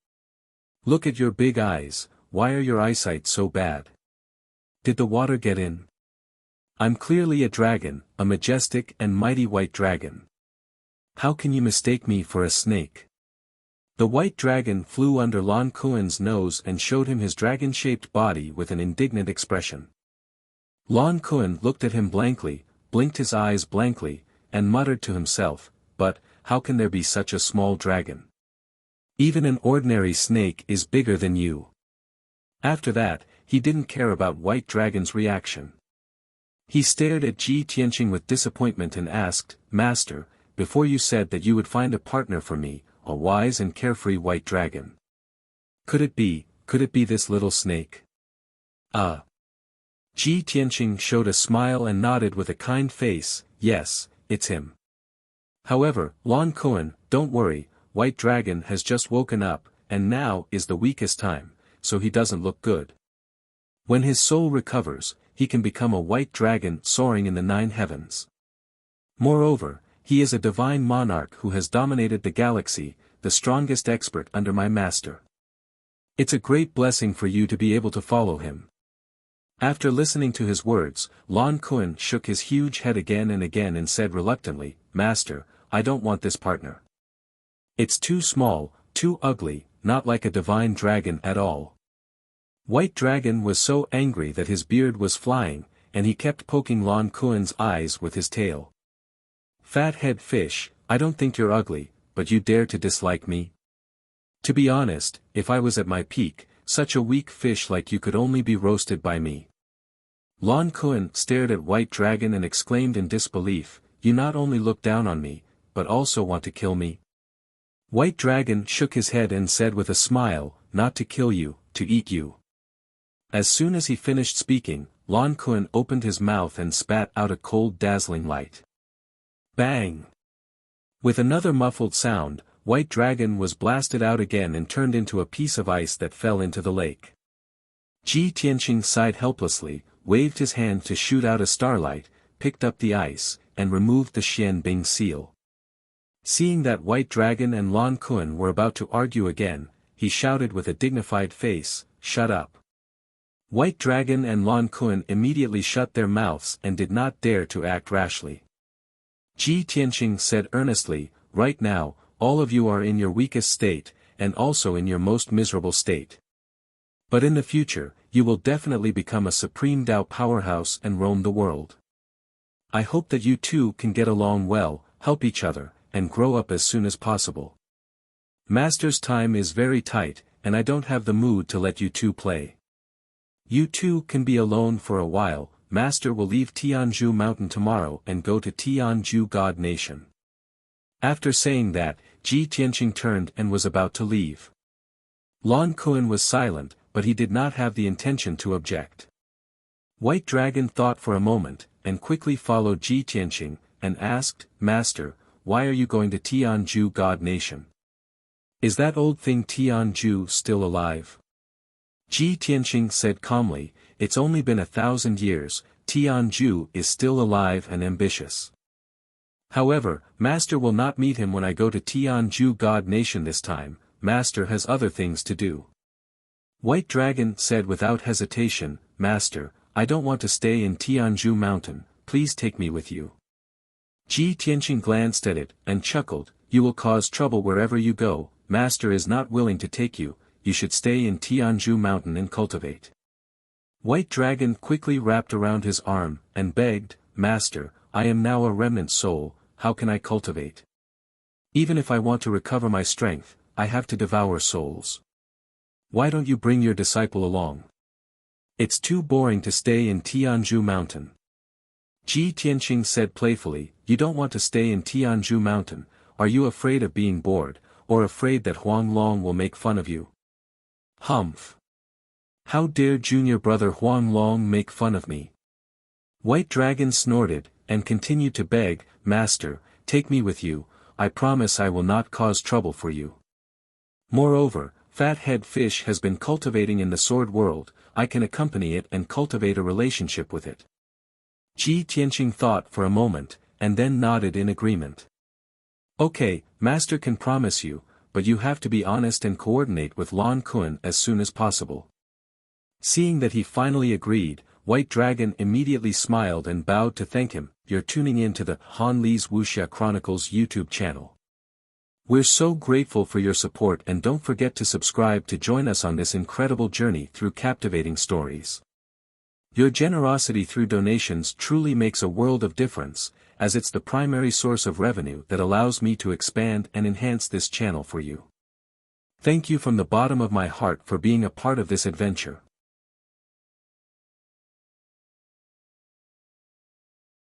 Look at your big eyes, why are your eyesight so bad? Did the water get in? I'm clearly a dragon, a majestic and mighty white dragon. How can you mistake me for a snake?" The white dragon flew under Lan Kuan's nose and showed him his dragon-shaped body with an indignant expression. Lan Kuan looked at him blankly, blinked his eyes blankly, and muttered to himself, "But, how can there be such a small dragon? Even an ordinary snake is bigger than you." After that, he didn't care about White Dragon's reaction. He stared at Ji Tianqing with disappointment and asked, "Master, before you said that you would find a partner for me, a wise and carefree white dragon. Could it be this little snake?" Ji Tianqing showed a smile and nodded with a kind face, "Yes, it's him." However, Lan Kuan, don't worry, White Dragon has just woken up, and now is the weakest time, so he doesn't look good. When his soul recovers, he can become a white dragon soaring in the 9 heavens. Moreover, he is a divine monarch who has dominated the galaxy, the strongest expert under my master. It's a great blessing for you to be able to follow him." After listening to his words, Lan Kuan shook his huge head again and said reluctantly, "Master, I don't want this partner. It's too small, too ugly, not like a divine dragon at all." White Dragon was so angry that his beard was flying, and he kept poking Lan Kuan's eyes with his tail. "Fat-head fish, I don't think you're ugly, but you dare to dislike me? To be honest, if I was at my peak, such a weak fish like you could only be roasted by me." Lan Kuan stared at White Dragon and exclaimed in disbelief, "You not only look down on me, but also want to kill me?" White Dragon shook his head and said with a smile, "Not to kill you, to eat you." As soon as he finished speaking, Lan Kuan opened his mouth and spat out a cold dazzling light. Bang! With another muffled sound, White Dragon was blasted out again and turned into a piece of ice that fell into the lake. Ji Tianqing sighed helplessly, waved his hand to shoot out a starlight, picked up the ice, and removed the Xian Bing seal. Seeing that White Dragon and Lan Kuan were about to argue again, he shouted with a dignified face, "Shut up." White Dragon and Lan Kuan immediately shut their mouths and did not dare to act rashly. Ji Tianqing said earnestly, right now, all of you are in your weakest state, and also in your most miserable state. But in the future, you will definitely become a supreme Dao powerhouse and roam the world. I hope that you two can get along well, help each other, and grow up as soon as possible. Master's time is very tight, and I don't have the mood to let you two play. You two can be alone for a while. Master will leave Tianzhu Mountain tomorrow and go to Tianzhu God Nation. After saying that, Ji Tianqing turned and was about to leave. Lan Kuan was silent, but he did not have the intention to object. White Dragon thought for a moment, and quickly followed Ji Tianqing, and asked, Master, why are you going to Tianzhu God Nation? Is that old thing Tianzhu still alive? Ji Tianqing said calmly, it's only been 1,000 years, Tianzhu is still alive and ambitious. However, Master will not meet him when I go to Tianzhu God Nation this time. Master has other things to do. White Dragon said without hesitation, Master, I don't want to stay in Tianzhu Mountain, please take me with you. Ji Tianqing glanced at it, and chuckled, you will cause trouble wherever you go, Master is not willing to take you, you should stay in Tianzhu Mountain and cultivate. White Dragon quickly wrapped around his arm, and begged, Master, I am now a remnant soul, how can I cultivate? Even if I want to recover my strength, I have to devour souls. Why don't you bring your disciple along? It's too boring to stay in Tianzhu Mountain. Ji Tianqing said playfully, you don't want to stay in Tianzhu Mountain, are you afraid of being bored, or afraid that Huang Long will make fun of you? Humph! How dare junior brother Huang Long make fun of me? White Dragon snorted, and continued to beg, Master, take me with you, I promise I will not cause trouble for you. Moreover, Fathead Fish has been cultivating in the sword world, I can accompany it and cultivate a relationship with it. Ji Tianqing thought for a moment, and then nodded in agreement. Okay, Master can promise you, but you have to be honest and coordinate with Lan Kuan as soon as possible. Seeing that he finally agreed, White Dragon immediately smiled and bowed to thank him. You're tuning in to the Han Li's Wuxia Chronicles YouTube channel. We're so grateful for your support, and don't forget to subscribe to join us on this incredible journey through captivating stories. Your generosity through donations truly makes a world of difference, as it's the primary source of revenue that allows me to expand and enhance this channel for you. Thank you from the bottom of my heart for being a part of this adventure.